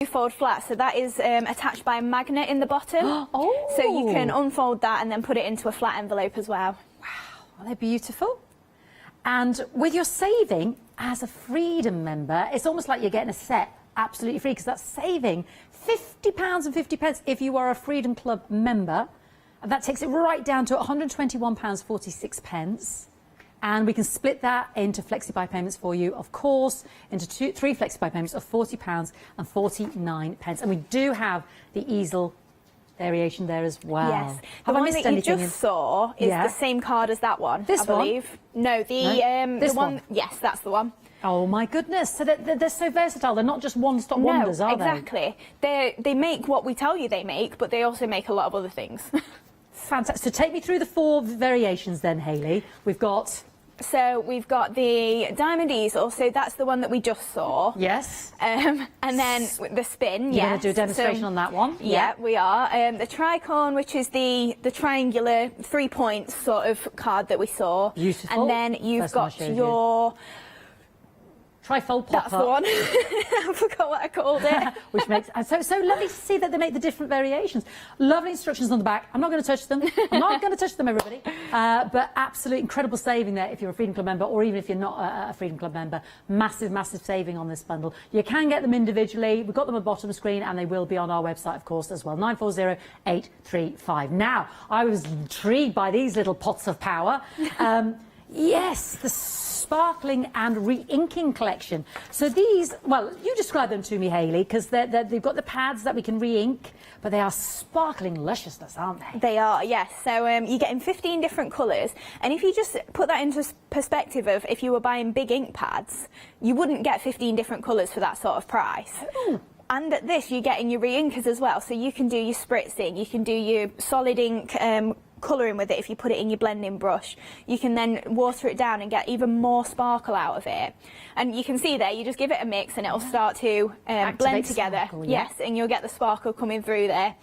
Fold flat, so that is attached by a magnet in the bottom. Oh. So you can unfold that and then put it into a flat envelope as well. Wow, are they beautiful? And with your saving as a Freedom member, it's almost like you're getting a set absolutely free, because that's saving £50 and 50 pence if you are a Freedom Club member. And that takes it right down to £121.46. And we can split that into flexi-buy payments for you, of course, into three flexi-buy payments of £40 and 49 pence. And we do have the easel variation there as well. Yes. The one that you just saw is the same card as that one, I believe. No, the one. Yes, that's the one. Oh my goodness! So they're so versatile. They're not just one-stop wonders, are they? Exactly. They make what we tell you they make, but they also make a lot of other things. Fantastic. So take me through the four variations then, Hayley. We've got the diamond easel, so that's the one that we just saw. Yes. And then the spin, You're going to do a demonstration on that one? Yeah, we are. The tricorn, which is the triangular 3 points sort of card that we saw. Beautiful. And then you've got your... Trifold pop-up. That's the one. I forgot what I called it. Which makes so lovely to see that they make the different variations. Lovely instructions on the back. I'm not going to touch them. I'm not going to touch them, everybody. But absolute incredible saving there if you're a Freedom Club member, or even if you're not a Freedom Club member. Massive, massive saving on this bundle. You can get them individually. We've got them at the bottom of the screen, and they will be on our website, of course, as well. 940835. Now, I was intrigued by these little pots of power. Yes, the sparkling and re-inking collection. So these, well, you describe them to me, Hayley, because they've got the pads that we can re-ink, but they are sparkling lusciousness, aren't they? They are, yes. So you're getting 15 different colours, and if you just put that into perspective of if you were buying big ink pads, you wouldn't get 15 different colours for that sort of price. Ooh. And at this, you're getting your re-inkers as well, so you can do your spritzing, you can do your solid ink colouring with it if you put it in your blending brush. You can then water it down and get even more sparkle out of it. And you can see there, you just give it a mix and it'll start to blend together. Sparkle, yeah. Yes, and you'll get the sparkle coming through there.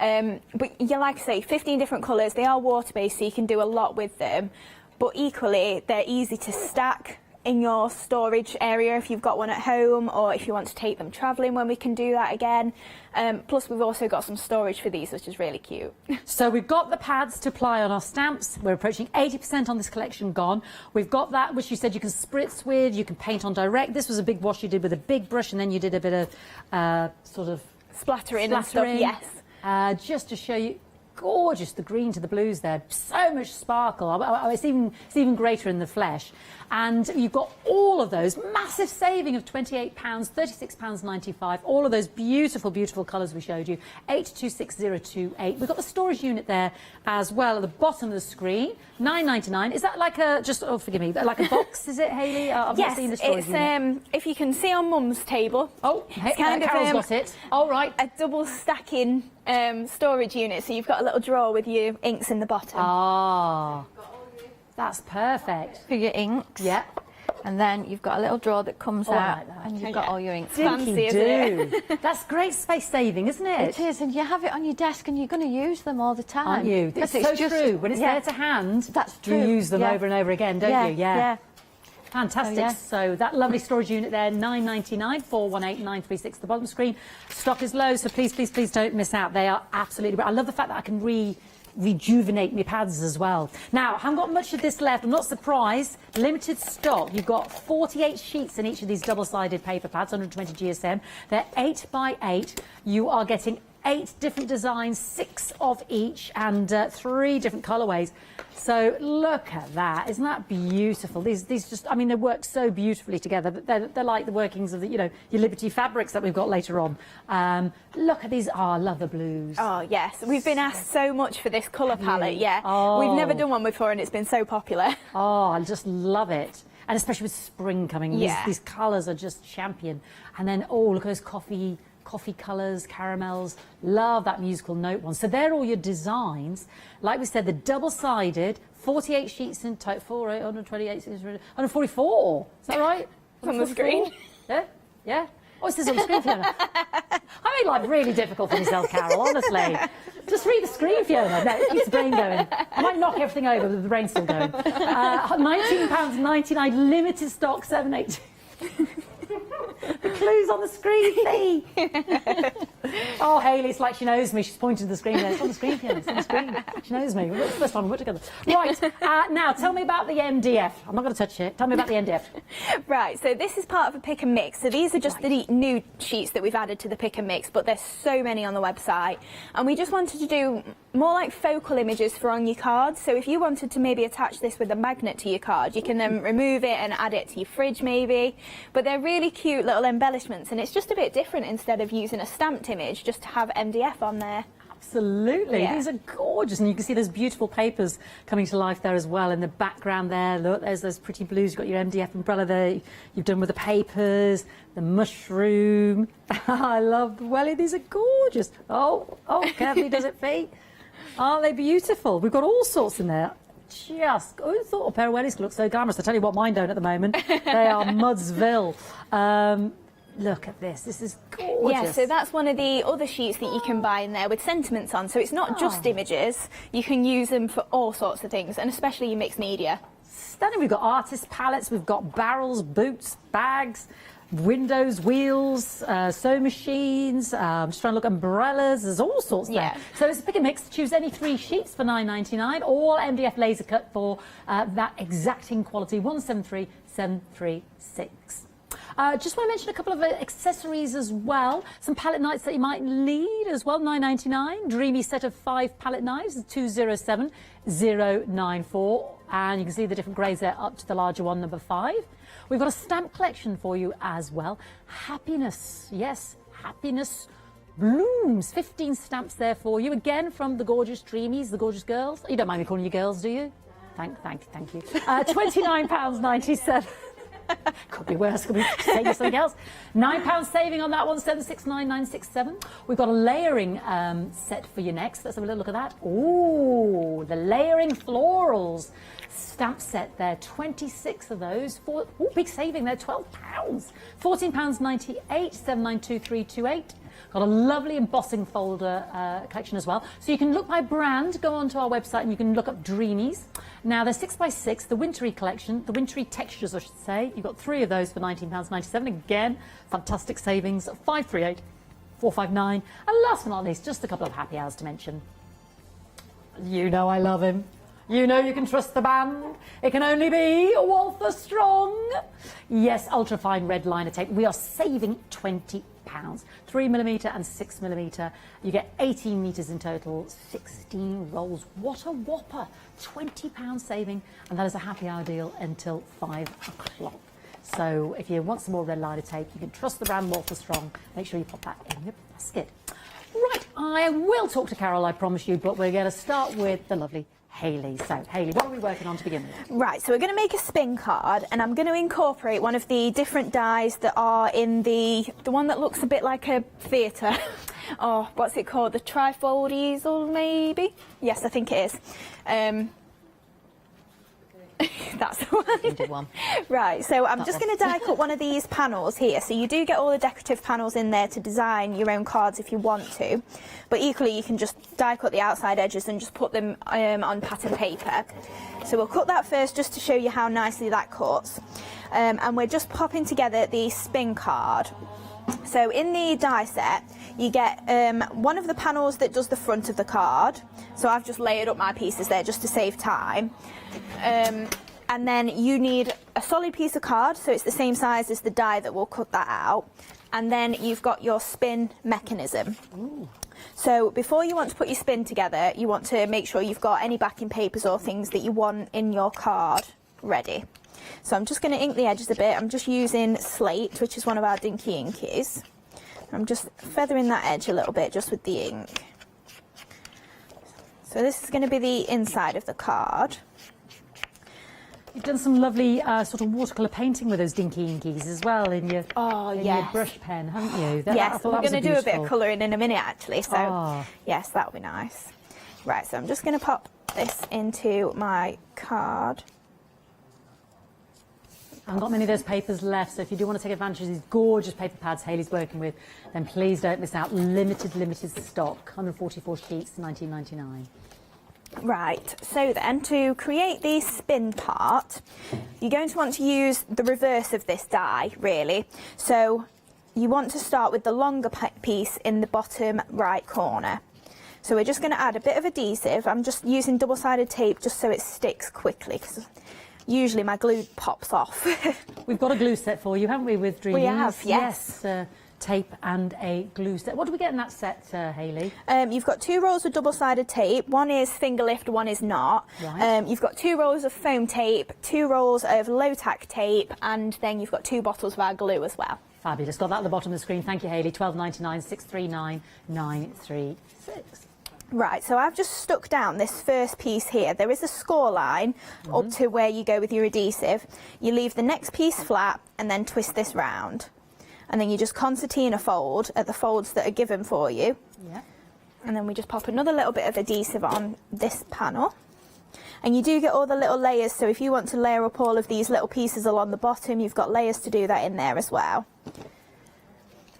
But you like I say, 15 different colours. They are water-based, so you can do a lot with them. But equally, they're easy to stack in your storage area if you've got one at home, or if you want to take them travelling, when we can do that again. Plus we've also got some storage for these, which is really cute. So we've got the pads to apply on our stamps. We're approaching 80% on this collection gone. We've got that, which you said you can spritz with, you can paint on direct. This was a big wash you did with a big brush, and then you did a bit of sort of splattering and stuff, yes. Just to show you, gorgeous, the green to the blues there, so much sparkle. It's even greater in the flesh. And you've got all of those, massive saving of £28, £36.95, all of those beautiful, beautiful colours we showed you, 826028. We've got the storage unit there as well at the bottom of the screen, £9.99. Is that like a, just, oh, forgive me, like a box, is it, Hayley? I've not seen the storage unit. If you can see on Mum's table, it's kind of, Carol's got it. All right. A double stacking storage unit, so you've got a little drawer with your inks in the bottom. Ah, that's perfect. For your inks. Yeah. And then you've got a little drawer that comes out, like that. and you've got all your inks. Fancy, isn't it? That's great space saving, isn't it? It is, and you have it on your desk, and you're going to use them all the time. Aren't you? It's so true. When it's there to hand, that's true. You use them over and over again, don't you? Yeah. Fantastic. So that lovely storage unit there, £9.99, 418936, the bottom screen. Stock is low, so please, please, please don't miss out. They are absolutely great. I love the fact that I can rejuvenate my pads as well. Now, I haven't got much of this left. I'm not surprised. Limited stock. You've got 48 sheets in each of these double-sided paper pads, 120 GSM. They're 8 by 8. You are getting 8 different designs, 6 of each, and 3 different colourways. So look at that. Isn't that beautiful? These just, I mean, they work so beautifully together. But they're like the workings of the, you know, your Liberty fabrics that we've got later on. Look at these. Oh, I love the blues. Oh, yes. We've been asked so much for this colour palette, yeah. Oh. We've never done one before, and it's been so popular. Oh, I just love it. And especially with spring coming, these colours are just champion. And then, oh, look at those coffee colours, caramels. Love that musical note one. So they're all your designs. Like we said, the double-sided, 48 sheets in total, 128, 144. Is that right? It's on the screen. Yeah? Yeah? Oh, it says on the screen, Fiona. I made life really difficult for myself, Carol, honestly. Just read the screen, Fiona. No, it keeps the brain going. I might knock everything over, but the brain's still going. £19.99, limited stock, 782. The clue's on the screen, see? Oh, Hayley, it's like she knows me. She's pointing to the screen there. It's on the screen, Fiona. It's on the screen. She knows me. It's the first time we worked together. Right, now tell me about the MDF. I'm not going to touch it. Tell me about the MDF. Right, so this is part of a pick and mix. So these are just the new sheets that we've added to the pick and mix, but there's so many on the website. And we just wanted to do more like focal images for on your cards. So if you wanted to maybe attach this with a magnet to your card, you can then remove it and add it to your fridge maybe. But they're really cute little embellishments, and it's just a bit different instead of using a stamped image, just to have MDF on there. Absolutely. Yeah. These are gorgeous, and you can see those beautiful papers coming to life there as well in the background there. Look, there's those pretty blues. You've got your MDF umbrella there you've done with the papers, the mushroom. I love the welly. These are gorgeous. Oh, carefully does it fit? Aren't they beautiful? We've got all sorts in there. Just, who thought a pair of wellies could look so glamorous? I tell you what, mine don't at the moment. They are Mudsville. Look at this. This is gorgeous. Yeah, so that's one of the other sheets that you can buy in there with sentiments on. So it's not just images. You can use them for all sorts of things, and especially your mixed media. Stunning. We've got artist palettes, we've got barrels, boots, bags, windows, wheels, sewing machines, just trying to look, umbrellas, there's all sorts there. So it's a pick and mix. Choose any 3 sheets for £9.99, all MDF laser cut for that exacting quality, 173736. Just want to mention a couple of accessories as well. Some palette knives that you might need as well, £9.99. Dreamy set of 5 palette knives, 207094. And you can see the different grades there up to the larger one, number 5. We've got a stamp collection for you as well. Happiness, yes, happiness blooms. 15 stamps there for you. Again, from the gorgeous Dreamees, the gorgeous girls. You don't mind me calling you girls, do you? Thank you. £29.97. Could be worse, could be say something else. £9 saving on that one, 769967. We've got a layering set for you next. Let's have a little look at that. Ooh, the layering florals stamp set there, 26 of those. Big saving there, £12. £14.98, 792328. Got a lovely embossing folder collection as well. So you can look by brand, go onto our website and you can look up Dreamees. Now they're 6x6, the wintry collection, the wintry textures I should say. You've got 3 of those for £19.97. Again, fantastic savings, 538, 459. And last but not least, just a couple of happy hours to mention. You know I love him. You know you can trust the band. It can only be Walther Strong. Yes, ultra-fine red liner tape. We are saving £20. 3mm and 6mm. You get 18 metres in total, 16 rolls. What a whopper. £20 saving, and that is a happy hour deal until 5 o'clock. So if you want some more red liner tape, you can trust the brand Walther Strong. Make sure you pop that in your basket. Right, I will talk to Carol, I promise you, but we're going to start with the lovely Hayley. So, Hayley, what are we working on to begin with? Right, so we're going to make a spin card, and I'm going to incorporate one of the different dies that are in the one that looks a bit like a theatre. Oh, what's it called? The trifold easel, maybe? Yes, I think it is. That's the one. Right, so I'm just going to die cut one of these panels here. So you do get all the decorative panels in there to design your own cards if you want to. But equally, you can just die cut the outside edges and just put them on pattern paper. So we'll cut that first just to show you how nicely that cuts. And we're just popping together the spin card. So in the die set, you get one of the panels that does the front of the card. So I've just layered up my pieces there just to save time. And then you need a solid piece of card, so it's the same size as the die that will cut that out. And then you've got your spin mechanism. Ooh. So before you want to put your spin together, you want to make sure you've got any backing papers or things that you want in your card ready. So I'm just going to ink the edges a bit. I'm just using slate, which is one of our dinky inkies. I'm just feathering that edge a little bit just with the ink. So this is going to be the inside of the card. You've done some lovely sort of watercolour painting with those dinky inkies as well in your, your brush pen, haven't you? Yes, we're going to do a bit of colouring in a minute actually, so yes, that'll be nice. Right, so I'm just going to pop this into my card. I haven't got many of those papers left, so if you do want to take advantage of these gorgeous paper pads Hayley's working with, then please don't miss out. Limited stock, 144 sheets, £19.99. Right, so then to create the spin part, you're going to want to use the reverse of this die, really. So you want to start with the longer piece in the bottom right corner. So we're just going to add a bit of adhesive. I'm just using double-sided tape just so it sticks quickly, because usually my glue pops off. We've got a glue set for you, haven't we, with Dreamees? We have, yes. Tape and a glue set. What do we get in that set, Hayley? You've got 2 rolls of double-sided tape. One is finger lift, one is not. Right. You've got 2 rolls of foam tape, 2 rolls of low-tack tape, and then you've got 2 bottles of our glue as well. Fabulous. Got that at the bottom of the screen. Thank you, Hayley. $12.99, 639 936. Right, so I've just stuck down this first piece here. There is a score line up to where you go with your adhesive. You leave the next piece flat and then twist this round. And then you just concertina fold at the folds that are given for you. Yeah. And then we just pop another little bit of adhesive on this panel. And you do get all the little layers, so if you want to layer up all of these little pieces along the bottom, you've got layers to do that in there as well.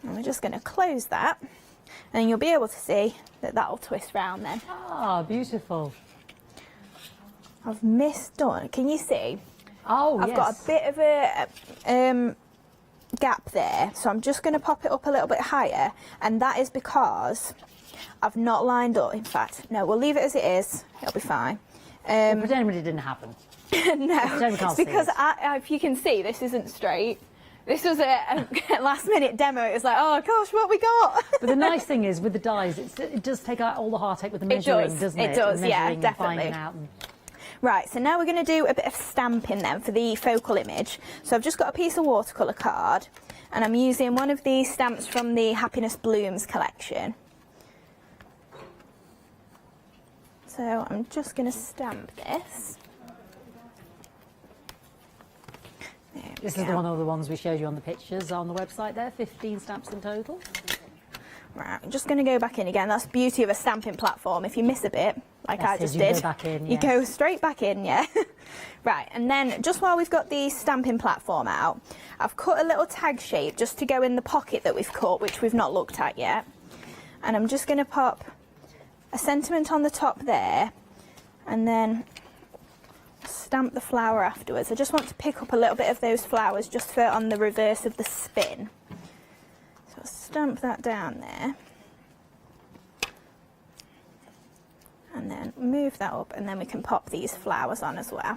And we're just going to close that. And you'll be able to see that that'll twist round then. Ah, beautiful. I've misdone. Can you see? Oh, I've got a bit of a gap there, so I'm just going to pop it up a little bit higher, and that is because I've not lined up. In fact, no, we'll leave it as it is. It'll be fine. Pretend it didn't happen. No, it's because if you can see, this isn't straight. This was a last-minute demo. It was like, oh gosh, what we got? But the nice thing is, with the dies, it does take out all the heartache with the measuring, doesn't it? It does, yeah, and definitely. finding out Right, so now we're going to do a bit of stamping then for the focal image. So I've just got a piece of watercolour card, and I'm using one of these stamps from the Happiness Blooms collection. So I'm just going to stamp this. This is one of the ones we showed you on the pictures on the website there, 15 stamps in total. Right, I'm just going to go back in again. That's the beauty of a stamping platform. If you miss a bit, like I just did, go back in, you go straight back in, yeah. Right, and then just while we've got the stamping platform out, I've cut a little tag shape just to go in the pocket that we've cut, which we've not looked at yet. And I'm just going to pop a sentiment on the top there, and then stamp the flower afterwards. I just want to pick up a little bit of those flowers just for on the reverse of the spin. So I'll stamp that down there. And then move that up, and then we can pop these flowers on as well.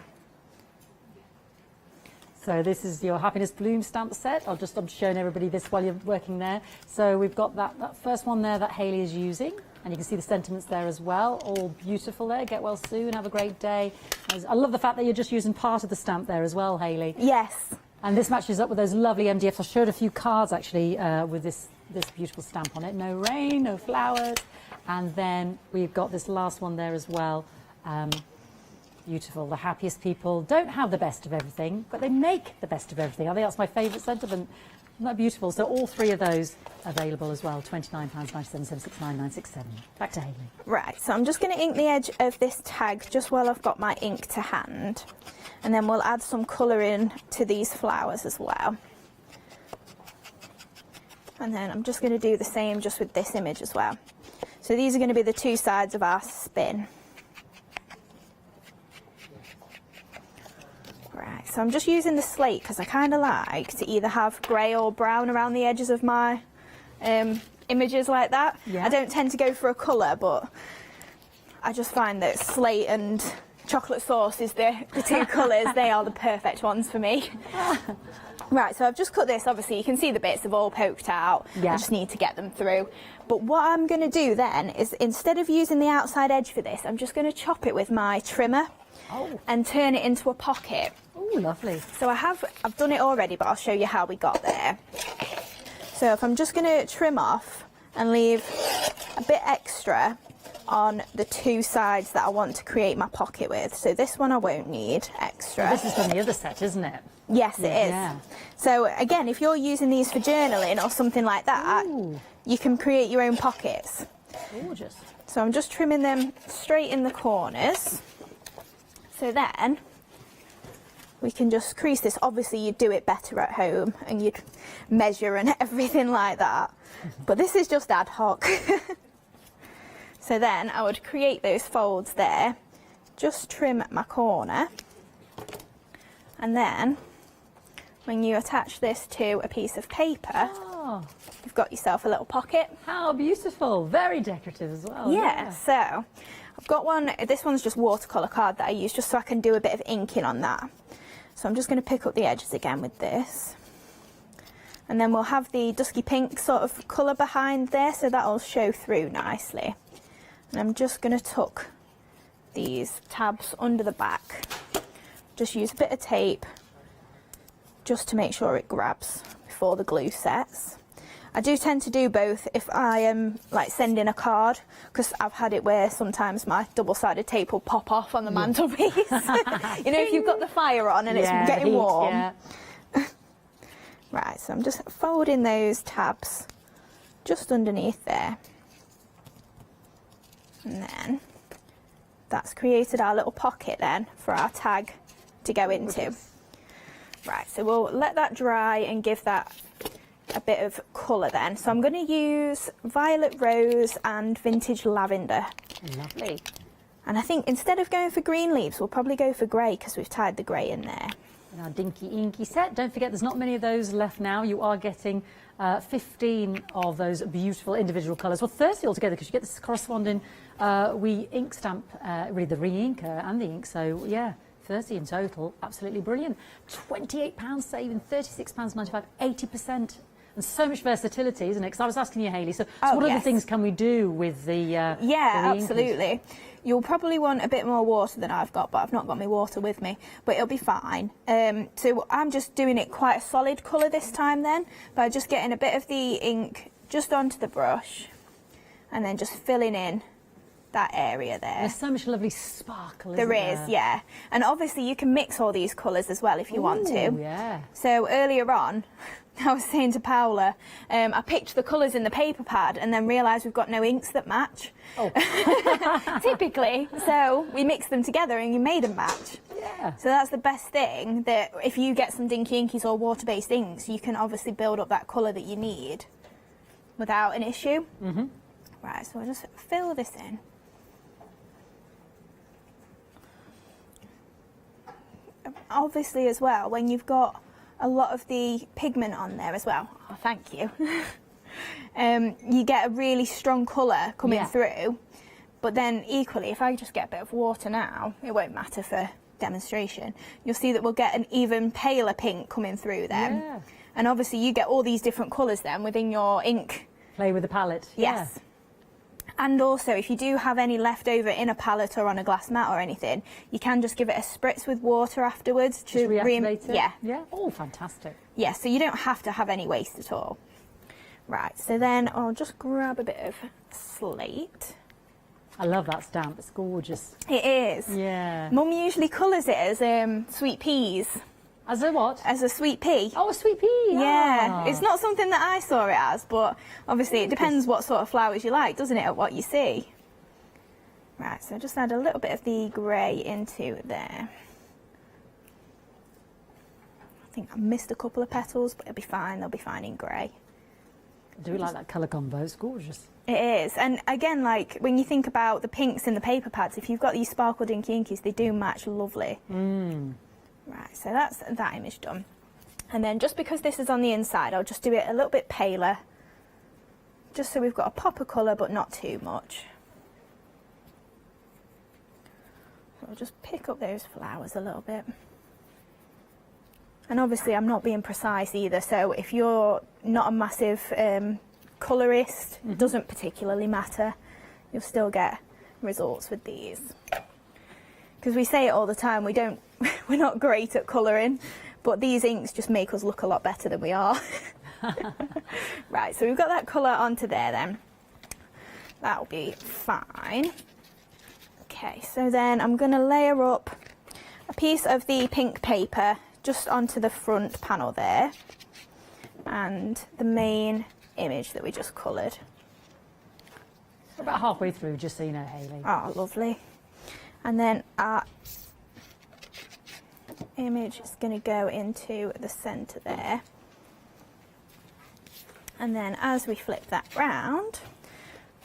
So this is your Happiness Bloom stamp set. I'm just showing everybody this while you're working there. So we've got that first one there that Hayley is using, and you can see the sentiments there as well. All beautiful there. Get well soon. Have a great day. I love the fact that you're just using part of the stamp there as well, Hayley. Yes. And this matches up with those lovely MDFs. I showed a few cards actually with this beautiful stamp on it. No rain, no flowers. And then we've got this last one there as well. Beautiful. The happiest people don't have the best of everything, but they make the best of everything. I think that's my favourite sentiment. Isn't that beautiful? So all three of those available as well. £29.97, 769 967. Back to Hayley. Right, so I'm just going to ink the edge of this tag just while I've got my ink to hand. And then we'll add some colour in to these flowers as well. And then I'm just going to do the same just with this image as well. So these are going to be the two sides of our spin. Right, so I'm just using the slate because I kind of like to either have grey or brown around the edges of my images like that. Yeah. I don't tend to go for a colour, but I just find that slate and chocolate sauce is the two colours. They are the perfect ones for me. Right, so I've just cut this. Obviously, you can see the bits have all poked out. Yeah. I just need to get them through. But what I'm going to do then is, instead of using the outside edge for this, I'm just going to chop it with my trimmer and turn it into a pocket. Oh, lovely. So I've done it already, but I'll show you how we got there. So if I'm just going to trim off and leave a bit extra on the two sides that I want to create my pocket with. So this one I won't need extra. Well, this is from the other set, isn't it? Yes, it is. Yeah. So again, if you're using these for journaling or something like that, you can create your own pockets. Gorgeous. So I'm just trimming them straight in the corners. So then we can just crease this. Obviously, you'd do it better at home and you'd measure and everything like that. But this is just ad hoc. So then I would create those folds there, just trim my corner, and then when you attach this to a piece of paper, Oh, you've got yourself a little pocket. how beautiful. Very decorative as well. Yeah, so I've got one, this one's just watercolour card that I use just so I can do a bit of inking on that. So I'm just going to pick up the edges again with this. And then we'll have the dusky pink sort of colour behind there, so that'll show through nicely. And I'm just going to tuck these tabs under the back. Just use a bit of tape just to make sure it grabs before the glue sets. I do tend to do both if I am like sending a card, because I've had it where sometimes my double-sided tape will pop off on the mantelpiece. You know, if you've got the fire on and it's getting warm. Yeah. Right, so I'm just folding those tabs just underneath there. And then that's created our little pocket then for our tag to go into. Right, so we'll let that dry and give that a bit of colour then. So I'm going to use violet rose and vintage lavender. Lovely. And I think instead of going for green leaves, we'll probably go for grey because we've tied the grey in there. And our dinky inky set. Don't forget, there's not many of those left now. You are getting 15 of those beautiful individual colours. Well, 30 altogether, because you get this corresponding wee ink stamp, really the re-inker and the ink. So, yeah, 30 in total. Absolutely brilliant. £28 saving, £36.95, 80%. And so much versatility, isn't it? Because I was asking you, Hayley, so what other things can we do with the Yeah, the absolutely. You'll probably want a bit more water than I've got, but I've not got my water with me, but it'll be fine. So I'm just doing it quite a solid colour this time then, by just getting a bit of the ink just onto the brush and then just filling in that area there. There's so much lovely sparkle, isn't There there? is, yeah. And obviously you can mix all these colours as well if you want to. Yeah. So earlier on, I was saying to Paola, I picked the colours in the paper pad and then realised we've got no inks that match. Oh. Typically. So we mixed them together and you made them match. Yeah. So that's the best thing, that if you get some dinky inkies or water-based inks, you can obviously build up that colour that you need without an issue. Mm-hmm. Right, so I'll just fill this in. Obviously as well, when you've got a lot of the pigment on there as well, oh, thank you, you get a really strong colour coming through, but then equally if I just get a bit of water now, it won't matter for demonstration, you'll see that we'll get an even paler pink coming through then. Yeah. And obviously you get all these different colours then within your ink. Play with the palette. Yes. Yeah. And also, if you do have any left over in a palette or on a glass mat or anything, you can just give it a spritz with water afterwards to reactivate it. Yeah. Yeah. Oh, fantastic. Yeah, so you don't have to have any waste at all. Right, so then I'll just grab a bit of slate. I love that stamp. It's gorgeous. It is. Yeah. Mum usually colours it as sweet peas. As a what? As a sweet pea. Oh, a sweet pea. Yeah, Ah. it's not something that I saw it as, but obviously it depends what sort of flowers you like, doesn't it, at what you see. Right, so just add a little bit of the grey into there. I think I missed a couple of petals, but it'll be fine, they'll be fine in grey. I do like that colour combo. It's gorgeous. It is, and again, like when you think about the pinks in the paper pads, if you've got these sparkle dinky inkies, they do match lovely. Right, so that's that image done. And then just because this is on the inside, I'll just do it a little bit paler, just so we've got a pop of colour but not too much. So I'll just pick up those flowers a little bit. And obviously I'm not being precise either, so if you're not a massive colourist, it doesn't particularly matter. You'll still get results with these. Because we say it all the time, we're not great at colouring, but these inks just make us look a lot better than we are. Right, so we've got that colour onto there then. That'll be fine. Okay, so then I'm going to layer up a piece of the pink paper just onto the front panel there, and the main image that we just coloured. About halfway through, just so you know, Hayley. Oh, lovely. And then our image is going to go into the centre there. And then as we flip that round,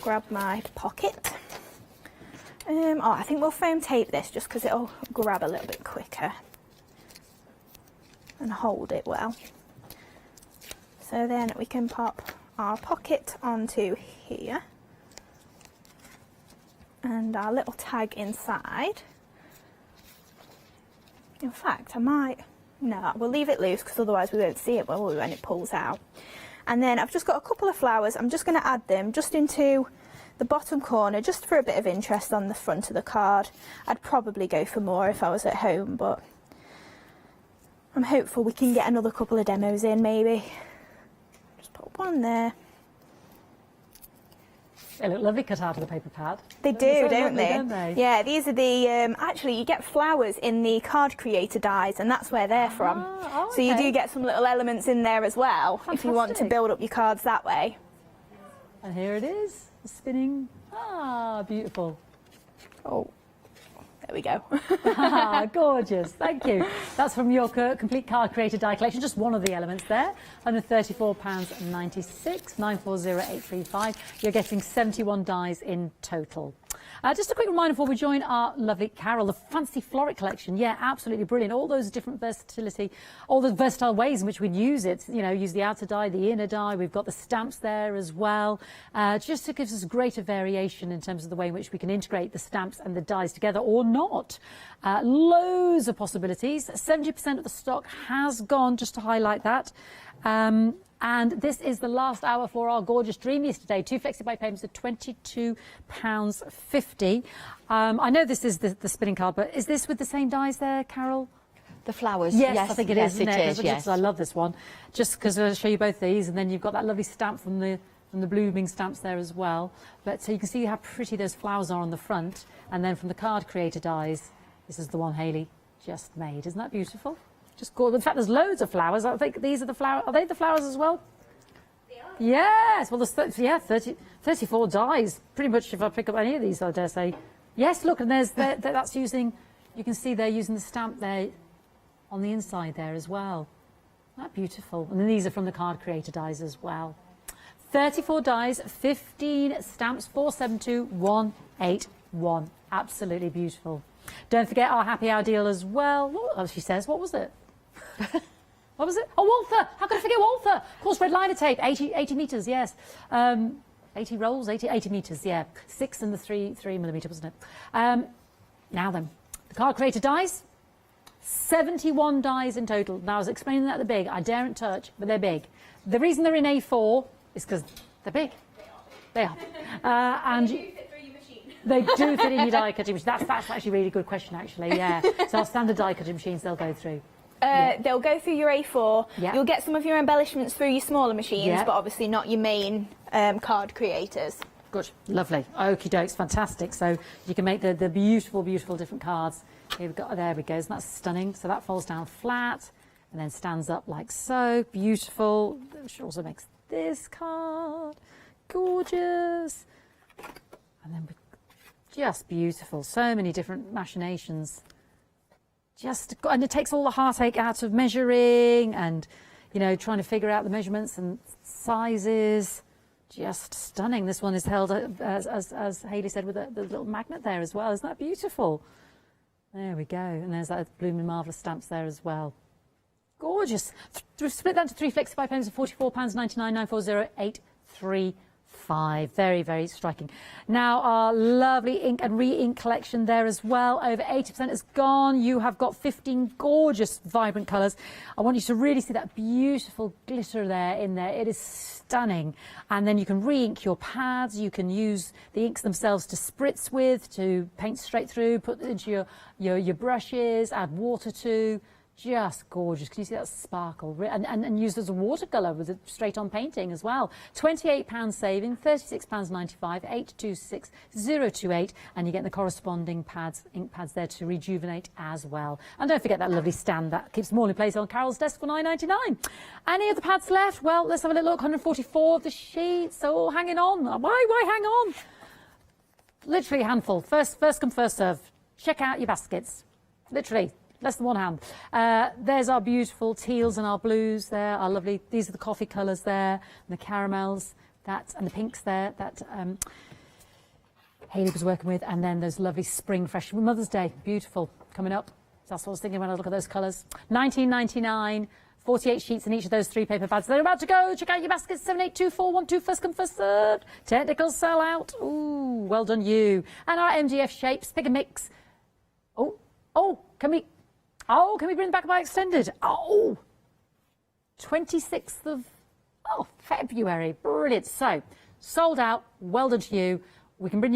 grab my pocket. Oh, I think we'll foam tape this just because it'll grab a little bit quicker and hold it well. So then we can pop our pocket onto here. And our little tag inside. In fact, I might, no, we'll leave it loose because otherwise we won't see it when it pulls out. And then I've just got a couple of flowers. I'm just going to add them just into the bottom corner, just for a bit of interest on the front of the card. I'd probably go for more if I was at home, but I'm hopeful we can get another couple of demos in, maybe. Just put one there. They look lovely cut out of the paper pad. They do, so don't lovely, they? Don't they? Yeah, these are the, actually you get flowers in the card creator dies, and that's where they're from. Oh, okay. So you do get some little elements in there as well, if you want to Fantastic. build up your cards that way. And here it is, spinning. Ah, beautiful. Oh, there we go. Ah, gorgeous. Thank you. That's from your complete card creator die collection. Just one of the elements there. £134.96, 940835. You're getting 71 dies in total. Just a quick reminder before we join our lovely Carol, the fancy Floric collection. Yeah, absolutely brilliant. All those different versatility, all the versatile ways in which we'd use it. You know, use the outer die, the inner die. We've got the stamps there as well. Just to give us greater variation in terms of the way in which we can integrate the stamps and the dies together or not. Loads of possibilities. 70% of the stock has gone, just to highlight that. And this is the last hour for our gorgeous Dreamees today. 2 flexi-buy payments of £22.50. I know this is the spinning card, but is this with the same dies there, Carol? The flowers. Yes, I think it is. Yes, it is. Yes. I love this one. Just because I'll show you both these, and then you've got that lovely stamp from the blooming stamps there as well. But so you can see how pretty those flowers are on the front, and then from the card creator dies, this is the one Hayley just made. Isn't that beautiful? Just gorgeous. In fact, there's loads of flowers. I think these are the flowers. Are they the flowers as well? They are. Yes. Well, there's 34 dies. Pretty much, if I pick up any of these, I dare say. Yes. Look, and that's using. You can see they're using the stamp there on the inside there as well. Isn't that beautiful? And then these are from the card creator dies as well. 34 dies, 15 stamps, 472181. Absolutely beautiful. Don't forget our happy hour deal as well. Oh, she says, what was it? What was it? Oh, Walther! How could I forget Walther? Of course, red liner tape, 80 metres, yes. 80 rolls, 80 metres, yeah. 6 and the 3mm, wasn't it? Now then, the card creator dies. 71 dies in total. Now, I was explaining that they're big. I daren't touch, but they're big. The reason they're in A4 is because they're big. They are. And They do fit through your machine. they do fit in your die cutting machine. That's actually a really good question, actually, yeah. So our standard die cutting machines, they'll go through. They'll go through your A4. Yeah. You'll get some of your embellishments through your smaller machines, Yeah. but obviously not your main card creators. Good, lovely. Okie dokes, fantastic. So you can make the beautiful, beautiful different cards. Here we go. There we go. Isn't that stunning? So that folds down flat and then stands up like so. Beautiful. Which also makes this card gorgeous. And then just beautiful. So many different machinations. And it takes all the heartache out of measuring and, you know, trying to figure out the measurements and sizes. Just stunning. This one is held, as Hayley said, with the little magnet there as well. Isn't that beautiful? There we go. And there's that blooming marvellous stamps there as well. Gorgeous. We've split that into 3 flexi-buy payments of £44.99, 940835. Very, very striking. Now, our lovely ink and re-ink collection there as well. Over 80% is gone. You have got 15 gorgeous, vibrant colours. I want you to really see that beautiful glitter there in there. It is stunning. And then you can re-ink your pads. You can use the inks themselves to spritz with, to paint straight through, put it into your brushes, add water to. Just gorgeous. Can you see that sparkle? And used as a watercolour with a straight-on painting as well. £28 saving, £36.95, 826028, and you get the corresponding pads, ink pads there to rejuvenate as well. And don't forget that lovely stand that keeps them all in place on Carol's desk for £9.99. Any of the pads left? Well, let's have a little look. 144 of the sheets, so all hanging on. Why hang on? Literally a handful. First come, first serve. Check out your baskets. Literally. Less than one hand. There's our beautiful teals and our blues there, our lovely, these are the coffee colours there, and the caramels, and the pinks there, that Hayley was working with, and then those lovely spring fresh Mother's Day, beautiful, coming up. That's what I was thinking when I look at those colours. £19.99 48 sheets in each of those 3 paper pads. They're about to go. Check out your baskets. 782412. First come, first served. Technical sellout. Ooh, well done you. And our MDF shapes. Pick a mix. Can we bring them back by extended? 26th of February. Brilliant. So, sold out. Well done to you. We can bring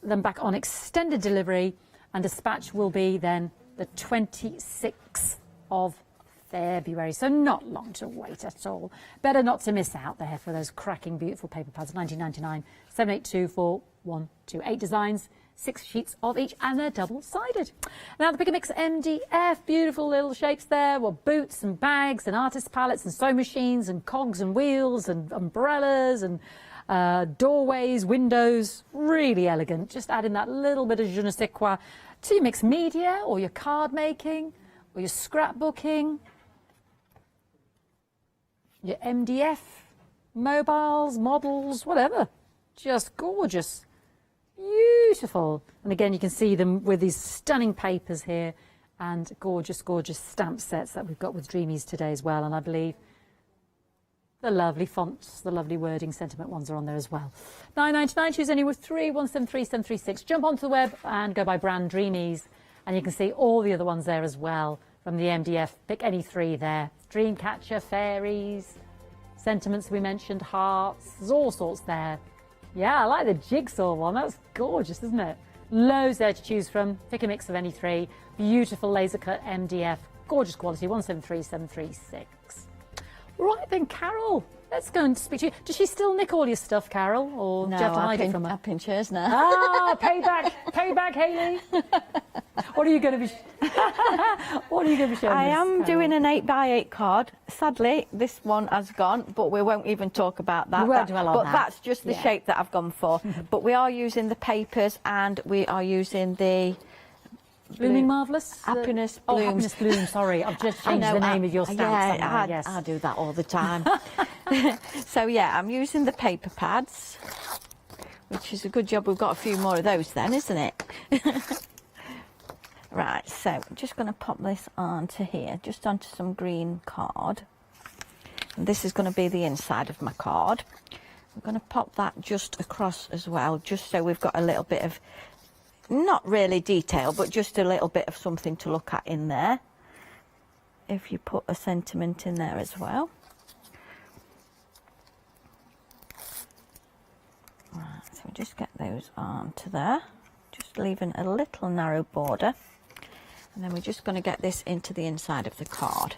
them back on extended delivery, and dispatch will be then the 26th of February. So not long to wait at all. Better not to miss out there for those cracking, beautiful paper pads. 19.99. 782412. 8 designs. 6 sheets of each, and they're double-sided. Now, the Pick and Mix MDF, beautiful little shapes there. Well, boots and bags and artist palettes and sewing machines and cogs and wheels and umbrellas and doorways, windows. Really elegant. Just adding that little bit of je ne sais quoi to your mixed media or your card making or your scrapbooking, your MDF, mobiles, models, whatever. Just gorgeous. Beautiful. And again, you can see them with these stunning papers here and gorgeous, gorgeous stamp sets that we've got with Dreamees today as well. And I believe the lovely fonts, the lovely wording, sentiment ones are on there as well. 9.99, choose any with 3173736. Jump onto the web and go by brand Dreamees, and you can see all the other ones there as well from the MDF. Pick any 3 there. Dreamcatcher, fairies, sentiments we mentioned, hearts. There's all sorts there. Yeah, I like the jigsaw one. That's gorgeous, isn't it? Loads there to choose from. Pick a mix of any 3. Beautiful laser cut MDF. Gorgeous quality. 173736. Right then, Carol. Let's go and speak to you. Does she still nick all your stuff, Carol? Or No, do you have to hide it from her? I pinch hers now. Payback, Hayley. What are you going to be? What are you going to be showing I us, am Carol? doing an 8x8 card. Sadly, this one has gone, but we won't even talk about that. We won't dwell on but that. That's just the shape that I've gone for. But we are using the papers, and we are using the Blooming Marvellous? Happiness Oh, Blooms. Happiness Bloom, sorry. I've just changed the name of your stamp somewhere, yes. I do that all the time. So, yeah, I'm using the paper pads, which is a good job. We've got a few more of those then, isn't it? Right, so I'm just going to pop this onto here, just onto some green card. And this is going to be the inside of my card. I'm going to pop that just across as well, just so we've got a little bit of, not really detail, but just a little bit of something to look at in there. If you put a sentiment in there as well. Right, so we just get those onto there, just leaving a little narrow border. And then we're just going to get this into the inside of the card.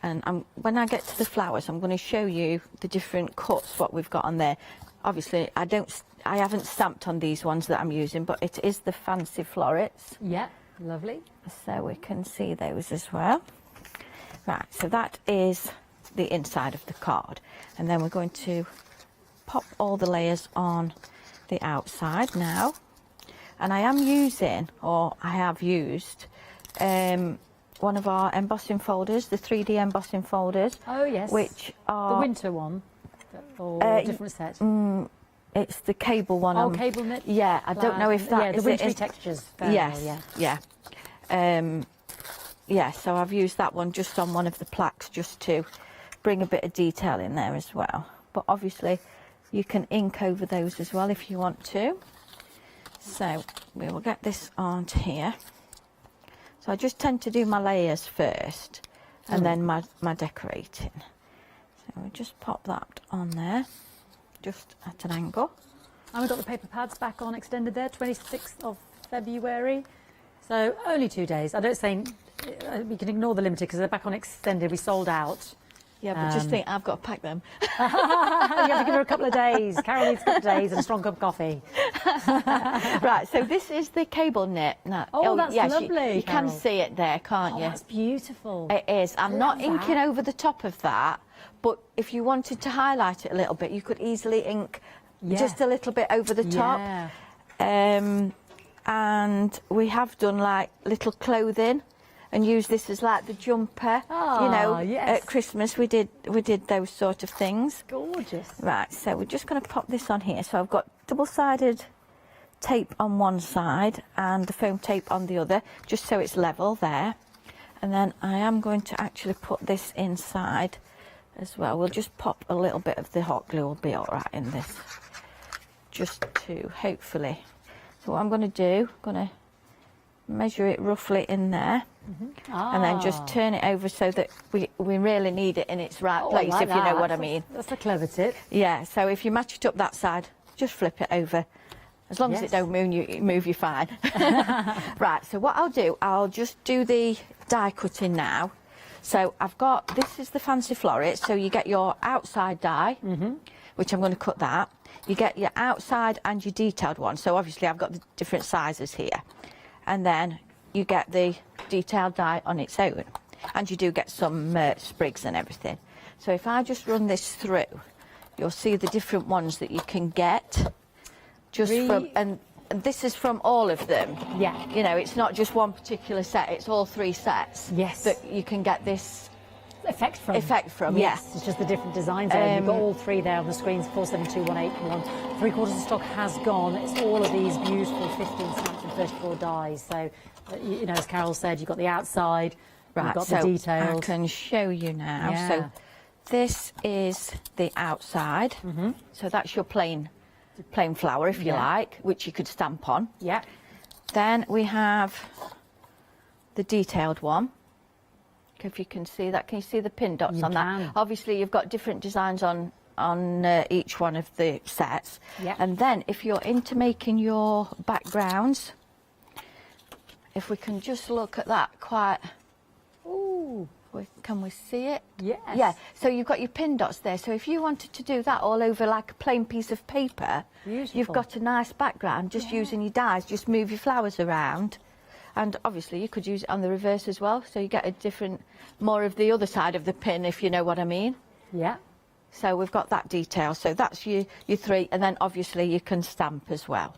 And when I get to the flowers, I'm going to show you the different cuts, what we've got on there. Obviously, I haven't stamped on these ones that I'm using, but it is the fancy florets. Yeah, lovely. So we can see those as well. Right, so that is the inside of the card. And then we're going to pop all the layers on the outside now. And I am using, or I have used, one of our embossing folders, the 3D embossing folders. Oh, yes. Which are... The winter one? Or different set? It's the cable one. Oh, cable knit? Yeah, I don't know if that yeah, the is wintry it. textures. Yes, yeah. Yeah, so I've used that one just on one of the plaques just to bring a bit of detail in there as well. But obviously you can ink over those as well if you want to. So we will get this onto here. So I just tend to do my layers first and then my decorating. So we'll just pop that on there, just at an angle. And we've got the paper pads back on extended there, 26th of February. So only 2 days. I don't say we can ignore the limited because they're back on extended. We sold out. Yeah, but just think I've got to pack them. You have to give her a couple of days. Carol needs a couple of days and a strong cup of coffee. Right, so this is the cable knit. Now, that's yes, lovely, You can Carol. see it there, can't you? That's beautiful. It is. I'm not love inking that. over the top of that, but if you wanted to highlight it a little bit, you could easily ink just a little bit over the top. Yeah. And we have done like little clothing and use this as like the jumper. You know, yes. at Christmas we did those sort of things. Gorgeous. Right, so we're just going to pop this on here. So I've got double-sided tape on one side and the foam tape on the other, just so it's level there. And then I am going to actually put this inside as well. We'll just pop a little bit of the hot glue, will be all right in this, just to hopefully. So what I'm going to do, I'm going to measure it roughly in there, and then just turn it over so that we really need it in its right place, like if you know that. what I mean. That's a clever tip. Yeah, so if you match it up that side, just flip it over. As long as it don't move, you're fine. Right, so what I'll do, I'll just do the die cutting now. So I've got, this is the fancy floret, so you get your outside die, which I'm going to cut that. You get your outside and your detailed one, so obviously I've got the different sizes here. And then you get the detailed die on its own. And you do get some sprigs and everything. So if I just run this through, you'll see the different ones that you can get. Just from, and this is from all of them. Yeah. You know, it's not just one particular set, it's all 3 sets. Yes. That you can get this effect from. Yes, it's just the different designs. You've got all 3 there on the screens. 472181. 3/4 of stock has gone. It's all of these beautiful 15 stamps and 34 dies. So, you know, as Carol said, you've got the outside, right, you've got so the details. I can show you now. Yeah. So this is the outside. So that's your plain flower, if you like, which you could stamp on. Yeah. Then we have the detailed one. If you can see that, can you see the pin dots on that? Obviously, you've got different designs on each one of the sets. Yeah. And then if you're into making your backgrounds, if we can just look at that quite. Ooh. Can we see it? Yes. Yeah, so you've got your pin dots there. So if you wanted to do that all over like a plain piece of paper, you've got a nice background just using your dies, just move your flowers around. And obviously you could use it on the reverse as well, so you get a different, more of the other side of the pin, if you know what I mean. Yeah. So we've got that detail. So that's your 3, and then obviously you can stamp as well.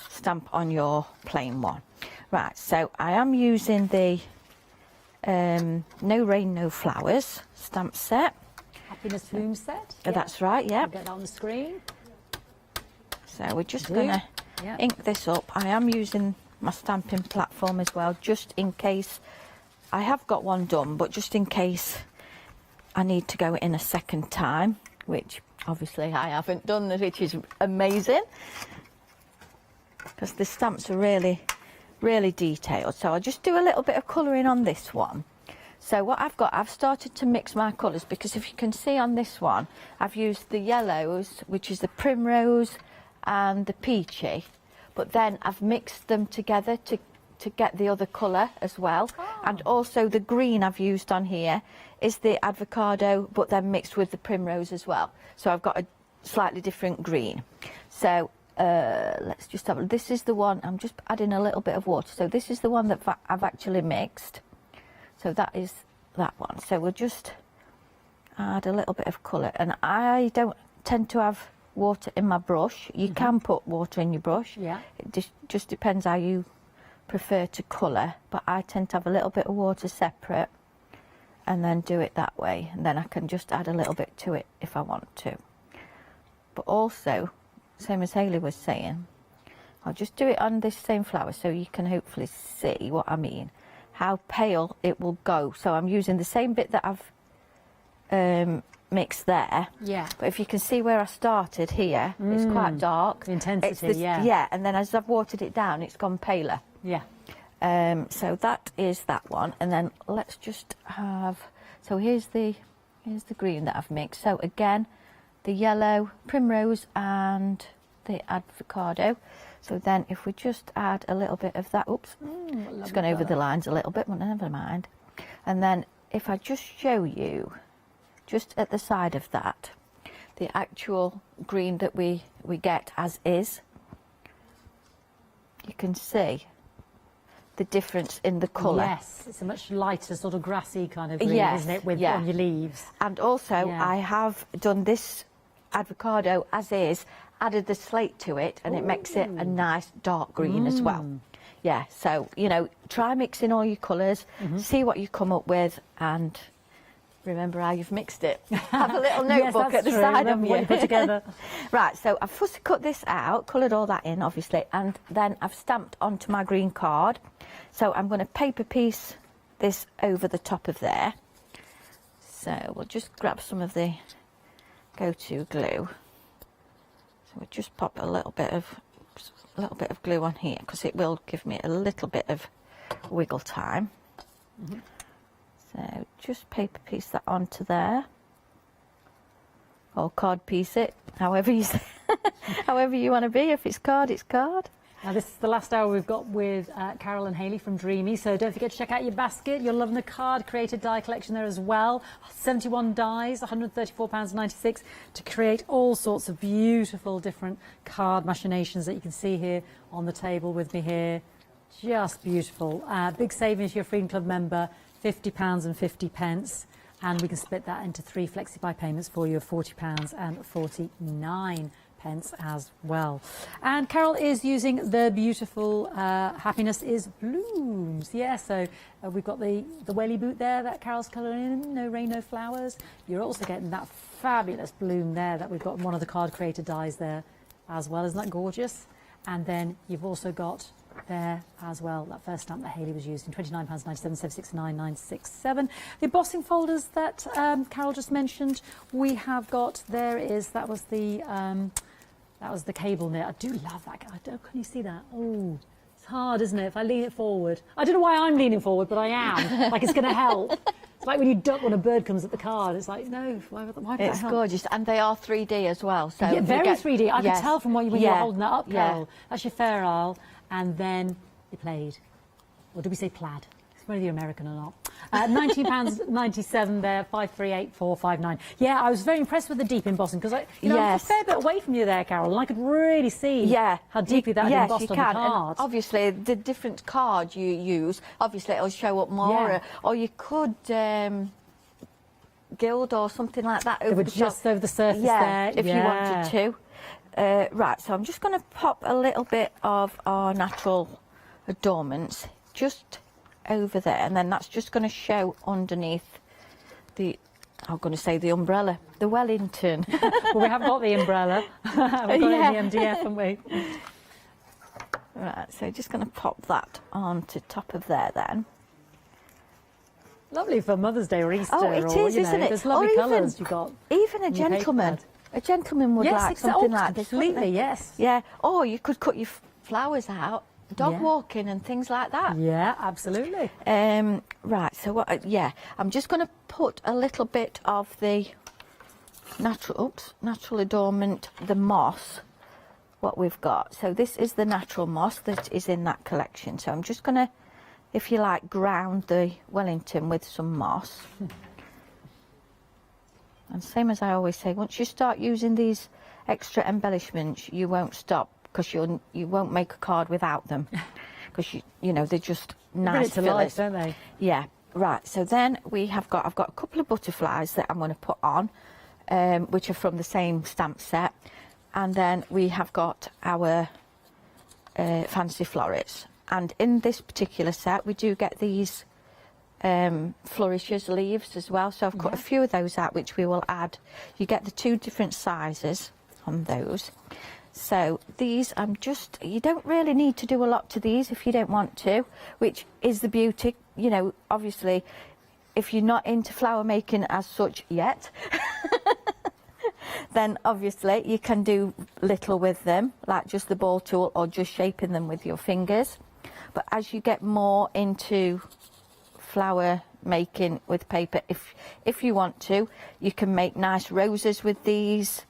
Stamp on your plain one. Right, so I am using the No Rain, No Flowers stamp set. Happiness Bloom set. That's right, yeah. Get that on the screen. So we're just going to ink this up. I am using my stamping platform as well, just in case. I have got one done, but just in case I need to go in a second time, which obviously I haven't done, which is amazing, because the stamps are really detailed. So I'll just do a little bit of colouring on this one. So what I've got, I've started to mix my colours, because if you can see on this one, I've used the yellows, which is the primrose and the peachy, but then I've mixed them together to get the other colour as well. And also the green I've used on here is the avocado, but then mixed with the primrose as well. So I've got a slightly different green. So let's just have a, this is the one, I'm just adding a little bit of water. So this is the one that I've actually mixed. So that is that one. So we'll just add a little bit of colour. And I don't tend to have water in my brush. You can put water in your brush. Yeah. It just depends how you prefer to colour. But I tend to have a little bit of water separate and then do it that way. And then I can just add a little bit to it if I want to. But also, same as Hayley was saying, I'll just do it on this same flower so you can hopefully see what I mean, how pale it will go. So I'm using the same bit that I've mixed there. Yeah. But if you can see where I started here, it's quite dark. The intensity, It's this, yeah, and then as I've watered it down, it's gone paler. Yeah. So that is that one. And then let's just have, so here's the green that I've mixed. So again, the yellow, primrose and the avocado. So then if we just add a little bit of that, oops, it's gone over the lines a little bit, but never mind. And then if I just show you, just at the side of that, the actual green that we get as is, you can see the difference in the colour. Yes, it's a much lighter sort of grassy kind of green, Yes, isn't it, with yeah. on your leaves. And also I have done this avocado as is, added the slate to it, and it makes it a nice dark green as well. Yeah, so, you know, try mixing all your colours, see what you come up with, and remember how you've mixed it. Have a little notebook at the side of you. What you put together. Right, so I've first cut this out, coloured all that in, obviously, and then I've stamped onto my green card. So I'm going to paper piece this over the top of there. So we'll just grab some of the go-to glue. So we'll just pop a little bit of glue on here, because it will give me a little bit of wiggle time. So just paper piece that onto there, or card piece it, however you say, however you want to be. If it's card, it's card. Now this is the last hour we've got with Carol and Hayley from Dreamees, so don't forget to check out your basket. You're loving the card created die collection there as well. 71 dies, £134.96 to create all sorts of beautiful different card machinations that you can see here on the table with me here. Just beautiful. Big savings to your Freedom Club member, £50.50, and we can split that into 3 flexi-buy payments for you of £40.49 as well. And Carol is using the beautiful Happiness is Blooms. Yeah, so we've got the welly boot there that Carol's colouring in, no rain, no flowers. You're also getting that fabulous bloom there that we've got in one of the card creator dies there as well. Isn't that gorgeous? And then you've also got there as well that first stamp that Hayley was using, £29.97, 769,967. The embossing folders that Carol just mentioned, we have got, that was the cable knit. I do love that. Can you see that? Oh, it's hard, isn't it? If I lean it forward, I don't know why I'm leaning forward, but I am. Like it's going to help. It's like when you duck when a bird comes at the card. It's like, no, why would that It's help? gorgeous, and they are 3D as well. So yeah, very 3D. I can tell from when you were holding that up, Carol. Yeah. That's your Fair Isle, and then you played. Or did we say plaid? Whether you're American or not. £19.97 there, 538459. Yeah, I was very impressed with the deep embossing, because I was a fair bit away from you there, Carol, and I could really see how deeply that had embossed on the card. And obviously, the different card you use, obviously it'll show up more, or you could gild or something like that over the just over the surface there. If you wanted to. Right, so I'm just going to pop a little bit of our natural adornments just over there, and then that's just going to show underneath the, I'm going to say the umbrella, the Wellington. Well, we have got the umbrella. We've got it in the MDF, haven't we? Right, so just going to pop that onto top of there then. Lovely for Mother's Day or Easter. Oh, it or, is, isn't it? There's lovely colours you've got. Even a gentleman. A gentleman would like something like this. Completely, yes. Yeah, or you could cut your flowers out, dog walking and things like that. Yeah, absolutely. Right, so what? I'm just going to put a little bit of the natural adornment, the moss, what we've got. So this is the natural moss that is in that collection. So I'm just going to, if you like, ground the Wellington with some moss. And same as I always say, once you start using these extra embellishments, you won't stop, because you won't make a card without them, because you know they're just nice to life, don't they? Yeah. Right. So then I've got a couple of butterflies that I'm going to put on, which are from the same stamp set, and then we have got our fancy florets. And in this particular set, we do get these flourishes leaves as well. So I've cut a few of those out, which we will add. You get the 2 different sizes on those. So these, you don't really need to do a lot to these if you don't want to, which is the beauty. You know, obviously, if you're not into flower making as such yet, then obviously you can do little with them, like just the ball tool or just shaping them with your fingers. But as you get more into flower making with paper, if you want to, you can make nice roses with these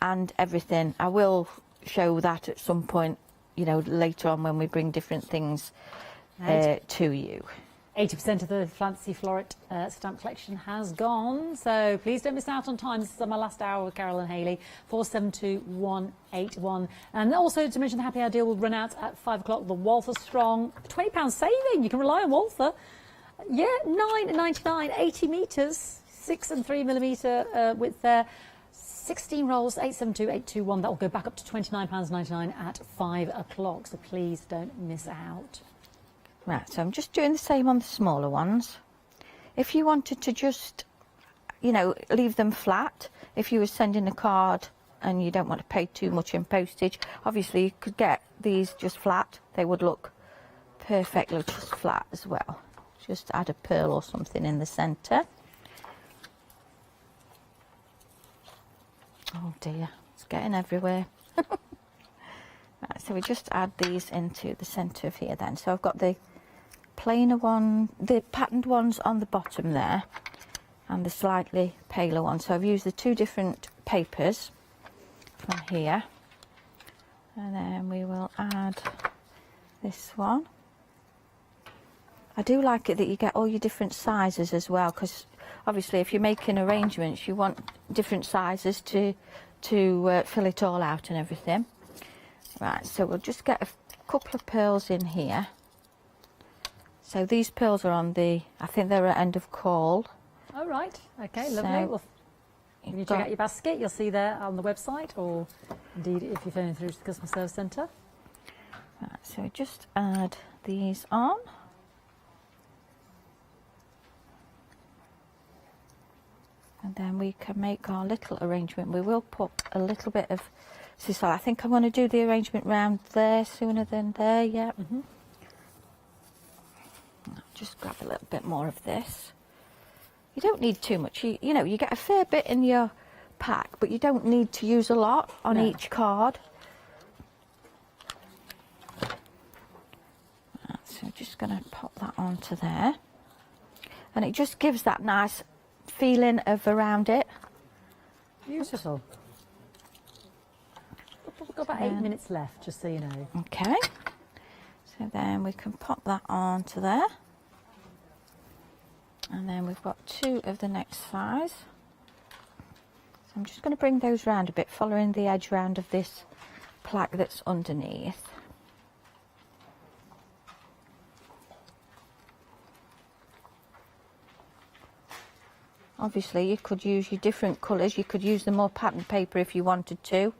and everything. I will show that at some point, you know, later on when we bring different things to you. 80% of the Fancy Floret stamp collection has gone, so please don't miss out on time. This is my last hour with Carol and Hayley, 472181. And also to mention, the happy hour deal will run out at 5 o'clock. The Walther Strong, £20 saving. You can rely on Walther. Yeah, £9.99, 80 metres, 6 and 3mm width there. 16 rolls, 872821. That will go back up to £29.99 at 5 o'clock. So please don't miss out. Right, so I'm just doing the same on the smaller ones. If you wanted to just, you know, leave them flat, if you were sending a card and you don't want to pay too much in postage, obviously you could get these just flat. They would look perfectly just flat as well. Just add a pearl or something in the centre. Oh dear, it's getting everywhere. Right, so we just add these into the centre of here then. So I've got the plainer one, the patterned ones on the bottom there, and the slightly paler one. So I've used the two different papers from here. And then we will add this one. I do like it that you get all your different sizes as well, because obviously if you're making arrangements you want different sizes to fill it all out and everything. Right, so we'll just get a couple of pearls in here. So these pearls are on the, I think they're at end of call. Oh, right. Okay, So lovely. Well, when you you've check got- out your basket, you'll see there on the website, or indeed if you're phoning through to the customer service centre. Right, so just add these on. And then we can make our little arrangement. We will put a little bit of sisal. I think I'm going to do the arrangement round there sooner than there, yeah. Just grab a little bit more of this. You don't need too much. You know, you get a fair bit in your pack, but you don't need to use a lot on No. each card. So just going to pop that onto there. And it just gives that nice feeling of around it. Beautiful. We've got about 8 minutes left, just so you know. Okay. So then we can pop that onto there. And then we've got two of the next size. So I'm just going to bring those round a bit, following the edge round of this plaque that's underneath. Obviously you could use your different colours, you could use the more patterned paper if you wanted to,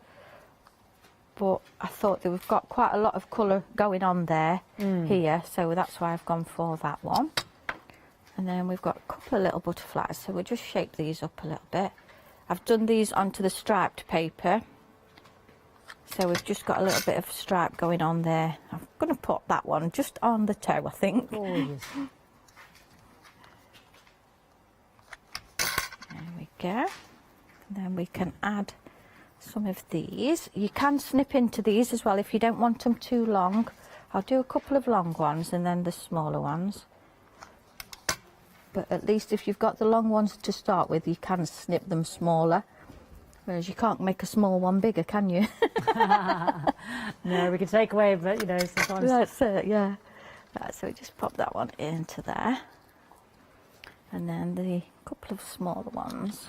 but I thought that we've got quite a lot of colour going on there here, so that's why I've gone for that one. And then we've got a couple of little butterflies, so we'll just shape these up a little bit. I've done these onto the striped paper, so we've just got a little bit of stripe going on there. I'm going to put that one just on the toe, I think. Gorgeous. There we go. And then we can add some of these. You can snip into these as well if you don't want them too long. I'll do a couple of long ones and then the smaller ones. But at least if you've got the long ones to start with, you can snip them smaller. Whereas you can't make a small one bigger, can you? No, we can take away, but you know, sometimes. That's it, yeah. Right, so we just pop that one into there. And then the couple of smaller ones.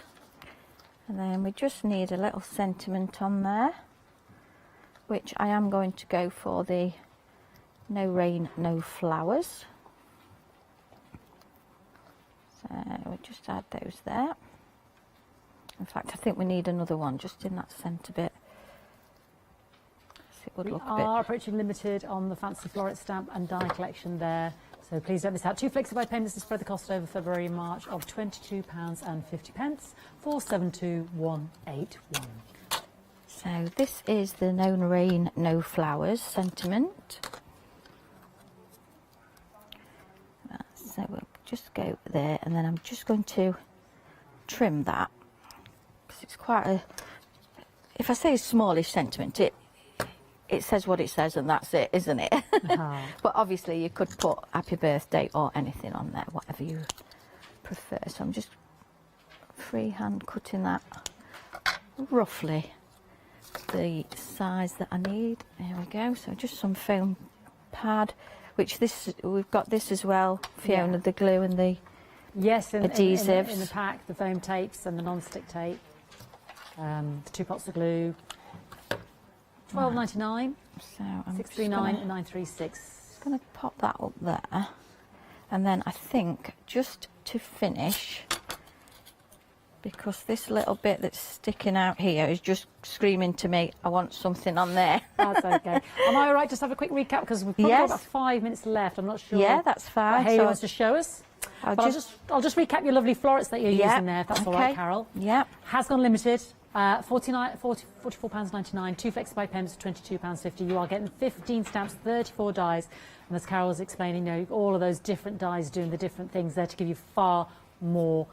And then we just need a little sentiment on there, which I am going to go for the no rain, no flowers. So we'll just add those there. In fact, I think we need another one just in that centre bit. So it would We look a are bit. approaching limited on the fancy floret stamp and die collection there. So please don't miss out. 2 flexible payments to spread the cost over February and March of £22.50 for 72181. So this is the no rain, no flowers sentiment. So we'll just go there, and then I'm just going to trim that, because it's quite a, if I say smallish sentiment, it says what it says and that's it, isn't it? But obviously you could put happy birthday or anything on there, whatever you prefer. So I'm just freehand cutting that roughly the size that I need. There we go. So just some foam pad, which this, we've got this as well, Fiona, Yeah. the glue and the Yes, adhesives. in the pack, the foam tapes and the non-stick tape, the 2 pots of glue. £12.99, So I'm just £6.39 gonna- and £9.36. going to pop that up there, and then I think just to finish, because this little bit that's sticking out here is just screaming to me, I want something on there. That's okay. Am I all right just have a quick recap, because we've probably got Yes. about 5 minutes left. I'm not sure Yeah, that's fine. what Hayley So wants to show us. I'll But just, I'll just recap your lovely florets that you're Yeah, using there, if that's all right, okay. Carol. Yeah, Has gone limited £44.99, 2 flexi payments of £22.50. You are getting 15 stamps, 34 dies. And as Carol was explaining, all of those different dies doing the different things there to give you far more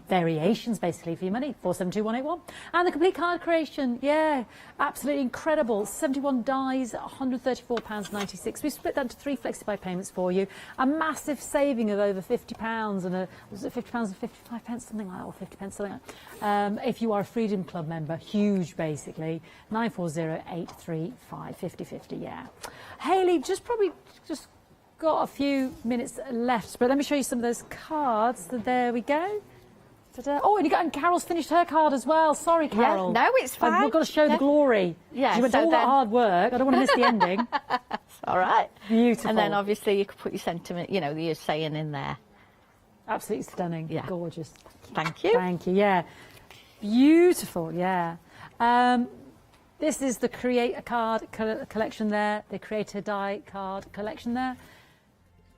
variations basically for your money. 472181. And the complete card creation, yeah, absolutely incredible. 71 dies, £134.96. We split that into 3 flexi payments for you. A massive saving of over £50 and was it £50 and 55 pence, something like that, or 50 pence, something like that. If you are a Freedom Club member, huge basically. 9408355050, yeah. Hayley, just got a few minutes left, but let me show you some of those cards. So there we go. Ta-da. Oh, and Carol's finished her card as well. Sorry, Carol. Yeah, no, it's fine. We've got to show the glory. Yeah, you went all that hard work. I don't want to miss the ending. All right. Beautiful. And then obviously you could put your sentiment, your saying in there. Absolutely stunning. Yeah. Gorgeous. Thank you. Thank you. Yeah. Beautiful. Yeah. This is the Create a Card collection there. The Create a Die card collection there.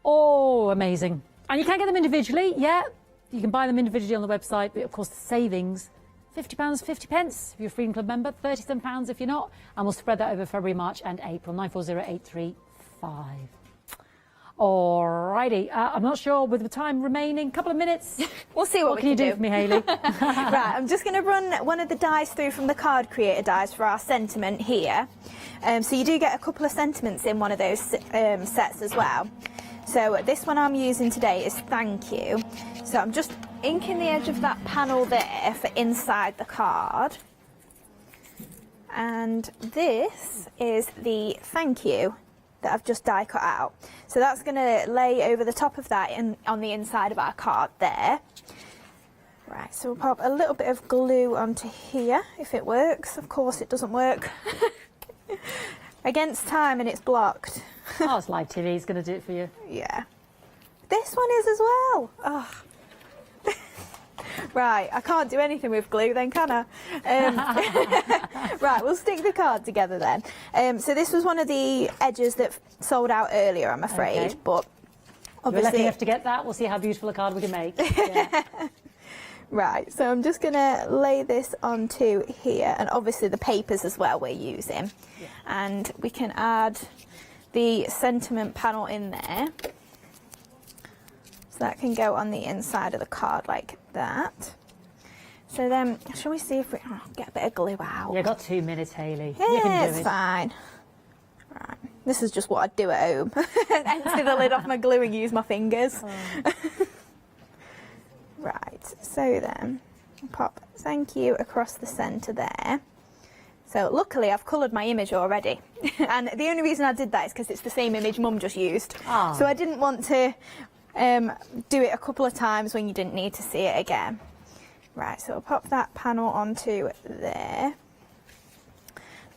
Oh, amazing. And you can get them individually, yeah. You can buy them individually on the website, but of course the savings, £50, 50 pence if you're a Freedom Club member, £37 if you're not, and we'll spread that over February, March and April, 940835. Alrighty, I'm not sure with the time remaining, couple of minutes. We'll see what we can you do for me, Hayley? Right, I'm just going to run one of the dies through from the card creator dies for our sentiment here. So you do get a couple of sentiments in one of those sets as well. So this one I'm using today is thank you. So I'm just inking the edge of that panel there for inside the card. And this is the thank you that I've just die cut out. So that's going to lay over the top of that on the inside of our card there. Right, so we'll pop a little bit of glue onto here if it works. Of course it doesn't work. Against time and it's blocked. Oh, it's live TV, it's going to do it for you. Yeah. This one is as well. Oh. Right, I can't do anything with glue then, can I? Right, we'll stick the card together then. So this was one of the edges that sold out earlier, I'm afraid, okay. But We're obviously... lucky enough to get that. We'll see how beautiful a card we can make. Yeah. Right, so I'm just going to lay this onto here, and obviously the papers as well we're using. Yeah. And we can add the sentiment panel in there. So that can go on the inside of the card like that. So then, shall we see if we get a bit of glue out? You've got 2 minutes, Hayley. Yeah, you can do it's it. fine. Right, this is just what I'd do at home. Empty the lid off my glue and use my fingers. Oh. Right, so then pop thank you across the centre there. So luckily I've coloured my image already. And the only reason I did that is because it's the same image Mum just used. Oh. So I didn't want to do it a couple of times when you didn't need to see it again. Right, so I'll pop that panel onto there.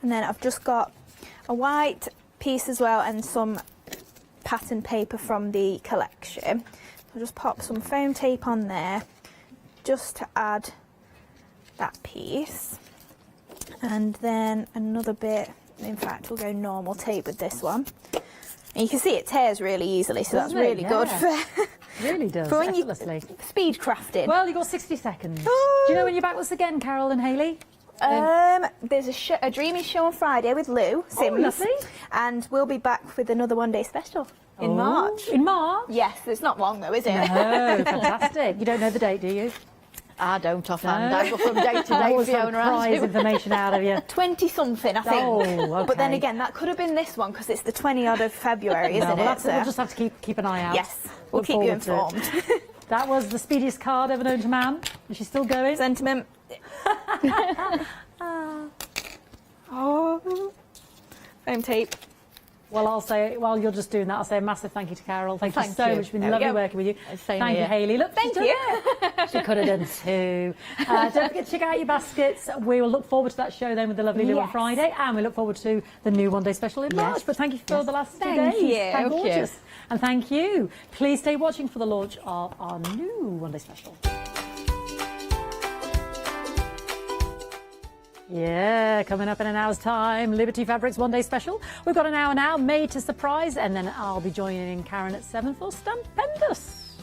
And then I've just got a white piece as well and some pattern paper from the collection. I'll just pop some foam tape on there just to add that piece. And then another bit, in fact we'll go normal tape with this one. And you can see it tears really easily, so that's really good for... Really does, for when you effortlessly. Speed crafting. Well, you've got 60 seconds. Oh. Do you know when you're back with us again, Carol and Hayley? There's a Dreamees show on Friday with Lou Sims. Oh, lovely. And we'll be back with another one day special in March. In March? Yes, it's not long though, is it? No, fantastic. You don't know the date, do you? I don't offhand. I go from day to day. Always prize information out of you. 20 something, I think. Oh, okay. But then again, that could have been this one because it's the 20odd of February, isn't it? So We'll just have to keep an eye out. yes, we'll Look keep you forward to informed. it. That was the speediest card ever known to man. Is she still going? Sentiment. Oh, foam tape. Well, I'll say, while you're just doing that, I'll say a massive thank you to Carol. Thank you so much. It's been lovely working with you. Same Thank you, here. Hayley. Look, Thank she's you. done it. She could have done too. Don't forget to check out your baskets. We will look forward to that show then with the lovely Lou on Yes. Friday, and we look forward to the new one day special in March. But thank you for the last 2 Thank days. you. Thank Thank gorgeous. you. And thank you. Please stay watching for the launch of our new one day special. Yeah, coming up in an hour's time, Liberty Fabrics one day special. We've got an hour now, made to surprise, and then I'll be joining Karen at 7 for Stumpendous.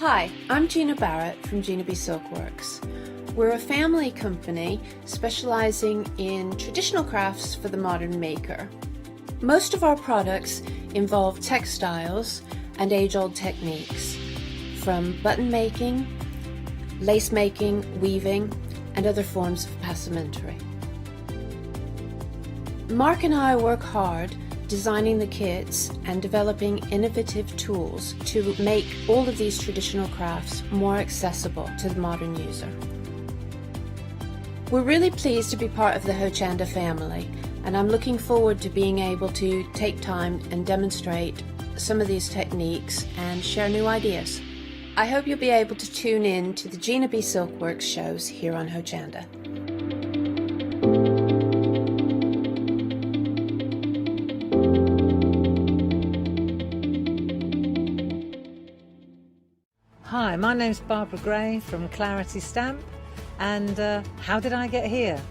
Hi, I'm Gina Barrett from Gina B Silkworks. We're a family company specializing in traditional crafts for the modern maker. Most of our products involve textiles and age-old techniques, from button making, lace making, weaving, and other forms of passementerie. Mark and I work hard designing the kits and developing innovative tools to make all of these traditional crafts more accessible to the modern user. We're really pleased to be part of the Hochanda family, and I'm looking forward to being able to take time and demonstrate some of these techniques and share new ideas. I hope you'll be able to tune in to the Gina B Silkworks shows here on Hochanda. Hi, my name's Barbara Gray from Clarity Stamp, and how did I get here?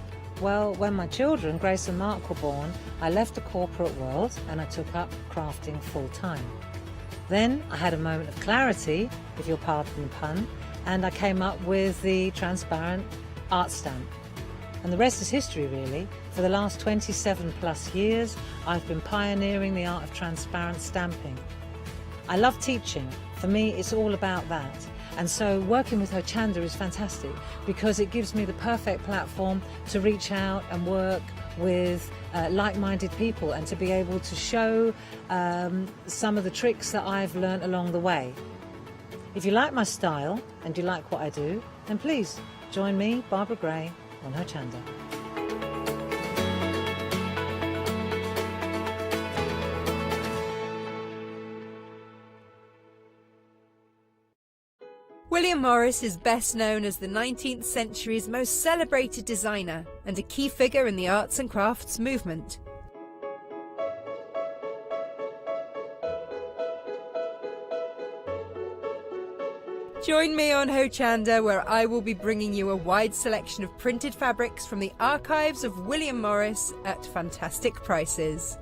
Well, when my children, Grace and Mark, were born, I left the corporate world and I took up crafting full time. Then I had a moment of clarity, if you'll pardon the pun, and I came up with the transparent art stamp. And the rest is history, really. For the last 27 plus years, I've been pioneering the art of transparent stamping. I love teaching. For me, it's all about that. And so working with Hochanda is fantastic because it gives me the perfect platform to reach out and work with like-minded people and to be able to show some of the tricks that I've learnt along the way. If you like my style and you like what I do, then please join me, Barbara Gray, on Hochanda. William Morris is best known as the 19th century's most celebrated designer and a key figure in the arts and crafts movement. Join me on Hochanda, where I will be bringing you a wide selection of printed fabrics from the archives of William Morris at fantastic prices.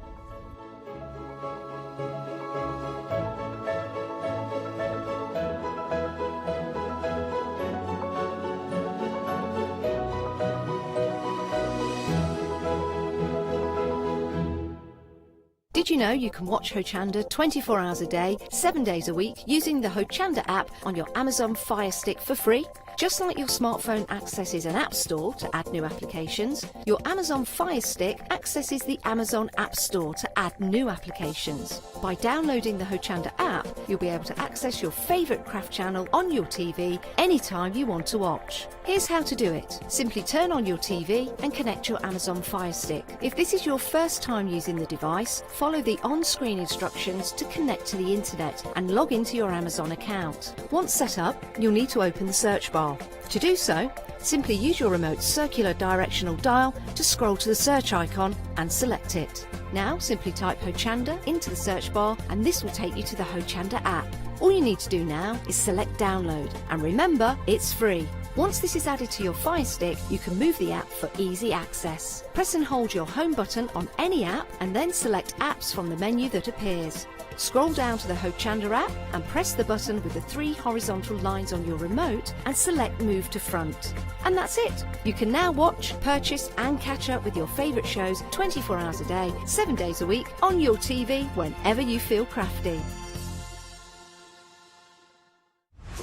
Did you know you can watch Hochanda 24 hours a day, 7 days a week using the Hochanda app on your Amazon Fire Stick for free? Just like your smartphone accesses an app store to add new applications, your Amazon Fire Stick accesses the Amazon App Store to add new applications. By downloading the Hochanda app, you'll be able to access your favourite craft channel on your TV anytime you want to watch. Here's how to do it. Simply turn on your TV and connect your Amazon Fire Stick. If this is your first time using the device, follow the on-screen instructions to connect to the internet and log into your Amazon account. Once set up, you'll need to open the search bar. To do so, simply use your remote's circular directional dial to scroll to the search icon and select it. Now simply type Hochanda into the search bar and this will take you to the Hochanda app. All you need to do now is select download, and remember, it's free. Once this is added to your Fire Stick, you can move the app for easy access. Press and hold your home button on any app and then select apps from the menu that appears. Scroll down to the Hochanda app and press the button with the 3 horizontal lines on your remote and select Move to Front. And that's it! You can now watch, purchase and catch up with your favourite shows 24 hours a day, 7 days a week on your TV whenever you feel crafty.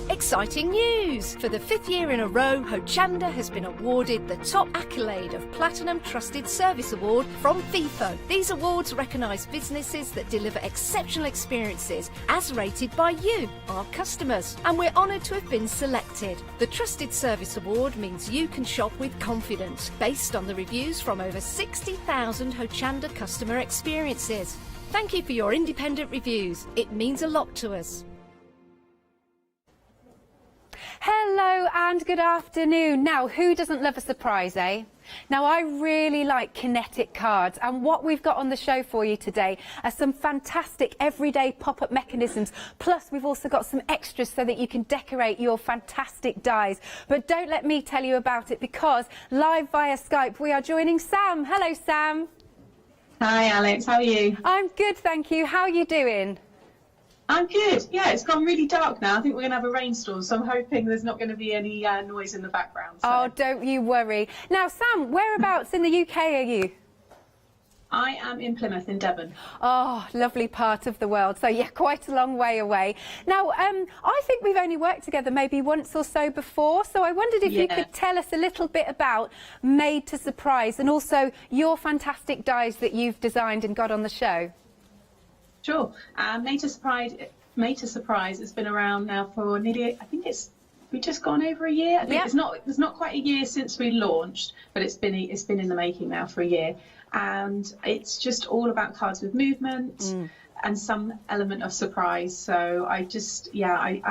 Exciting news! For the 5th year in a row, Hochanda has been awarded the top accolade of Platinum Trusted Service Award from Feefo. These awards recognise businesses that deliver exceptional experiences as rated by you, our customers, and we're honoured to have been selected. The Trusted Service Award means you can shop with confidence, based on the reviews from over 60,000 Hochanda customer experiences. Thank you for your independent reviews. It means a lot to us. Hello and good afternoon. Now, who doesn't love a surprise, eh? Now, I really like Kinetic cards, and what we've got on the show for you today are some fantastic everyday pop-up mechanisms. Plus, we've also got some extras so that you can decorate your fantastic dies. But don't let me tell you about it, because live via Skype, we are joining Sam. Hello, Sam. Hi, Alex. How are you? I'm good, thank you. How are you doing? I'm good. Yeah, it's gone really dark now. I think we're going to have a rainstorm, so I'm hoping there's not going to be any noise in the background. So. Oh, don't you worry. Now, Sam, whereabouts in the UK are you? I am in Plymouth, in Devon. Oh, lovely part of the world. So, yeah, quite a long way away. Now, I think we've only worked together maybe once or so before, so I wondered if you could tell us a little bit about Made to Surprise and also your fantastic dies that you've designed and got on the show. Sure. Made to Surprise has been around now for nearly, I think we've just gone over a year. I think it's not quite a year since we launched, but it's been in the making now for a year. And it's just all about cards with movement and some element of surprise. So I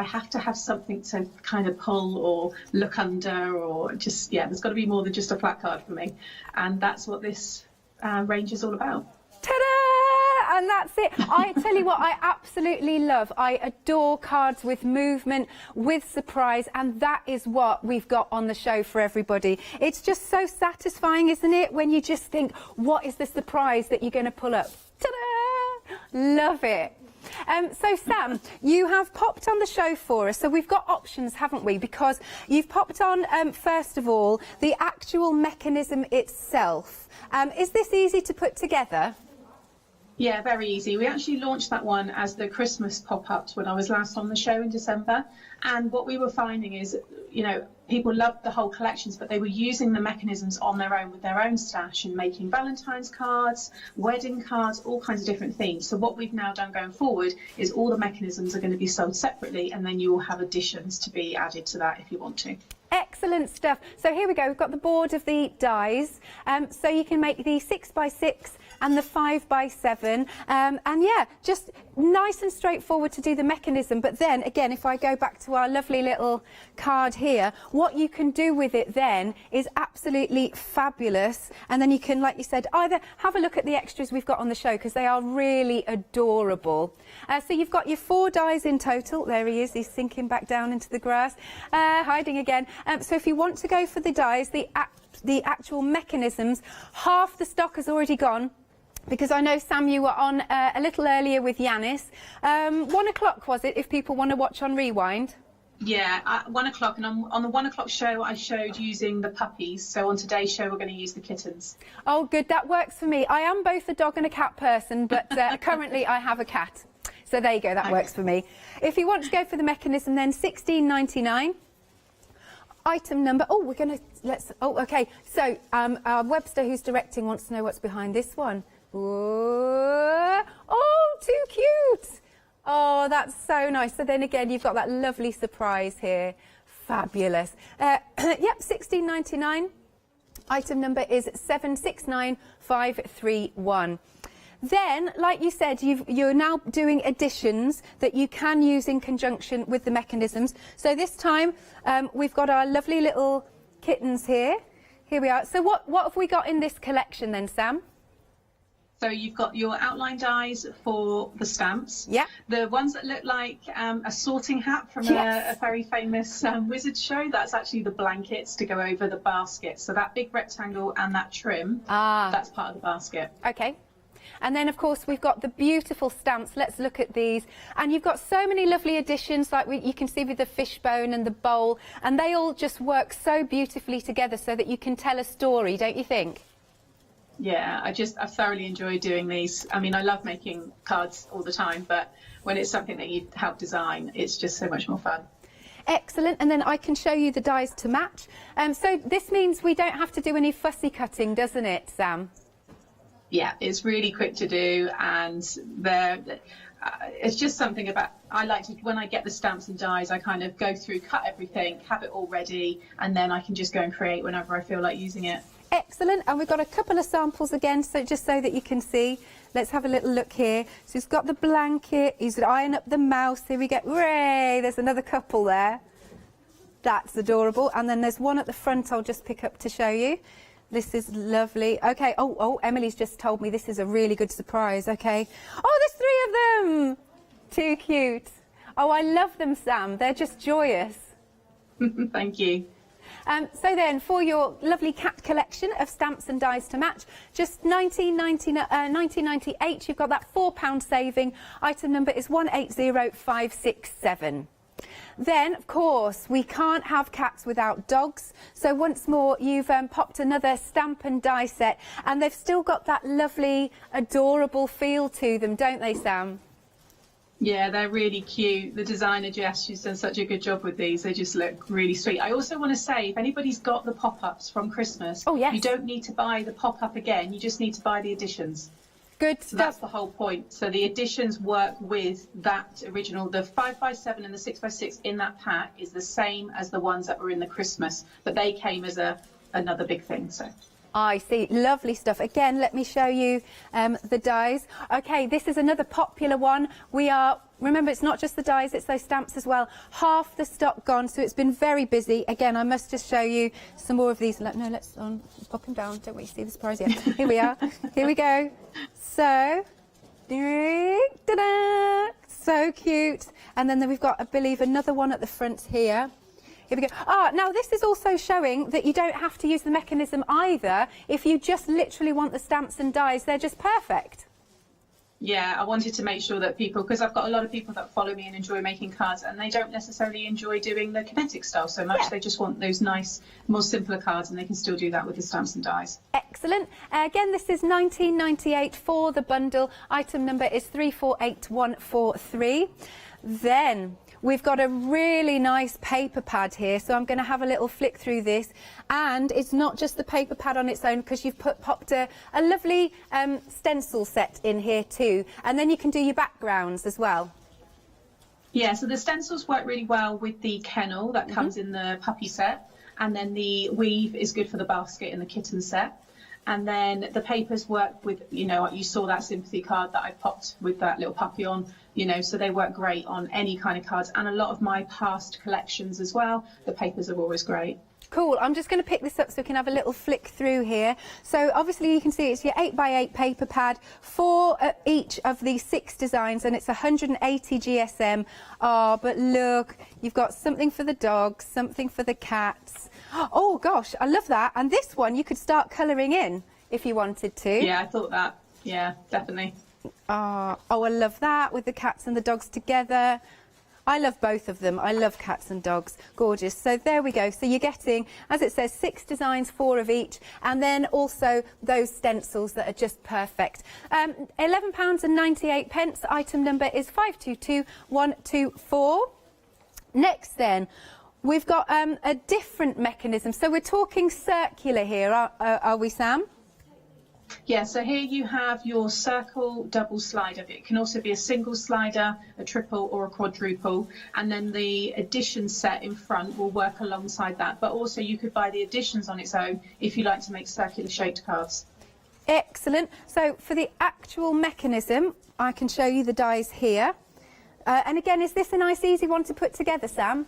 have to have something to kind of pull or look under, or just, there's got to be more than just a flat card for me. And that's what this range is all about. Ta-da! And that's it. I tell you what, I absolutely love. I adore cards with movement, with surprise, and that is what we've got on the show for everybody. It's just so satisfying, isn't it, when you just think, what is the surprise that you're going to pull up? Ta-da! Love it. So, Sam, you have popped on the show for us. So we've got options, haven't we? Because you've popped on, first of all, the actual mechanism itself. Is this easy to put together? Yeah, very easy. We actually launched that one as the Christmas pop-ups when I was last on the show in December. And what we were finding is, people loved the whole collections, but they were using the mechanisms on their own with their own stash and making Valentine's cards, wedding cards, all kinds of different themes. So what we've now done going forward is all the mechanisms are going to be sold separately, and then you will have additions to be added to that if you want to. Excellent stuff. So here we go. We've got the board of the dies. So you can make the 6x6 and the 5x7. And yeah, just nice and straightforward to do the mechanism. But then again, if I go back to our lovely little card here, what you can do with it then is absolutely fabulous. And then you can, like you said, either have a look at the extras we've got on the show, because they are really adorable. So you've got your 4 dies in total. There he is. He's sinking back down into the grass, hiding again. So if you want to go for the dies, the actual mechanisms, half the stock has already gone. Because I know, Sam, you were on a little earlier with Yanis. 1 o'clock, was it, if people want to watch on Rewind? Yeah, at 1 o'clock. And on the 1 o'clock show, I showed using the puppies. So on today's show, we're going to use the kittens. Oh, good. That works for me. I am both a dog and a cat person, but currently I have a cat. So there you go. That works for me. If you want to go for the mechanism, then $16.99. Item number, okay. So Webster, who's directing, wants to know what's behind this one. Ooh, oh, too cute. Oh, that's so nice. So then again, you've got that lovely surprise here. Fabulous. Yep, $16.99. Item number is 769531. Then, like you said, you're now doing additions that you can use in conjunction with the mechanisms. So this time, we've got our lovely little kittens here. Here we are. So what have we got in this collection then, Sam? So you've got your outline dies for the stamps. Yeah. The ones that look like a sorting hat from a very famous wizard show, that's actually the blankets to go over the basket. So that big rectangle and that trim, that's part of the basket. Okay. And then, of course, we've got the beautiful stamps. Let's look at these. And you've got so many lovely additions, like you can see with the fishbone and the bowl. And they all just work so beautifully together so that you can tell a story, don't you think? Yeah, I thoroughly enjoy doing these. I mean, I love making cards all the time, but when it's something that you help design, it's just so much more fun. Excellent. And then I can show you the dies to match. So this means we don't have to do any fussy cutting, doesn't it, Sam? Yeah, it's really quick to do, and it's just something about, I like to, when I get the stamps and dies, I kind of go through, cut everything, have it all ready, and then I can just go and create whenever I feel like using it. Excellent. And we've got a couple of samples again, so just so that you can see. Let's have a little look here. So he's got the blanket, he's eyeing up the mouse. Here we go. Hooray! There's another couple there. That's adorable. And then there's one at the front I'll just pick up to show you. This is lovely. Okay. Oh, Emily's just told me this is a really good surprise. Okay. Oh, there's 3 of them. Too cute. Oh, I love them, Sam. They're just joyous. Thank you. So then, for your lovely cat collection of stamps and dies to match, just $19.98, you've got that £4 saving. Item number is 180567. Then, of course, we can't have cats without dogs. So once more, you've popped another stamp and die set, and they've still got that lovely, adorable feel to them, don't they, Sam? Yeah, they're really cute. The designer Jess, she's done such a good job with these. They just look really sweet. I also want to say, if anybody's got the pop-ups from Christmas, oh, yes, you don't need to buy the pop-up again. You just need to buy the editions. Good So stuff. that's the whole point. So the editions work with that original. The 5x7 and the 6x6 in that pack is the same as the ones that were in the Christmas, but they came as another big thing. So I see. Lovely stuff. Again, let me show you the dies. Okay, this is another popular one. Remember, it's not just the dies, it's those stamps as well. Half the stock gone, so it's been very busy. Again, I must just show you some more of these. Let's pop them down. Don't we see the surprise yet? Here we are. Here we go. So, ta-da! So cute. And then we've got, I believe, another one at the front here. Here we go. Now this is also showing that you don't have to use the mechanism either. If you just literally want the stamps and dies, they're just perfect. yeah, I wanted to make sure that people, because I've got a lot of people that follow me and enjoy making cards, and they don't necessarily enjoy doing the Kinetic style so much. They just want those nice, more simpler cards, and they can still do that with the stamps and dies. Excellent. Again, this is $19.98 for the bundle. Item number is 348143. Then we've got a really nice paper pad here, so I'm going to have a little flick through this. And it's not just the paper pad on its own, because you've popped a lovely stencil set in here too. And then you can do your backgrounds as well. Yeah, so the stencils work really well with the kennel that comes in the puppy set. And then the weave is good for the basket in the kitten set. And then the papers work with, you know, you saw that sympathy card that I popped with that little puppy on, you know, so they work great on any kind of cards. And a lot of my past collections as well, the papers are always great. Cool. I'm just going to pick this up so we can have a little flick through here. So obviously you can see it's your 8x8 paper pad for each of the 6 designs, and it's 180 GSM. Oh, but look, you've got something for the dogs, something for the cats. Oh gosh, I love that. And this one you could start colouring in if you wanted to. Yeah, I thought that. Yeah, definitely. Oh, I love that with the cats and the dogs together. I love both of them. I love cats and dogs. Gorgeous. So there we go. So you're getting, as it says, 6 designs, 4 of each, and then also those stencils that are just perfect. £11.98. Item number is 522124. Next then, we've got a different mechanism. So we're talking circular here, are we, Sam? Yeah, so here you have your circle double slider. It can also be a single slider, a triple or a quadruple, and then the addition set in front will work alongside that. But also you could buy the additions on its own if you like to make circular shaped cards. Excellent. So for the actual mechanism, I can show you the dies here. And again, is this a nice easy one to put together, Sam?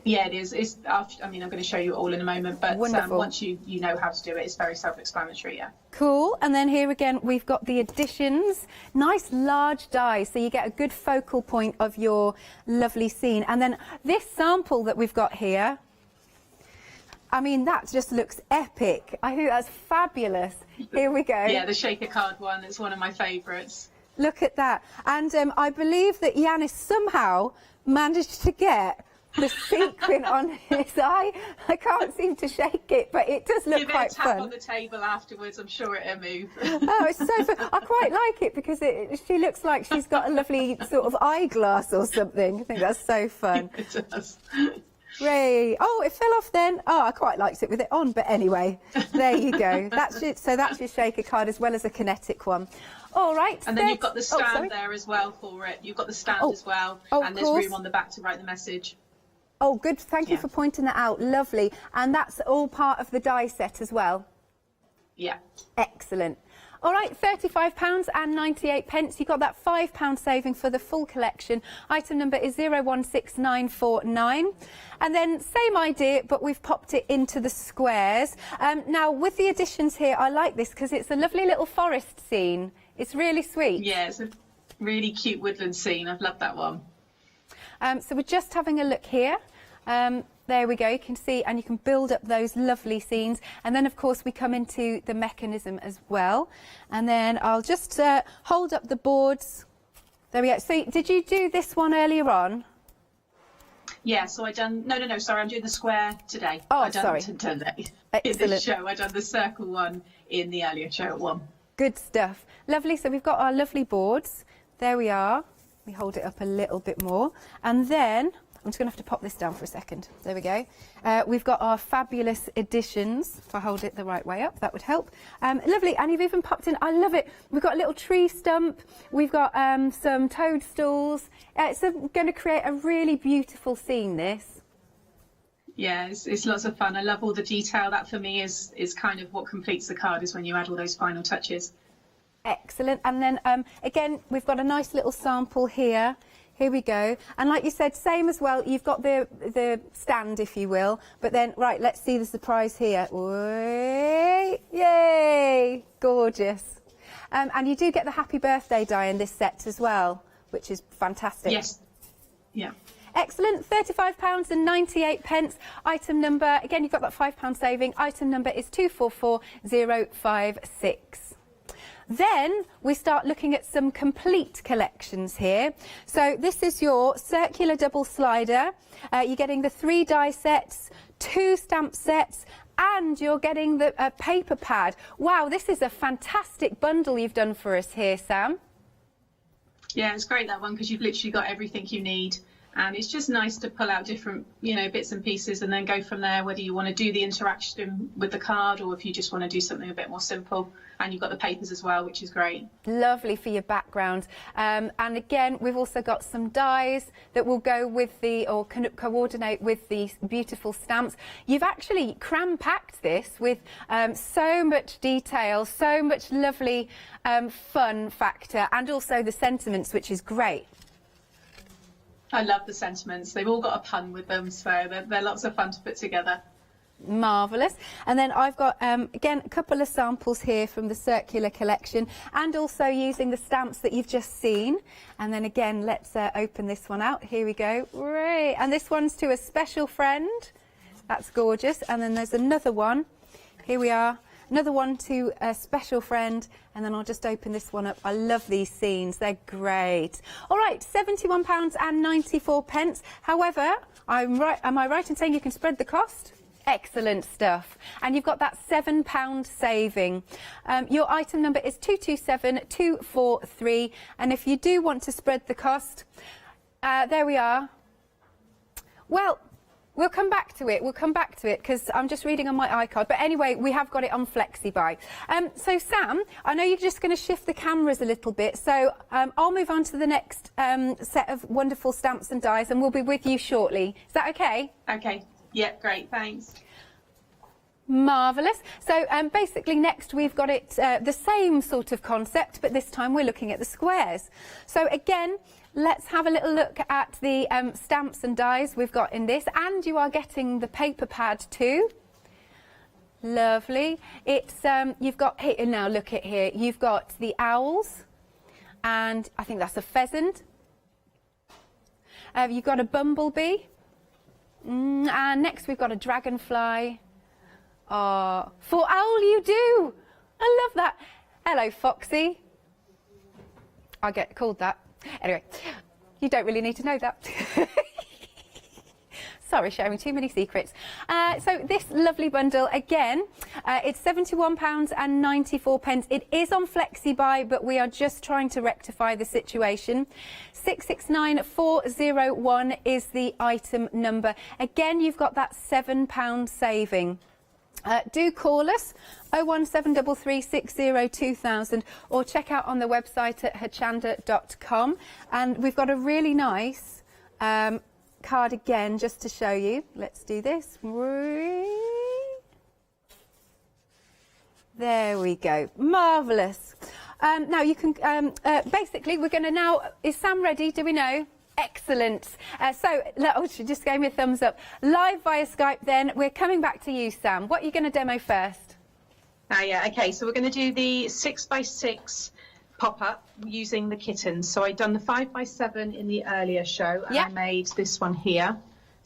Yeah, it is. I'm going to show you all in a moment, but once you know how to do it, it's very self-explanatory, yeah. Cool. And then here again, we've got the additions. Nice large dies, so you get a good focal point of your lovely scene. And then this sample that we've got here, I mean, that just looks epic. I think that's fabulous. Here we go. Yeah, the shaker card one is one of my favourites. Look at that. And I believe that Yanis somehow managed to get the sequin on his eye. I can't seem to shake it, but it does look quite fun. Give it a tap on the table afterwards, I'm sure it'll move. Oh, it's so fun. I quite like it because she looks like she's got a lovely sort of eyeglass or something. I think that's so fun. It does. Ray. Oh, it fell off then. Oh, I quite liked it with it on, but anyway, there you go. That's it. So that's your shaker card as well as a Kinetic one. All right. And then you've got the stand there as well for it. You've got the stand as well, and there's room on the back to write the message. Oh, good. Thank you for pointing that out. Lovely. And that's all part of the die set as well? Yeah. Excellent. All right, £35.98. You've got that £5 saving for the full collection. Item number is 016949. And then same idea, but we've popped it into the squares. Now, with the additions here, I like this because it's a lovely little forest scene. It's really sweet. Yeah, it's a really cute woodland scene. I've loved that one. So we're just having a look here. There we go, you can see, and you can build up those lovely scenes. And then, of course, we come into the mechanism as well. And then I'll just hold up the boards. There we go. So did you do this one earlier on? Yeah, so I done, no, sorry, I'm doing the square today. Oh, I done sorry. Today. In Excellent. this show, I done the circle one in the earlier show at 1. Good stuff. Lovely. So we've got our lovely boards. There we are. We hold it up a little bit more. And then I'm just going to have to pop this down for a second. There we go. We've got our fabulous editions. If I hold it the right way up, that would help. Lovely. And you've even popped in, I love it. We've got a little tree stump. We've got some toadstools. It's going to create a really beautiful scene, this. Yeah, it's lots of fun. I love all the detail. That for me is kind of what completes the card, is when you add all those final touches. Excellent. And then again, we've got a nice little sample here. Here we go. And like you said, same as well, you've got the stand, if you will. But then, right, let's see the surprise here. Whee! Yay! Gorgeous. And you do get the happy birthday die in this set as well, which is fantastic. Yes. Yeah. Excellent. £35.98. Item number, again, you've got that £5 saving. Item number is 244056. Then we start looking at some complete collections here. So this is your circular double slider. You're getting the 3 die sets, 2 stamp sets, and you're getting the paper pad. Wow, this is a fantastic bundle you've done for us here, Sam. Yeah, it's great, that one, because you've literally got everything you need. And it's just nice to pull out different, bits and pieces and then go from there, whether you want to do the interaction with the card or if you just want to do something a bit more simple. And you've got the papers as well, which is great. Lovely for your background. And again, we've also got some dies that will go with or coordinate with these beautiful stamps. You've actually cram-packed this with so much detail, so much lovely fun factor, and also the sentiments, which is great. I love the sentiments. They've all got a pun with them, so they're lots of fun to put together. Marvellous. And then I've got, again, a couple of samples here from the circular collection, and also using the stamps that you've just seen. And then again, let's open this one out. Here we go. Right. And this one's to a special friend. That's gorgeous. And then there's another one. Here we are. Another one to a special friend, and then I'll just open this one up. I love these scenes, they're great. All right, £71.94. However, am I right in saying you can spread the cost? Excellent stuff. And you've got that £7 saving. Your item number is 227243, and if you do want to spread the cost, there we are. Well, we'll come back to it. We'll come back to it because I'm just reading on my iCard. But anyway, we have got it on FlexiBuy. So Sam, I know you're just going to shift the cameras a little bit. So I'll move on to the next set of wonderful stamps and dies, and we'll be with you shortly. Is that okay? Okay. Yeah, great. Thanks. Marvellous. So basically next we've got it the same sort of concept, but this time we're looking at the squares. So again, let's have a little look at the stamps and dies we've got in this, and you are getting the paper pad too. Lovely. It's you've got here, now look at here, you've got the owls, and I think that's a pheasant. You've got a bumblebee, and next we've got a dragonfly. For owl you do. I love that. Hello, Foxy. I get called that. Anyway, you don't really need to know that. Sorry, sharing too many secrets. So this lovely bundle, again, it's £71.94. It is on FlexiBuy, but we are just trying to rectify the situation. 669401 is the item number. Again, you've got that £7 saving. Do call us 01733602000 or check out on the website at hochanda.com, and we've got a really nice card again just to show you. Let's do this. There we go. Marvellous. Now you can basically we're going to now, is Sam ready? Do we know? Excellent. She just gave me a thumbs up. Live via Skype then. We're coming back to you, Sam. What are you going to demo first? Yeah, okay. So we're going to do the 6x6 pop-up using the kittens. So I'd done the 5x7 in the earlier show, and I made this one here.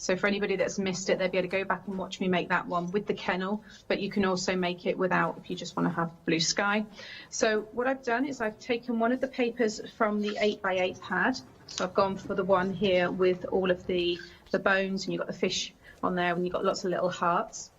So for anybody that's missed it, they'll be able to go back and watch me make that one with the kennel, but you can also make it without if you just want to have blue sky. So what I've done is I've taken one of the papers from the 8x8 pad. So I've gone for the one here with all of the bones, and you've got the fish on there, and you've got lots of little hearts.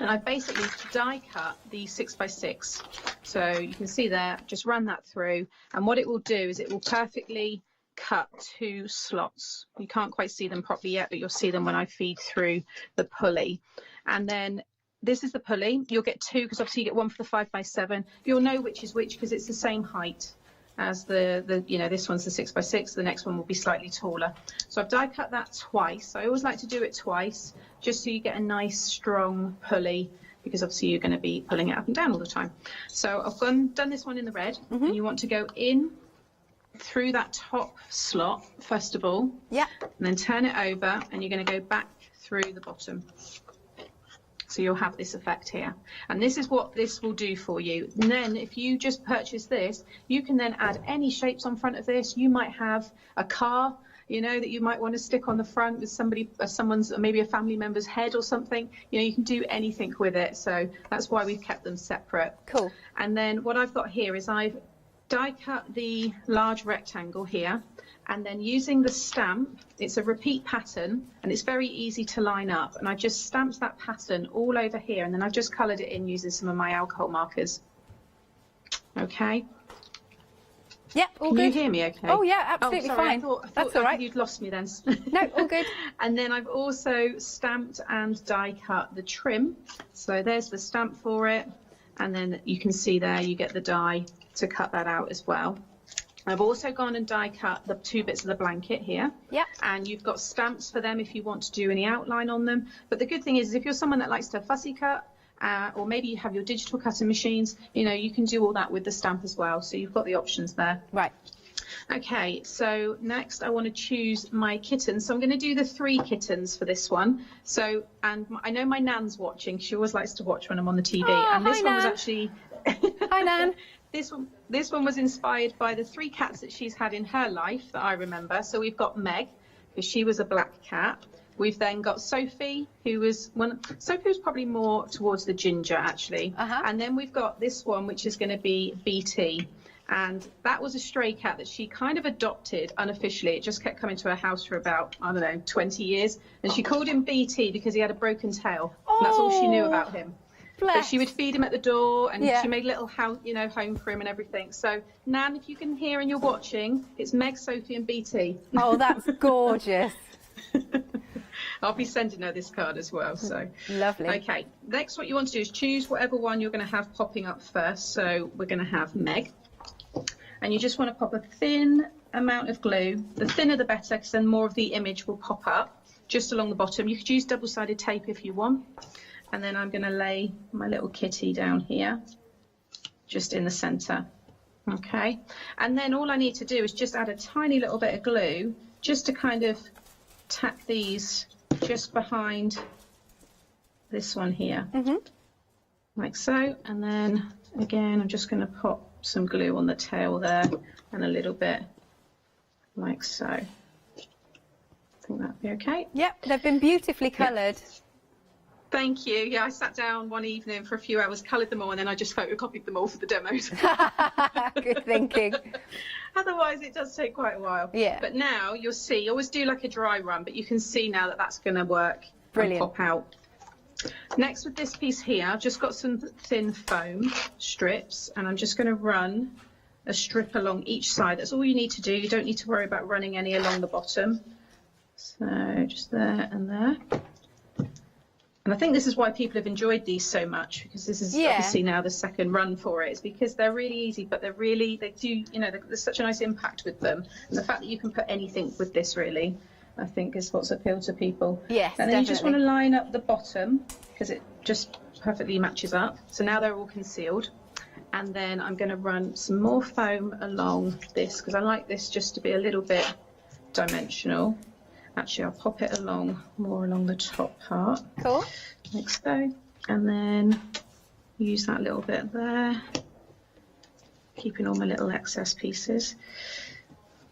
And I've basically die cut the 6x6. So you can see there, just run that through. And what it will do is it will perfectly cut 2 slots. You can't quite see them properly yet, but you'll see them when I feed through the pulley. And then this is the pulley. You'll get 2 because obviously you get one for the 5x7. You'll know which is which because it's the same height as the you know, this one's the 6x6. The next one will be slightly taller. So I've die cut that twice. I always like to do it twice just so you get a nice strong pulley, because obviously you're going to be pulling it up and down all the time. So I've done this one in the red, and you want to go in through that top slot first of all, and then turn it over, and you're going to go back through the bottom. So you'll have this effect here, and this is what this will do for you. And then if you just purchase this, you can then add any shapes on front of this. You might have a car, you know, that you might want to stick on the front with someone's, or maybe a family member's head or something. You know, you can do anything with it. So that's why we've kept them separate. Cool. And then what I've got here is I've die cut the large rectangle here, and then using the stamp, it's a repeat pattern and it's very easy to line up, and I just stamped that pattern all over here, and then I've just coloured it in using some of my alcohol markers. Okay. Yeah, all Can good. you hear me okay? Oh yeah, absolutely sorry, fine. I thought That's all right. You'd lost me then. No, all good. And then I've also stamped and die cut the trim. So there's the stamp for it, and then you can see there you get the die to cut that out as well. I've also gone and die cut the 2 bits of the blanket here. Yep. And you've got stamps for them if you want to do any outline on them. But the good thing is if you're someone that likes to fussy cut, or maybe you have your digital cutting machines, you know, you can do all that with the stamp as well. So you've got the options there. Right. Okay, so next I want to choose my kittens. So I'm going to do the 3 kittens for this one. So, and I know my Nan's watching. She always likes to watch when I'm on the TV. Oh, and this hi, one was Nan. actually... Hi, Nan. This one was inspired by the 3 cats that she's had in her life that I remember. So we've got Meg, because she was a black cat. We've then got Sophie, who was Sophie was probably more towards the ginger actually. And then we've got this one, which is going to be BT. And that was a stray cat that she kind of adopted unofficially. It just kept coming to her house for about, I don't know, 20 years. And she called him BT because he had a broken tail. And that's all she knew about him. Bless. But she would feed him at the door, and she made a little house, you know, home for him and everything. So, Nan, if you can hear and you're watching, it's Meg, Sophie and BT. Oh, that's gorgeous. I'll be sending her this card as well. So Lovely. Okay, next what you want to do is choose whatever one you're going to have popping up first. So we're going to have Meg, and you just want to pop a thin amount of glue. The thinner the better, because then more of the image will pop up just along the bottom. You could use double-sided tape if you want. And then I'm going to lay my little kitty down here, just in the centre. Okay, and then all I need to do is just add a tiny little bit of glue, just to kind of tack these just behind this one here, like so. And then again, I'm just going to pop some glue on the tail there, and a little bit like so. I think that'd be okay. Yep, they've been beautifully coloured. Thank you. Yeah, I sat down one evening for a few hours, coloured them all, and then I just photocopied them all for the demos. Good thinking. Otherwise, it does take quite a while. Yeah. But now you'll see, always do like a dry run, but you can see now that that's going to work. Brilliant. And pop out. Next, with this piece here, I've just got some thin foam strips, and I'm just going to run a strip along each side. That's all you need to do. You don't need to worry about running any along the bottom. So just there and there. And I think this is why people have enjoyed these so much, because this is obviously now the second run for it. It's because they're really easy, but they do, you know, there's such a nice impact with them. And the fact that you can put anything with this, really, I think is what's appealed to people. Yes, and then you just want to line up the bottom, because it just perfectly matches up. So now they're all concealed. And then I'm going to run some more foam along this, because I like this just to be a little bit dimensional. Actually, I'll pop it more along the top part. Cool. Like so. And then use that little bit there, keeping all my little excess pieces.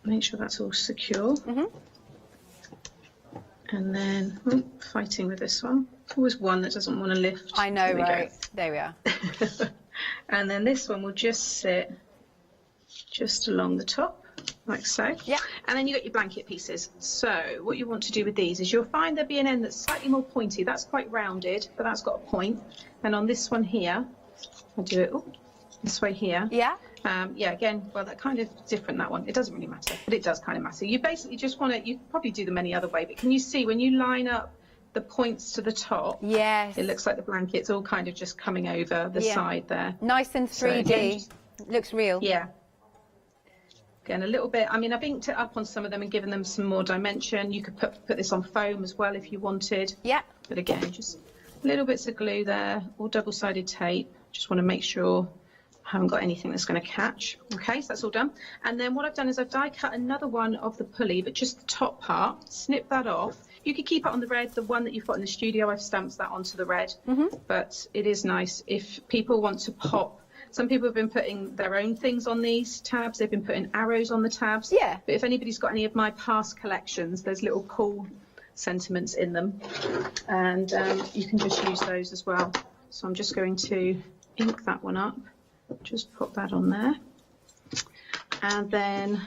Make sure that's all secure. And then fighting with this one. Always one that doesn't want to lift. I know, There we right? go. There we are. And then this one will just sit just along the top, like so. Yeah. And then you got your blanket pieces. So what you want to do with these is you'll find there'll be an end that's slightly more pointy. That's quite rounded, but that's got a point. And on this one here, I'll do it this way here. Yeah. Yeah, again, well, that kind of different, that one. It doesn't really matter, but it does kind of matter. You basically just want to, you probably do them any other way, but can you see when you line up the points to the top? Yes. It looks like the blanket's all kind of just coming over the side there. Nice and 3D. So again, Looks real. yeah. Again, a little bit, I mean, I've inked it up on some of them and given them some more dimension. You could put this on foam as well if you wanted. Yeah. But again, just little bits of glue there, or double-sided tape. Just want to make sure I haven't got anything that's going to catch. Okay, so that's all done. And then what I've done is I've die cut another one of the pulley, but just the top part, snip that off. You could keep it on the red. The one that you've got in the studio, I've stamped that onto the red. But it is nice if people want to pop. Some people have been putting their own things on these tabs. They've been putting arrows on the tabs. Yeah. But if anybody's got any of my past collections, there's little cool sentiments in them. And you can just use those as well. So I'm just going to ink that one up. Just put that on there. And then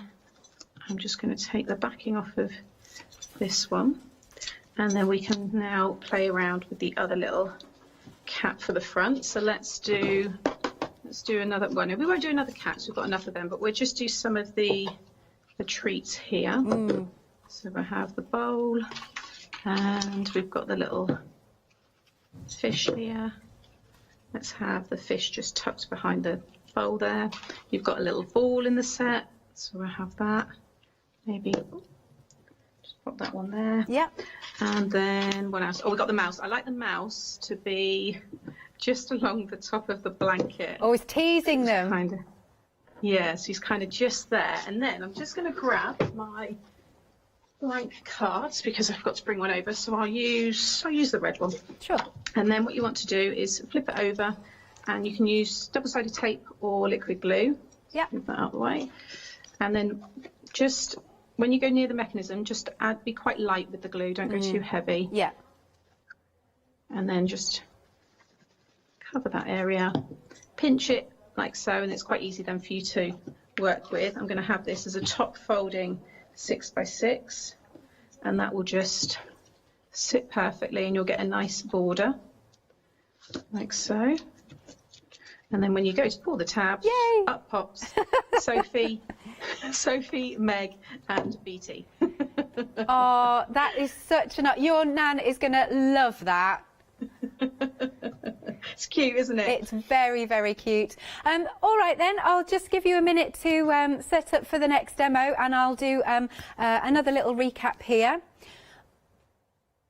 I'm just going to take the backing off of this one. And then we can now play around with the other little cap for the front. So let's do another one. We won't do another cat, so we've got enough of them, but we'll just do some of the treats here. So we have the bowl, and we've got the little fish here. Let's have the fish just tucked behind the bowl there. You've got a little ball in the set, so we'll have that. Maybe just pop that one there. Yeah. And then what else? Oh, we've got the mouse. I like the mouse to be just along the top of the blanket. Always teasing them. Kind of. Yeah, so he's kind of just there. And then I'm just going to grab my blank cards because I forgot to bring one over. So I'll use the red one. Sure. And then what you want to do is flip it over, and you can use double-sided tape or liquid glue. Yeah. Move that out of the way. And then just when you go near the mechanism, just be quite light with the glue. Don't go too heavy. Yeah. And then just cover that area, pinch it like so, and it's quite easy then for you to work with. I'm going to have this as a top folding 6x6, and that will just sit perfectly, and you'll get a nice border like so. And then when you go to pull the tab, Yay! Up pops Sophie, Meg, and BT. Oh, that is such an... Your nan is going to love that. It's cute, isn't it? It's very, very cute. All right, then, I'll just give you a minute to set up for the next demo, and I'll do another little recap here.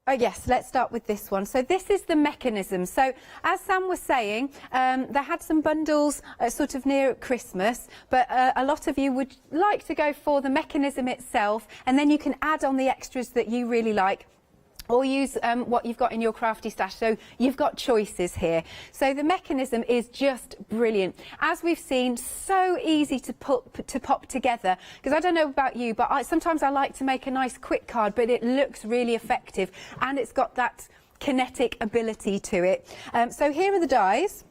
Oh, yes, let's start with this one. So this is the mechanism. So as Sam was saying, they had some bundles sort of near Christmas, but a lot of you would like to go for the mechanism itself, and then you can add on the extras that you really like, or use what you've got in your crafty stash. So you've got choices here. So the mechanism is just brilliant. As we've seen, so easy to pop together. Because I don't know about you, but sometimes I like to make a nice quick card, but it looks really effective. And it's got that kinetic ability to it. So here are the dies,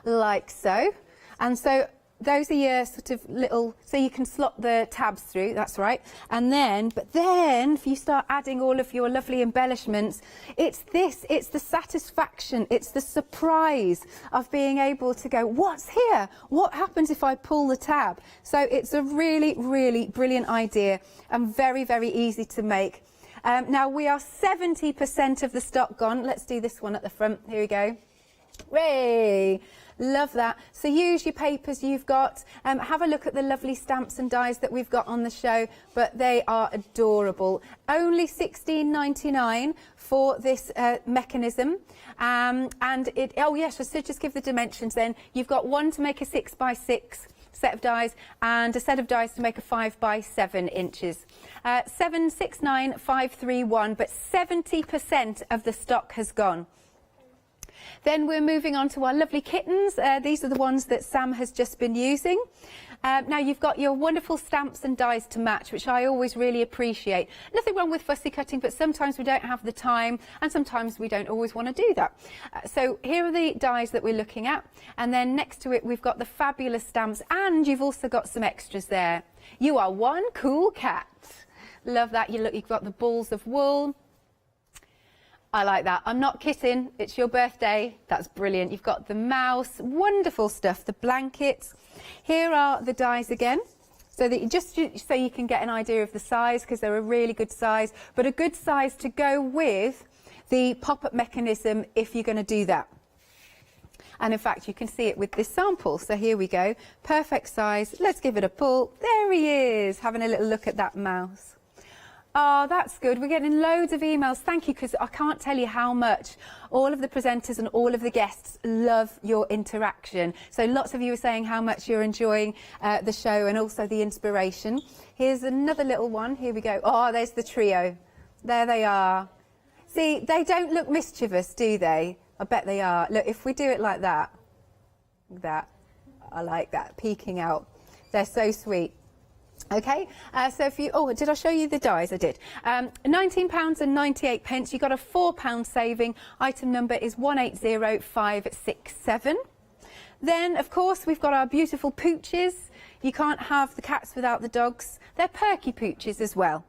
like so. And so those are your sort of little, so you can slot the tabs through, that's right. And then, but then, if you start adding all of your lovely embellishments, it's the satisfaction, it's the surprise of being able to go, what's here? What happens if I pull the tab? So it's a really, really brilliant idea and very, very easy to make. Now we are 70% of the stock gone. Let's do this one at the front. Here we go. Hooray! Love that. So use your papers you've got. Have a look at the lovely stamps and dies that we've got on the show, but they are adorable. Only $16.99 for this mechanism. And it, oh yes, I should just give the dimensions then. You've got one to make a 6x6 set of dies and a set of dies to make a 5x7 inches. 769531, but 70% of the stock has gone. Then we're moving on to our lovely kittens. These are the ones that Sam has just been using. Now you've got your wonderful stamps and dies to match, which I always really appreciate. Nothing wrong with fussy cutting, but sometimes we don't have the time and sometimes we don't always want to do that. So here are the dies that we're looking at, and then next to it we've got the fabulous stamps, and you've also got some extras there. You are one cool cat. Love that. You look, you've got the balls of wool. I like that. I'm not kidding. It's your birthday. That's brilliant. You've got the mouse. Wonderful stuff. The blankets. Here are the dies again, so that so you can get an idea of the size, because they're a really good size, but a good size to go with the pop-up mechanism if you're going to do that. And in fact, you can see it with this sample. So here we go. Perfect size. Let's give it a pull. There he is, having a little look at that mouse. Oh, that's good. We're getting loads of emails. Thank you, because I can't tell you how much all of the presenters and all of the guests love your interaction. So lots of you are saying how much you're enjoying the show and also the inspiration. Here's another little one. Here we go. Oh, there's the trio. There they are. See, they don't look mischievous, do they? I bet they are. Look, if we do it like that, I like that, peeking out. They're so sweet. Okay, so if you, oh, did I show you the dies? I did. £19.98. You got a £4 saving. Item number is 180567. Then, of course, we've got our beautiful pooches. You can't have the cats without the dogs. They're perky pooches as well.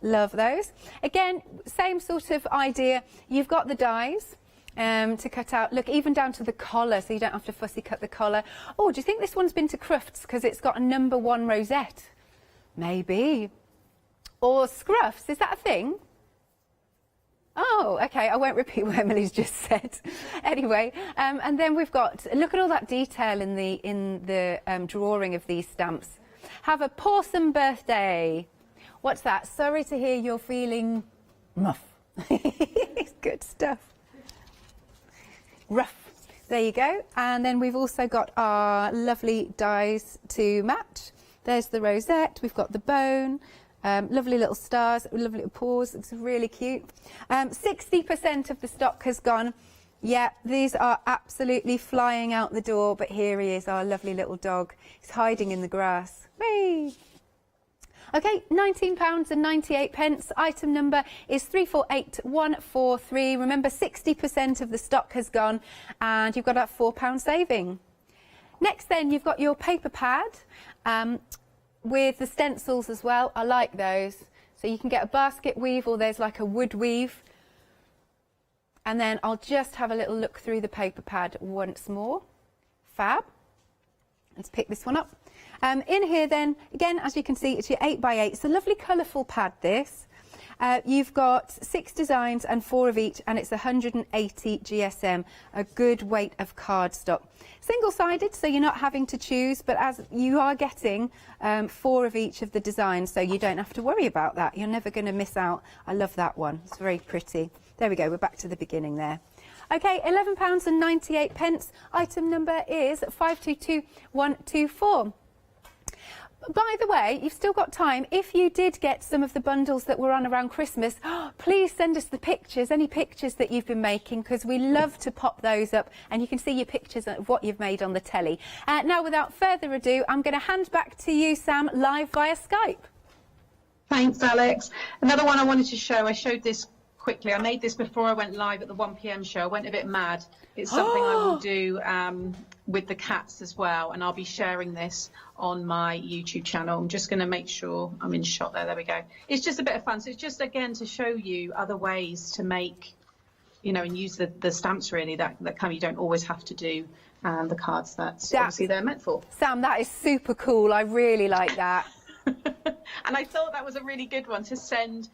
Love those. Again, same sort of idea. You've got the dies to cut out. Look, even down to the collar, so you don't have to fussy cut the collar. Oh, do you think this one's been to Crufts because it's got a number 1 rosette? Maybe. Or scruffs, is that a thing? Oh, okay, I won't repeat what Emily's just said. Anyway, and then we've got, look at all that detail in the drawing of these stamps. Have a pawsome birthday. What's that? Sorry to hear you're feeling rough. It's good stuff. Rough. There you go. And then we've also got our lovely dies to match. There's the rosette, we've got the bone, lovely little stars, lovely little paws, it's really cute. 60% of the stock has gone. Yeah, these are absolutely flying out the door, but here he is, our lovely little dog. He's hiding in the grass. Whee! Okay, £19.98. Item number is 348143. Remember, 60% of the stock has gone, and you've got that £4 saving. Next then, you've got your paper pad with the stencils as well. I like those. So you can get a basket weave, or there's like a wood weave. And then I'll just have a little look through the paper pad once more. Fab. Let's pick this one up. In here then, again, as you can see, it's your 8x8. It's a lovely colourful pad, this. You've got 6 designs and 4 of each, and it's 180 GSM, a good weight of cardstock. Single-sided, so you're not having to choose, but as you are getting 4 of each of the designs, so you don't have to worry about that. You're never going to miss out. I love that one. It's very pretty. There we go. We're back to the beginning there. Okay, £11.98. Item number is 522124. By the way, you've still got time. If you did get some of the bundles that were on around Christmas, please send us the pictures, any pictures that you've been making, because we love to pop those up, and you can see your pictures of what you've made on the telly. Now, without further ado, I'm going to hand back to you, Sam, live via Skype. Thanks, Alex. Another one I wanted to show. I showed this quickly. I made this before I went live at the 1 p.m. show. I went a bit mad. It's something I will do with the cats as well, and I'll be sharing this on my YouTube channel. I'm just going to make sure I'm in shot there. There we go. It's just a bit of fun. So it's just, again, to show you other ways to make, you know, and use the stamps really that come. You don't always have to do the cards that obviously they're meant for. Sam, that is super cool. I really like that. And I thought that was a really good one to send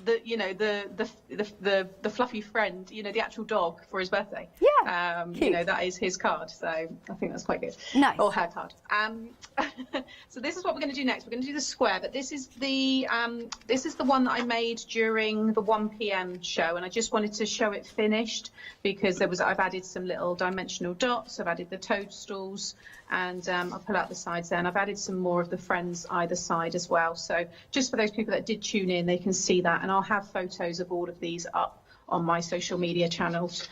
the, you know, the fluffy friend, you know, the actual dog for his birthday. Yeah. You know, that is his card, so I think that's quite good. Nice. Or her card. So this is what we're going to do next. We're going to do the square, but this is the one that I made during the 1 p.m. show, and I just wanted to show it finished because I've added some little dimensional dots. I've added the toadstools, and I'll pull out the sides there, and I've added some more of the friends either side as well. So just for those people that did tune in, they can see that, and I'll have photos of all of these up on my social media channels,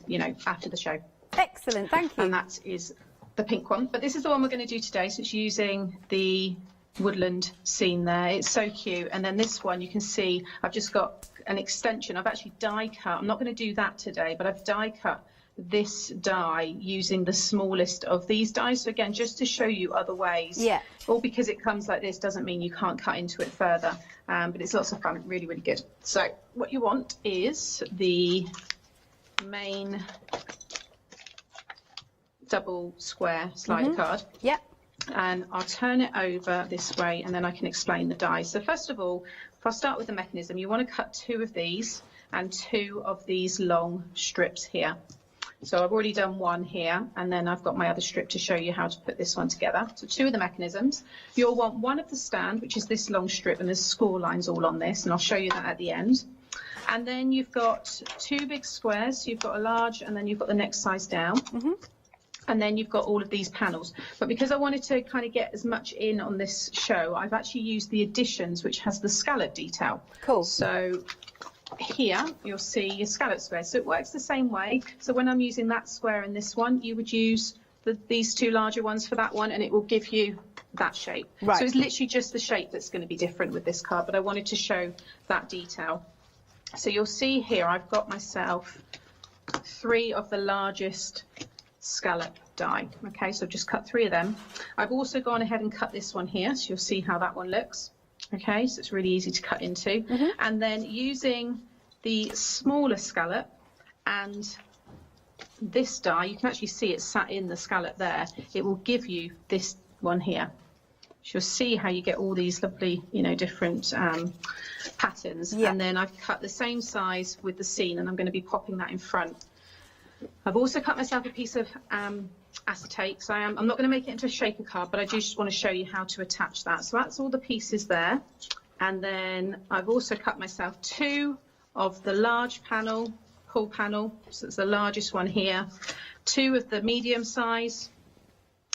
you know, after the show. Excellent, thank you. And that is the pink one, but this is the one we're going to do today. So it's using the woodland scene there. It's so cute. And then this one, you can see I've just got an extension. I've actually die cut. I'm not going to do that today, but I've die cut this die using the smallest of these dies. So again, just to show you other ways. Yeah. All because it comes like this doesn't mean you can't cut into it further. But it's lots of fun, really, really good. So what you want is the main double square slider card. Yeah. And I'll turn it over this way and then I can explain the dies. So first of all, if I start with the mechanism, you want to cut 2 of these and 2 of these long strips here. So I've already done 1 here, and then I've got my other strip to show you how to put this one together. So 2 of the mechanisms. You'll want 1 of the stand, which is this long strip, and there's score lines all on this, and I'll show you that at the end. And then you've got 2 big squares. So you've got a large, and then you've got the next size down. And then you've got all of these panels. But because I wanted to kind of get as much in on this show, I've actually used the additions, which has the scallop detail. Cool. So here you'll see your scallop square. So it works the same way. So when I'm using that square and this one, you would use these 2 larger ones for that one, and it will give you that shape. Right. So it's literally just the shape that's going to be different with this card, but I wanted to show that detail. So you'll see here I've got myself 3 of the largest scallop die. Okay, so I've just cut 3 of them. I've also gone ahead and cut this one here, so you'll see how that one looks. Okay, so it's really easy to cut into. And then using the smaller scallop and this die, you can actually see it sat in the scallop there. It will give you this one here. So you'll see how you get all these lovely, you know, different patterns. Yeah. And then I've cut the same size with the scene, and I'm going to be popping that in front. I've also cut myself a piece of acetate, so I'm not going to make it into a shaker card, but I do just want to show you how to attach that. So that's all the pieces there. And then I've also cut myself 2 of the large panel, pull panel, so it's the largest one here, 2 of the medium size,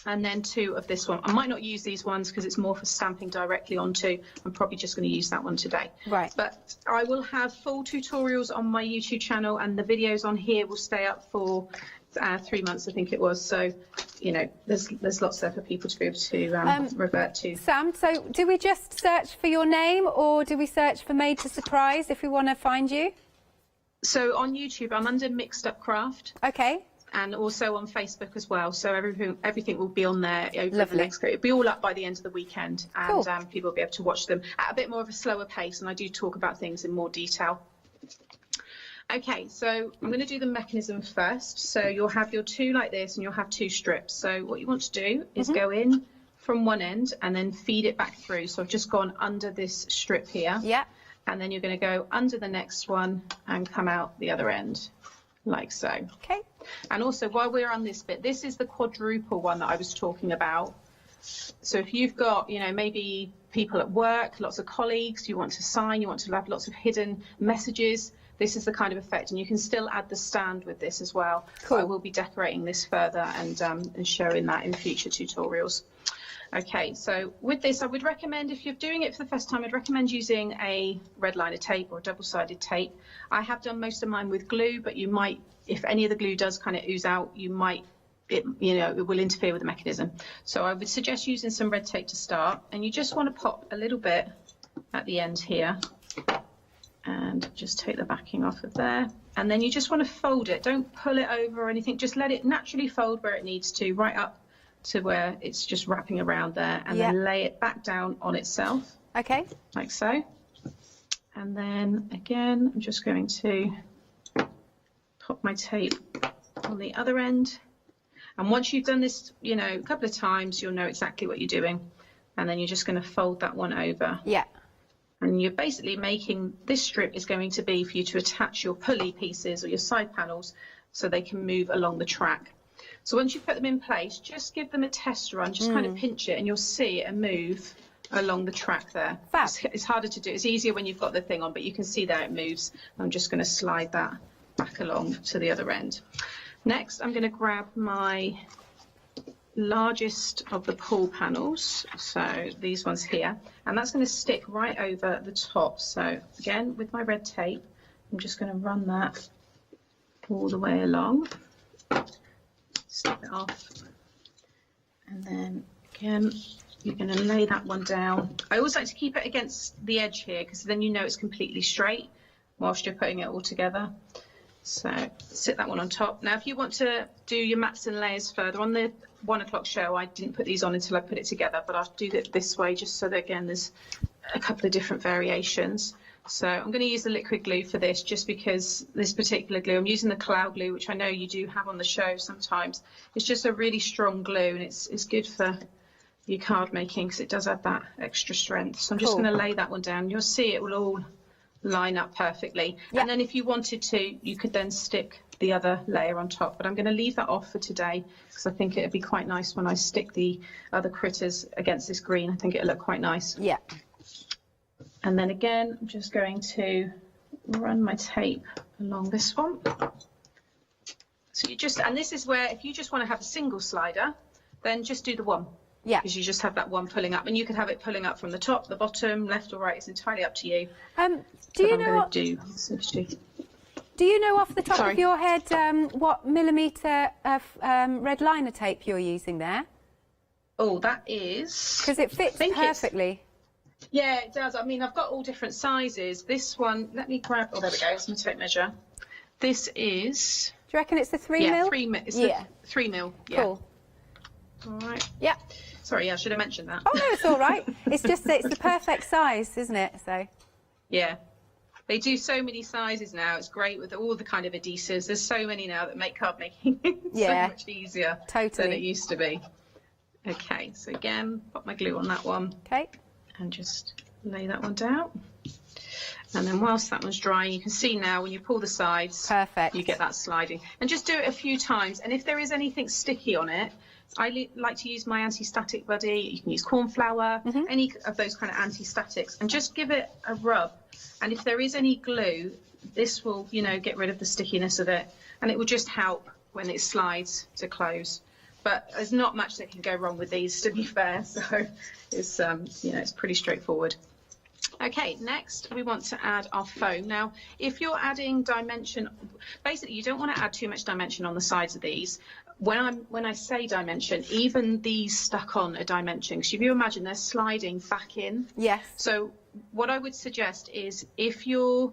and then 2 of this one. I might not use these ones because it's more for stamping directly onto. I'm probably just going to use that one today. Right. But I will have full tutorials on my YouTube channel, and the videos on here will stay up for 3 months, I think it was. So, you know, there's lots there for people to be able to revert to. Sam, so do we just search for your name, or do we search for Made to Surprise if we want to find you? So on YouTube, I'm under Mixed Up Craft. Okay. And also on Facebook as well. So everything will be on there over Lovely. the next. It'll be all up by the end of the weekend, and Cool. People will be able to watch them at a bit more of a slower pace. And I do talk about things in more detail. Okay, so I'm going to do the mechanism first. So you'll have your 2 like this, and you'll have 2 strips. So what you want to do is go in from one end and then feed it back through. So I've just gone under this strip here. Yeah. And then you're going to go under the next one and come out the other end, like so. Okay. And also, while we're on this bit, this is the quadruple one that I was talking about. So if you've got, you know, maybe people at work, lots of colleagues, you want to sign, you want to have lots of hidden messages, this is the kind of effect. And you can still add the stand with this as well. Cool. I will be decorating this further and showing that in future tutorials. Okay, so with this, I would recommend, if you're doing it for the first time, I'd recommend using a red liner tape or double-sided tape. I have done most of mine with glue, but you might, if any of the glue does kind of ooze out, it will interfere with the mechanism. So I would suggest using some red tape to start, and you just want to pop a little bit at the end here, and just take the backing off of there. And then you just want to fold it. Don't pull it over or anything. Just let it naturally fold where it needs to, right up to where it's just wrapping around there, and then lay it back down on itself. Okay. Like so. And then again, I'm just going to pop my tape on the other end. And once you've done this, you know, a couple of times, you'll know exactly what you're doing. And then you're just going to fold that one over. Yeah. And you're basically making, this strip is going to be for you to attach your pulley pieces or your side panels so they can move along the track. So once you put them in place, just give them a test run, just kind of pinch it, and you'll see it move along the track there. Fab. It's harder to do. It's easier when you've got the thing on, but you can see there it moves. I'm just going to slide that back along to the other end. Next, I'm going to grab my largest of the pull panels, so these ones here, and that's going to stick right over the top. So again, with my red tape, I'm just going to run that all the way along. Snip it off, And then again, you're going to lay that one down. I always like to keep it against the edge here because then you know it's completely straight whilst you're putting it all together. So sit that one on top. Now, if you want to do your mats and layers further, on the 1 o'clock show, I didn't put these on until I put it together, but I'll do it this way just so that, again, there's a couple of different variations. So I'm going to use the liquid glue for this just because this particular glue, I'm using the cloud glue, which I know you do have on the show sometimes. It's just a really strong glue, and it's good for your card making because it does add that extra strength. So I'm just going to lay that one down. You'll see it will all line up perfectly. Yep. And then if you wanted to, you could then stick the other layer on top, but I'm going to leave that off for today because I think it'd be quite nice when I stick the other critters against this green. I think it'll look quite nice. Yeah. And then again, I'm just going to run my tape along this one. So you just, and this is where if you just want to have a single slider, then just do the one. Yeah. Because you just have that one pulling up, and you can have it pulling up from the top, the bottom, left or right. It's entirely up to you. Do you know off the top of your head what millimetre of red liner tape you're using there? Oh, that is... Because it fits perfectly. Yeah, it does. I mean, I've got all different sizes. This one, let me grab... Oh, there we go. It's my tape measure. This is... Do you reckon it's the 3 mil? Yeah, 3 mil. It's the 3 mil. Yeah. Cool. All right. Yeah. Sorry, I should have mentioned that. Oh, no, it's all right. It's just it's the perfect size, isn't it? So. Yeah. They do so many sizes now. It's great with all the kind of adhesives. There's so many now that make card making so much easier than it used to be. Okay, so again, put my glue on that one. Okay. And just lay that one down. And then whilst that one's drying, you can see now when you pull the sides, you get that sliding. And just do it a few times. And if there is anything sticky on it, I like to use my anti-static buddy. You can use corn flour, any of those kind of anti-statics, and just give it a rub. And if there is any glue, this will, you know, get rid of the stickiness of it, and it will just help when it slides to close. But there's not much that can go wrong with these, to be fair. So it's you know, it's pretty straightforward. Okay, next we want to add our foam. Now, if you're adding dimension, basically you don't want to add too much dimension on the sides of these. When I say dimension, even these stuck on a dimension, because if you imagine they're sliding back in. Yes. So what I would suggest is if you're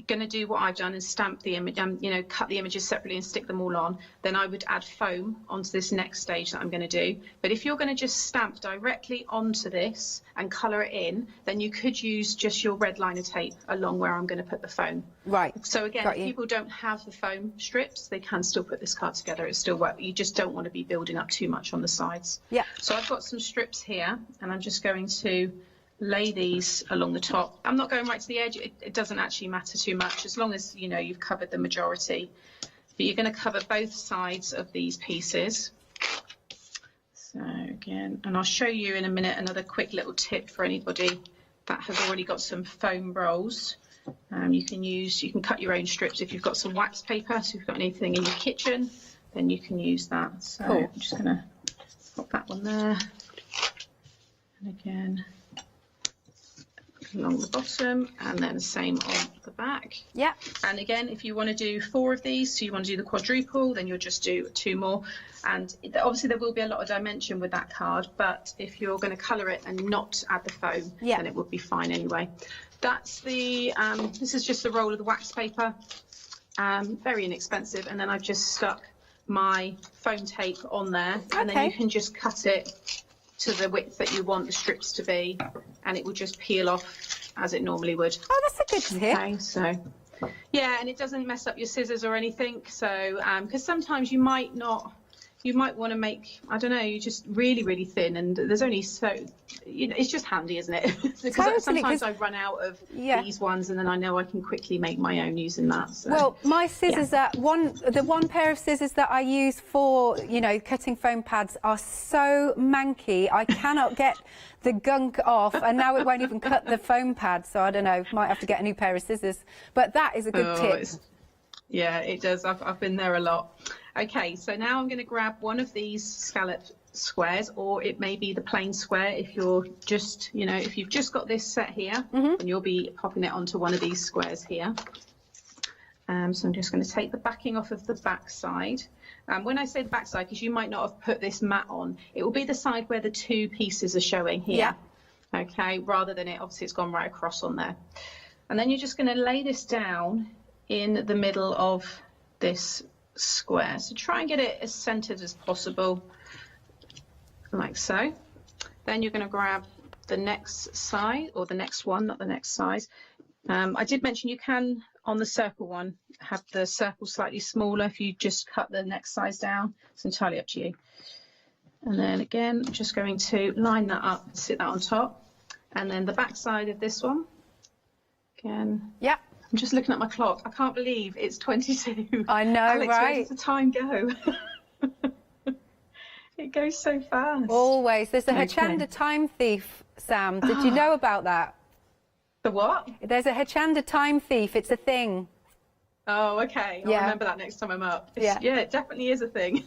going to do what I've done and stamp the image, you know, cut the images separately and stick them all on, then I would add foam onto this next stage that I'm going to do. But if you're going to just stamp directly onto this and colour it in, then you could use just your red liner tape along where I'm going to put the foam. Right. So again, if people don't have the foam strips, they can still put this card together. It still works. You just don't want to be building up too much on the sides. Yeah. So I've got some strips here, and I'm just going to lay these along the top. I'm not going right to the edge. It doesn't actually matter too much as long as you know you've covered the majority. But you're going to cover both sides of these pieces. So again, and I'll show you in a minute another quick little tip for anybody that has already got some foam rolls. You can cut your own strips if you've got some wax paper. So if you've got anything in your kitchen, then you can use that. So I'm just going to pop that one there, and again along the bottom, and then the same on the back. Yeah. And again, if you want to do 4 of these, so you want to do the quadruple, then you'll just do 2 more. And obviously there will be a lot of dimension with that card, but if you're going to colour it and not add the foam, then it would be fine anyway. That's the this is just the roll of the wax paper, very inexpensive, and then I've just stuck my foam tape on there, and then you can just cut it to the width that you want the strips to be, and it will just peel off as it normally would. Oh, that's a good tip. Okay, so yeah, and it doesn't mess up your scissors or anything. So because sometimes you might want to make, I don't know, you just really thin, and there's only so, you know, it's just handy, isn't it? Because sometimes I run out of these ones, and then I know I can quickly make my own using that. So. Well, my scissors the one pair of scissors that I use for, you know, cutting foam pads are so manky, I cannot get the gunk off, and now it won't even cut the foam pad. So I don't know, might have to get a new pair of scissors. But that is a good tip. Yeah, it does. I've been there a lot. Okay, so now I'm going to grab one of these scallop squares, or it may be the plain square if you're just, you know, if you've just got this set here, then you'll be popping it onto one of these squares here. So I'm just going to take the backing off of the back side. When I say the back side, because you might not have put this mat on, it will be the side where the two pieces are showing here. Yeah. Okay, rather than it, obviously it's gone right across on there. And then you're just going to lay this down in the middle of this square. So try and get it as centered as possible, like so. Then you're going to grab the next side, or the next one, not the next size. I did mention you can, on the circle one, have the circle slightly smaller if you just cut the next size down. It's entirely up to you. And then again, I'm just going to line that up, sit that on top. And then the back side of this one, again. Yeah. I'm just looking at my clock. I can't believe it's 22. I know, Alex, right? Where does the time go? It goes so fast. Always. There's a Hochanda time thief, Sam. Did you know about that? The what? There's a Hochanda time thief. It's a thing. Oh, okay. I'll remember that next time I'm up. Yeah, it definitely is a thing.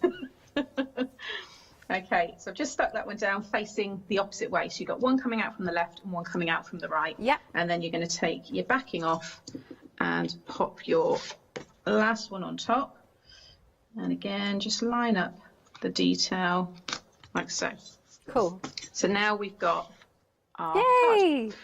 Okay, so I've just stuck that one down facing the opposite way. So you've got one coming out from the left and one coming out from the right. Yeah. And then you're going to take your backing off and pop your last one on top. And again, just line up the detail like so. Cool. So now we've got our Yay! card.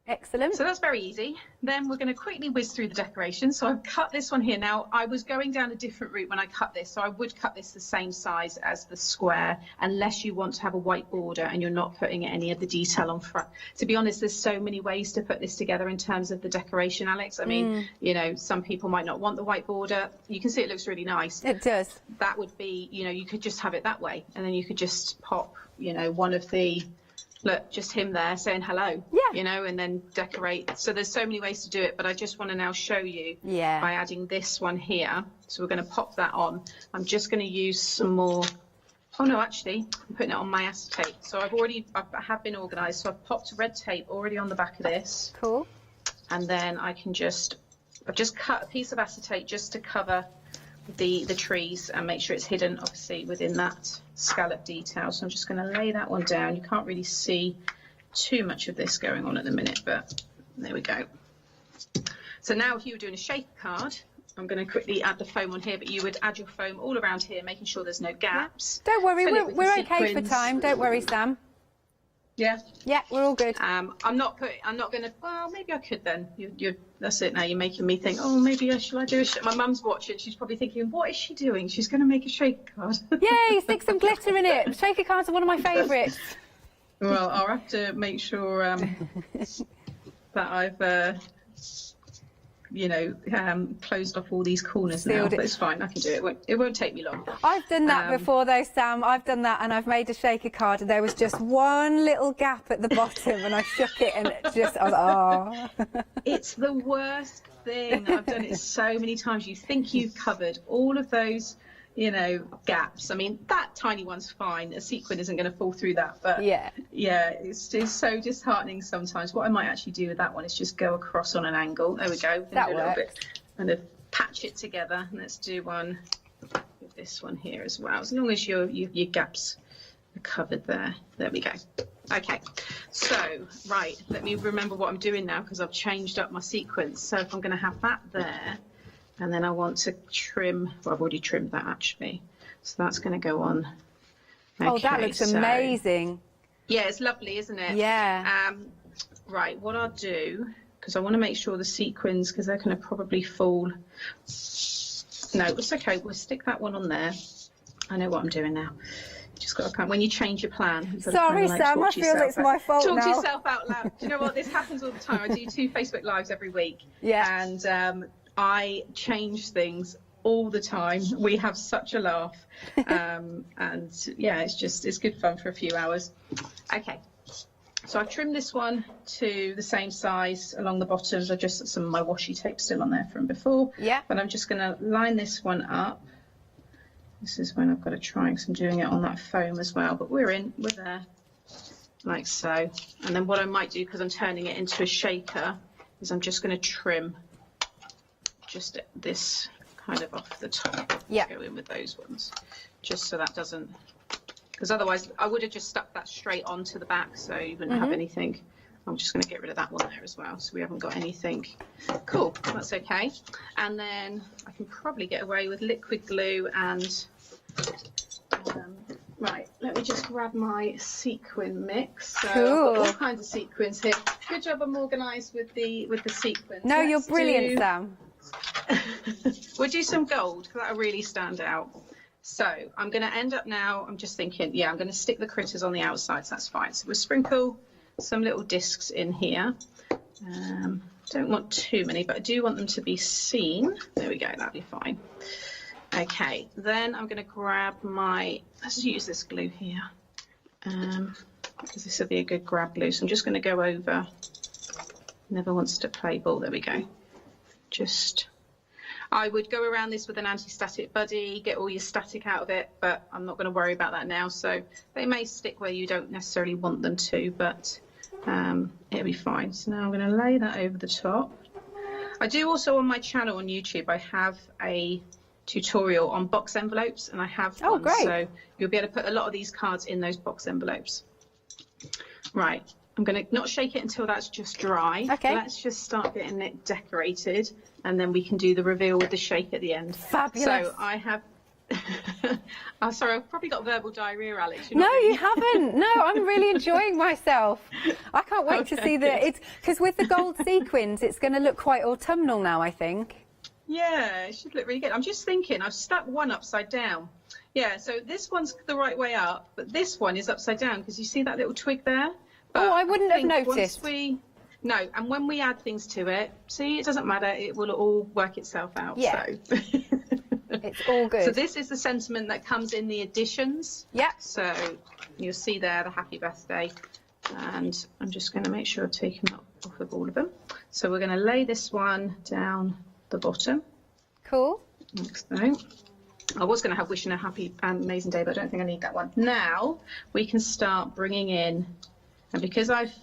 Excellent. So that's very easy. Then we're going to quickly whiz through the decorations. So I've cut this one here. Now, I was going down a different route when I cut this. So I would cut this the same size as the square, unless you want to have a white border and you're not putting any of the detail on front. To be honest, there's so many ways to put this together in terms of the decoration, Alex. I mean, you know, some people might not want the white border. You can see it looks really nice. It does. That would be, you know, you could just have it that way. And then you could just pop, you know, one of the... Look, just him there saying hello, you know, and then decorate. So there's so many ways to do it, but I just want to now show you by adding this one here. So we're going to pop that on. I'm just going to use some more. Oh, no, actually, I'm putting it on my acetate. So I have been organised. So I've popped red tape already on the back of this. Cool. And then I've just cut a piece of acetate just to cover the trees and make sure it's hidden, obviously, within that scallop detail. So I'm just going to lay that one down. You can't really see too much of this going on at the minute, but there we go. So now if you were doing a shaker card, I'm going to quickly add the foam on here, but you would add your foam all around here, making sure there's no gaps. Don't worry, we're okay for time. Don't worry, Sam. Yeah. Yeah, we're all good. I'm not going to. Well, maybe I could then. That's it. Now you're making me think. Oh, maybe shall I do a? My mum's watching. She's probably thinking, what is she doing? She's going to make a shaker card. Yay! Stick some glitter in it. Shaker cards are one of my favourites. Well, I'll have to make sure that I've. Closed off all these corners now, but it's fine. I can do it. It won't take me long. I've done that before, though, Sam. I've done that, and I've made a shaker card, and there was just one little gap at the bottom, and I shook it, and I was like, oh. It's the worst thing. I've done it so many times. You think you've covered all of those, gaps. I mean, that tiny one's fine. A sequin isn't going to fall through that, but it's so disheartening sometimes. What I might actually do with that one is just go across on an angle. There we go. That do a works. little bit, kind of patch it together. Let's do one with this one here as well. As long as your gaps are covered there. There we go. Okay, so right, let me remember what I'm doing now, because I've changed up my sequence. So if I'm going to have that there, and then I want to trim, well, I've already trimmed that actually. So that's going to go on. Okay, oh, that looks amazing. Yeah, it's lovely, isn't it? Yeah. Right, what I'll do, because I want to make sure the sequins, because they're going to probably fall. No, it's okay. We'll stick that one on there. I know what I'm doing now. Just got to when you change your plan. Sorry, Sam, I feel it's my fault now. Talk to yourself out loud. Do you know what? This happens all the time. I do 2 Facebook Lives every week. Yeah. And I change things all the time. We have such a laugh. And yeah, it's good fun for a few hours. Okay. So I've trimmed this one to the same size along the bottoms. I've just got some of my washi tape still on there from before. Yeah. But I'm just going to line this one up. This is when I've got to try, because I'm doing it on that foam as well. But we're there, like so. And then what I might do, because I'm turning it into a shaker, is I'm just going to trim just this kind of off the top. Yeah. Go in with those ones, just so that doesn't, because otherwise I would have just stuck that straight onto the back, so you wouldn't have anything I'm just going to get rid of that one there as well, so we haven't got anything. Cool, that's okay. And then I can probably get away with liquid glue and right, let me just grab my sequin mix. So Cool. I've got all kinds of sequins here. Good job I'm organised with the sequins. No, you're Let's brilliant, Sam. We'll do some gold because that'll really stand out. So I'm going to end up now, I'm just thinking, yeah, I'm going to stick the critters on the outside, so that's fine. So we'll sprinkle some little discs in here. Don't want too many, but I do want them to be seen. There we go, that'll be fine. Okay, then I'm going to grab my, let's use this glue here, because this will be a good grab glue. So I'm just going to go over, never wants to play ball, there we go. Just, I would go around this with an anti-static buddy, get all your static out of it, but I'm not going to worry about that now. So they may stick where you don't necessarily want them to, but it'll be fine. So now I'm going to lay that over the top. I do also on my channel on YouTube, I have a tutorial on box envelopes, and I have one, great. so you'll be able to put a lot of these cards in those box envelopes. Right, I'm going to not shake it until that's just dry. Okay. Let's just start getting it decorated, and then we can do the reveal with the shake at the end. Fabulous. So I have oh, sorry, I've probably got verbal diarrhea, Alex. No, you haven't. No, I'm really enjoying myself. I can't wait to see it's because with the gold sequins, it's going to look quite autumnal now, I think. Yeah, it should look really good. I'm just thinking, I've stuck one upside down. Yeah, so this one's the right way up, but this one is upside down because you see that little twig there? But I wouldn't have noticed. No, and when we add things to it, see, it doesn't matter, it will all work itself out. Yeah. So. It's all good. So this is the sentiment that comes in the additions. Yeah. So you'll see there the happy birthday, and I'm just going to make sure I've taken that off of all of them. So we're going to lay this one down the bottom. Cool. Like so. I was going to have wishing a happy and amazing day, but I don't think I need that one. Now we can start bringing in, and because I've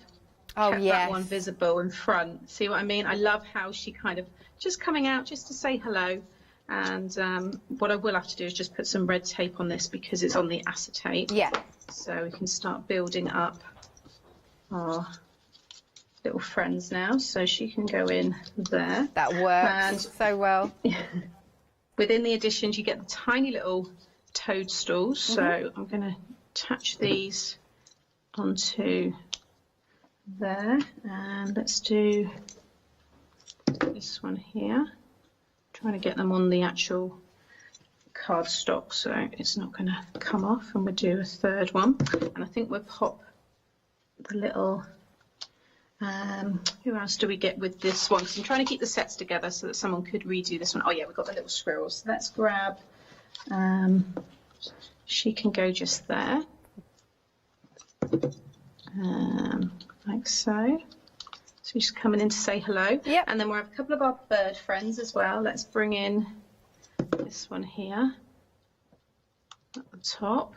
kept that one visible in front, see what I mean? I love how she kind of just coming out just to say hello. And what I will have to do is just put some red tape on this because it's on the acetate. Yeah. So we can start building up our little friends now. So she can go in there. That works so well. Within the additions, you get the tiny little toadstools. So I'm going to attach these onto there. And let's do this one here. Trying to get them on the actual cardstock so it's not going to come off, and we'll do a third one, and I think we'll pop the little who else do we get with this one, because I'm trying to keep the sets together so that someone could redo this one. Oh yeah, we've got the little squirrels. Let's grab she can go just there, like so. So she's coming in to say hello. Yep. And then we'll have a couple of our bird friends as well. Let's bring in this one here at the top.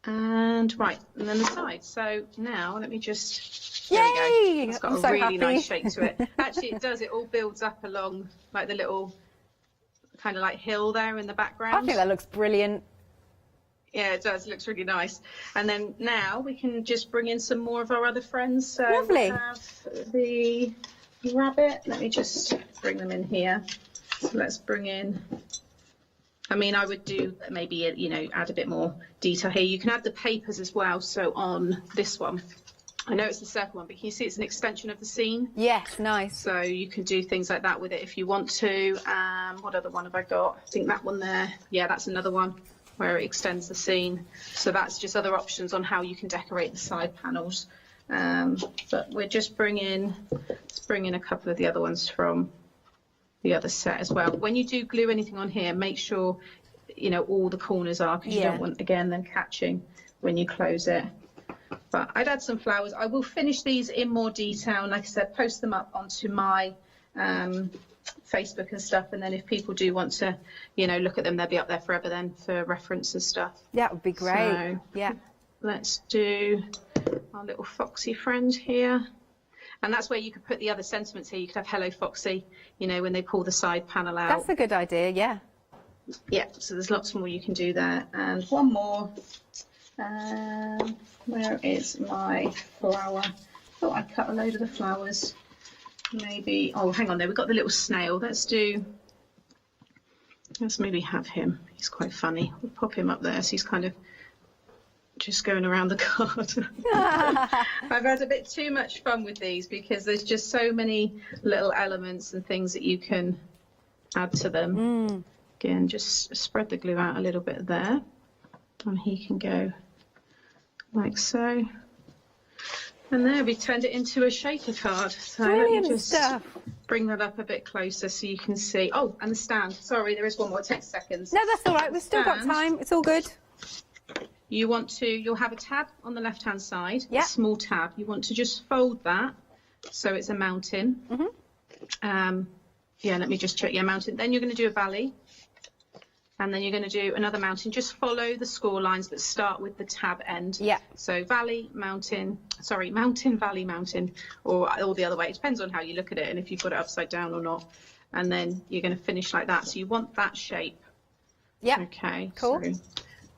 And right, and then the side. So now let me just, there we go. It's got a really nice shape to it. Actually, it does. It all builds up along like the little kind of like hill there in the background. I think that looks brilliant. Yeah, it does. It looks really nice. And then now we can just bring in some more of our other friends. So Lovely. we have the rabbit. Let me just bring them in here. So let's bring in, I mean, I would do maybe, you know, add a bit more detail here. You can add the papers as well. So on this one, I know it's the circle one, but can you see it's an extension of the scene? Yes, nice. So you can do things like that with it if you want to. What other one have I got? I think that one there. Yeah, that's another one where it extends the scene. So that's just other options on how you can decorate the side panels. But we're just let's bring in a couple of the other ones from the other set as well. When you do glue anything on here, make sure, you know, all the corners are, because you don't want, again, them catching when you close it. But I'd add some flowers. I will finish these in more detail, and like I said, post them up onto my Facebook and stuff, and then if people do want to, you know, look at them, they'll be up there forever then for reference and stuff. That would be great. So, yeah. Let's do our little Foxy friend here. And that's where you could put the other sentiments here. You could have Hello Foxy, you know, when they pull the side panel out. That's a good idea, yeah. Yeah, so there's lots more you can do there. And one more. Where is my flower? thought I'd cut a load of the flowers. Maybe, oh, hang on there, we've got the little snail. Let's maybe have him. He's quite funny. We'll pop him up there so he's kind of just going around the card. I've had a bit too much fun with these because there's just so many little elements and things that you can add to them. Again, just spread the glue out a little bit there, and he can go like so. And there, we turned it into a shaker card. So let me just bring that up a bit closer so you can see. Oh, and the stand. Sorry, there is one more. It takes seconds. No, that's all right. We've still got time. It's all good. You'll have a tab on the left-hand side, yeah. A small tab. You want to just fold that so it's a mountain. Yeah, let me just check. Yeah, mountain. Then you're going to do a valley. And then you're going to do another mountain. Just follow the score lines that start with the tab end. Yeah. So valley, mountain, sorry, mountain, valley, mountain, or the other way. It depends on how you look at it and if you've got it upside down or not. And then you're going to finish like that. So you want that shape. Yeah. Okay. Cool. So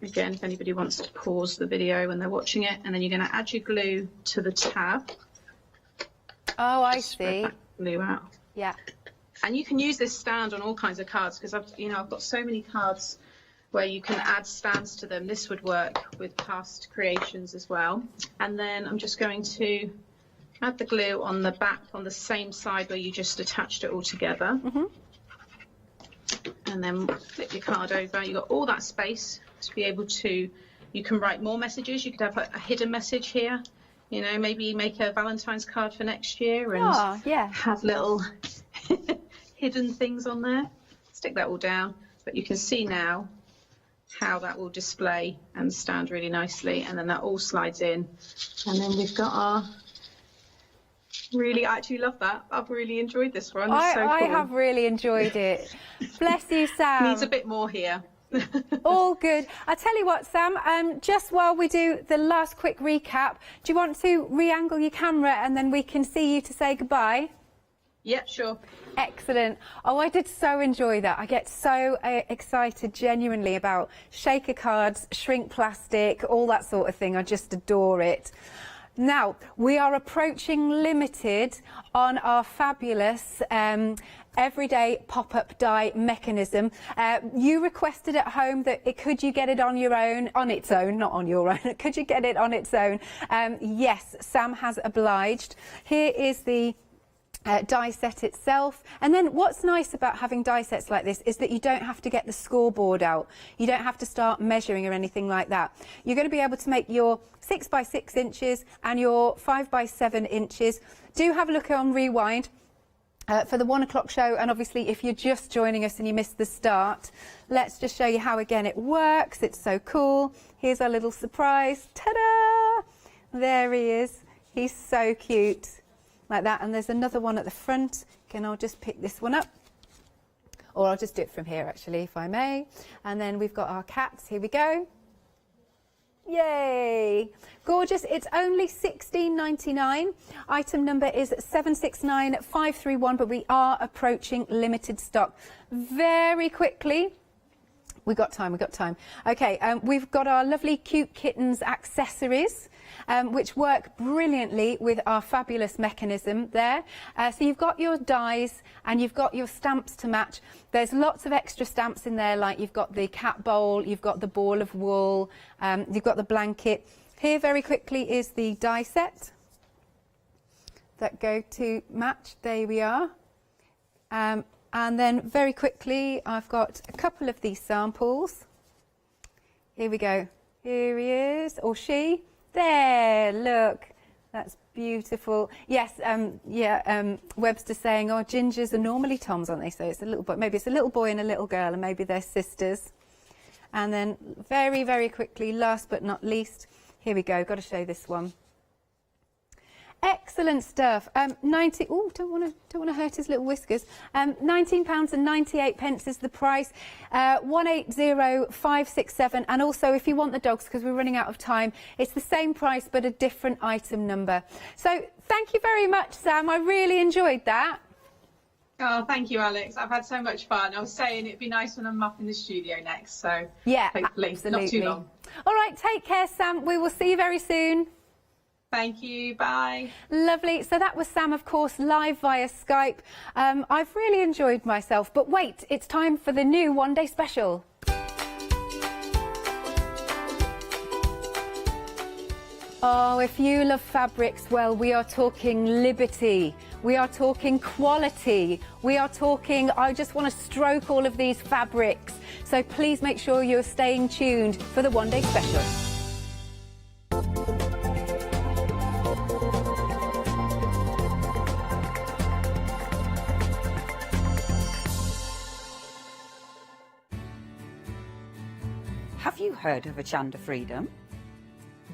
again, if anybody wants to pause the video when they're watching it, and then you're going to add your glue to the tab. Oh, I Spread see. that glue out. Yeah. And you can use this stand on all kinds of cards because I've got so many cards where you can add stands to them. This would work with past creations as well. And then I'm just going to add the glue on the back on the same side where you just attached it all together. And then flip your card over. You've got all that space to be able to, you can write more messages. You could have a hidden message here. You know, maybe make a Valentine's card for next year and have little hidden things on there. Stick that all down, but you can see now how that will display and stand really nicely, and then that all slides in, and then we've got our I actually love that. I've really enjoyed this one. It's so cool. I have really enjoyed it. Bless you, Sam. Needs a bit more here. All good. I tell you what, Sam, just while we do the last quick recap, do you want to re-angle your camera and then we can see you to say goodbye? Yeah, sure. Excellent. Oh, I did so enjoy that. I get so excited genuinely about shaker cards, shrink plastic, all that sort of thing. I just adore it. Now, we are approaching limited on our fabulous everyday pop-up die mechanism. You requested at home that could you get it on your own, on its own, not on your own, could you get it on its own? Yes, Sam has obliged. Here is the die set itself, and then what's nice about having die sets like this is that you don't have to get the scoreboard out, you don't have to start measuring or anything like that. You're going to be able to make your 6 by 6 inches and your 5 by 7 inches. Do have a look on Rewind for the 1 o'clock show, and obviously if you're just joining us and you missed the start, let's just show you how again it works. It's so cool. Here's our little surprise. Ta-da! There he is. He's so cute. Like that, and there's another one at the front. Again, I'll just pick this one up, or I'll just do it from here actually, if I may. And then we've got our cats. Here we go. Yay! Gorgeous. It's only $16.99. Item number is 769531, but we are approaching limited stock. Very quickly. We've got time. Okay, we've got our lovely cute kittens accessories, which work brilliantly with our fabulous mechanism there. So you've got your dies and you've got your stamps to match. There's lots of extra stamps in there, like you've got the cat bowl, you've got the ball of wool, you've got the blanket. Here very quickly is the die set that go to match. There we are. And then very quickly, I've got a couple of these samples. Here we go. Here he is, or she. There, look. That's beautiful. Yes, Webster saying, oh, gingers are normally Toms, aren't they? So it's a little boy. Maybe it's a little boy and a little girl, and maybe they're sisters. And then very, very quickly, last but not least, here we go. Got to show this one. Excellent stuff. 90. Oh, don't want to hurt his little whiskers. £19.98 is the price. 180567. And also, if you want the dogs, because we're running out of time, it's the same price but a different item number. So thank you very much, Sam. I really enjoyed that. Oh, thank you, Alex. I've had so much fun. I was saying it'd be nice when I'm up in the studio next. So yeah, hopefully absolutely. not too long. All right, take care, Sam. We will see you very soon. Thank you. Bye. Lovely. So that was Sam, of course, live via Skype. I've really enjoyed myself. But wait, it's time for the new one-day special. Oh, if you love fabrics, well, we are talking liberty. We are talking quality. We are talking, I just want to stroke all of these fabrics. So please make sure you're staying tuned for the one-day special. Have you heard of Hochanda Freedom?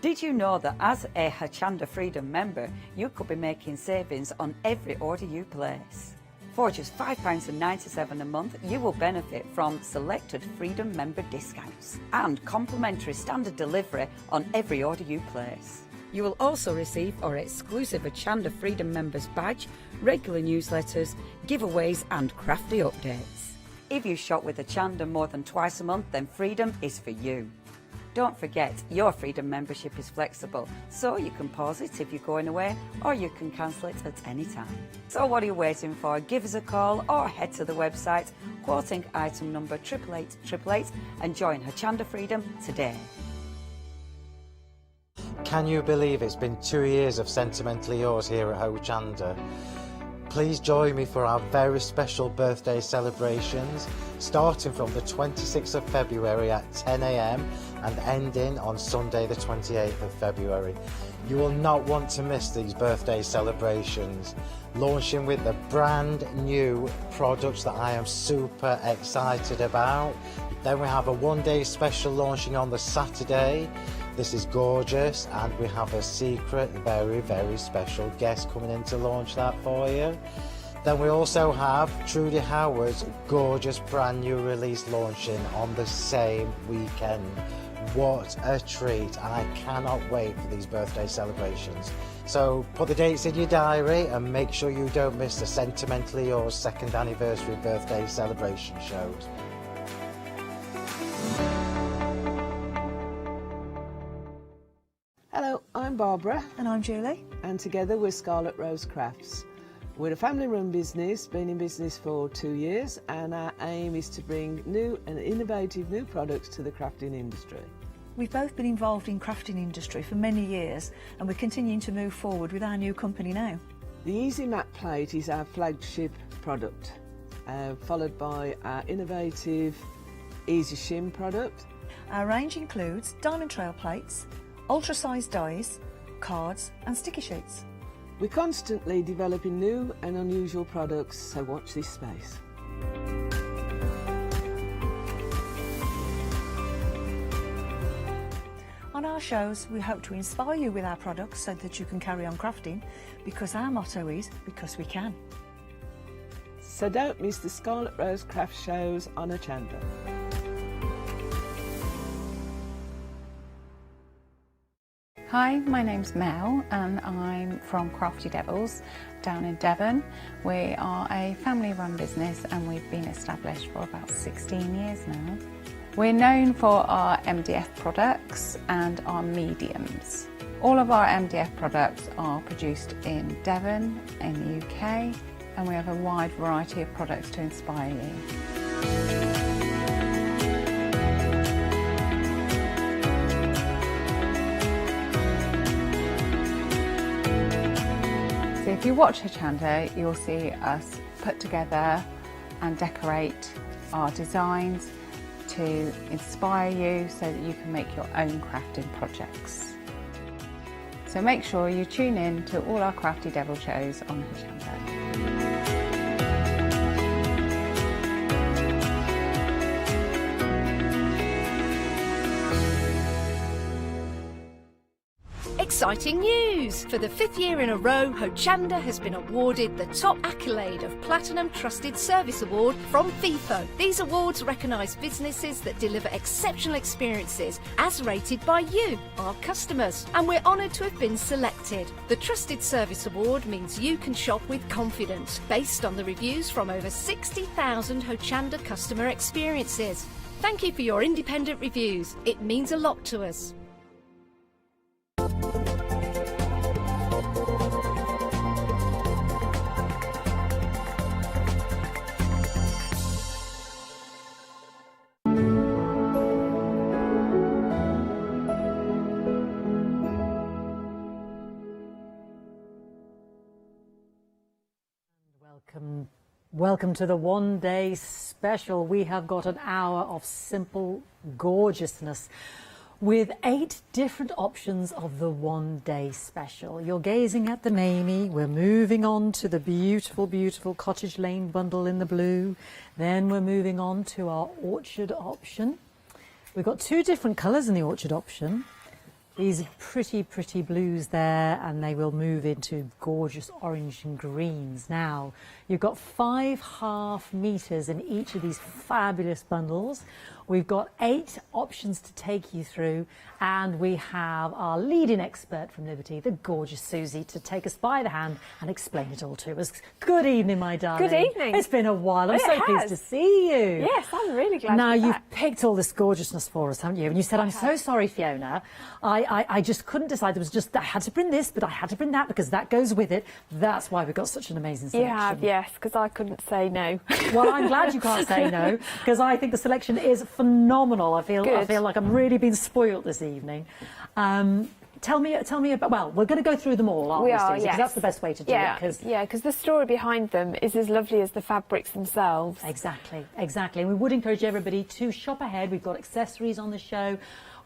Did you know that as a Hochanda Freedom member, you could be making savings on every order you place? For just £5.97 a month, you will benefit from selected Freedom member discounts and complimentary standard delivery on every order you place. You will also receive our exclusive Hochanda Freedom members badge, regular newsletters, giveaways and crafty updates. If you shop with Hochanda more than twice a month, then Freedom is for you. Don't forget, your Freedom membership is flexible, so you can pause it if you're going away, or you can cancel it at any time. So what are you waiting for? Give us a call or head to the website, quoting item number 88888 and join Hochanda Freedom today. Can you believe it's been 2 years of Sentimentally Yours here at Hochanda? Please join me for our very special birthday celebrations, starting from the 26th of February at 10 AM and ending on Sunday the 28th of February. You will not want to miss these birthday celebrations, launching with the brand new products that I am super excited about. Then we have a one-day special launching on the Saturday. This is gorgeous, and we have a secret, very, very special guest coming in to launch that for you. Then we also have Trudy Howard's gorgeous brand new release launching on the same weekend. What a treat. I cannot wait for these birthday celebrations. So put the dates in your diary and make sure you don't miss the Sentimentally Yours 2nd anniversary birthday celebration shows. Hello, I'm Barbara. And I'm Julie. And together we're Scarlet Rose Crafts. We're a family-run business, been in business for 2 years, and our aim is to bring new and innovative new products to the crafting industry. We've both been involved in crafting industry for many years, and we're continuing to move forward with our new company now. The Easy Mat Plate is our flagship product, followed by our innovative Easy Shim product. Our range includes diamond trail plates, ultra-sized dies, cards and sticky sheets. We're constantly developing new and unusual products, so watch this space. On our shows, we hope to inspire you with our products so that you can carry on crafting, because our motto is, because we can. So don't miss the Scarlet Rose Craft shows on Hochanda. Hi, my name's Mel and I'm from Crafty Devils down in Devon. We are a family-run business and we've been established for about 16 years now. We're known for our MDF products and our mediums. All of our MDF products are produced in Devon, in the UK, and we have a wide variety of products to inspire you. So if you watch Hochanda, you'll see us put together and decorate our designs to inspire you so that you can make your own crafting projects. So make sure you tune in to all our Crafty Devil shows on Hochanda. Exciting news! For the 5th year in a row, Hochanda has been awarded the top accolade of Platinum Trusted Service Award from Feefo. These awards recognise businesses that deliver exceptional experiences as rated by you, our customers, and we're honoured to have been selected. The Trusted Service Award means you can shop with confidence, based on the reviews from over 60,000 Hochanda customer experiences. Thank you for your independent reviews. It means a lot to us. Welcome to the one-day special. We have got an hour of simple gorgeousness with 8 different options of the one-day special. You're gazing at the Mamie. We're moving on to the beautiful, beautiful Cottage Lane bundle in the blue. Then we're moving on to our orchard option. We've got 2 different colours in the orchard option. These pretty, pretty blues there, and they will move into gorgeous orange and greens. Now, you've got 5.5 metres in each of these fabulous bundles. We've got 8 options to take you through, and we have our leading expert from Liberty, the gorgeous Susie, to take us by the hand and explain it all to us. Good evening, my darling. Good evening. It's been a while. I'm so pleased to see you. Yes, I'm really glad Now, to be you've back. picked all this gorgeousness for us, haven't you? And you said, I'm so sorry, Fiona. I just couldn't decide. There was just, I had to bring this, but I had to bring that because that goes with it. That's why we've got such an amazing You selection. have, yes, because I couldn't say no. Well, I'm glad you can't say no, because I think the selection is phenomenal. I feel like I'm really being spoilt this evening. Tell me about. Well, we're going to go through them all, aren't we, Susie? Yes. Because that's the best way to do it. Because the story behind them is as lovely as the fabrics themselves. Exactly, exactly. And we would encourage everybody to shop ahead. We've got accessories on the show.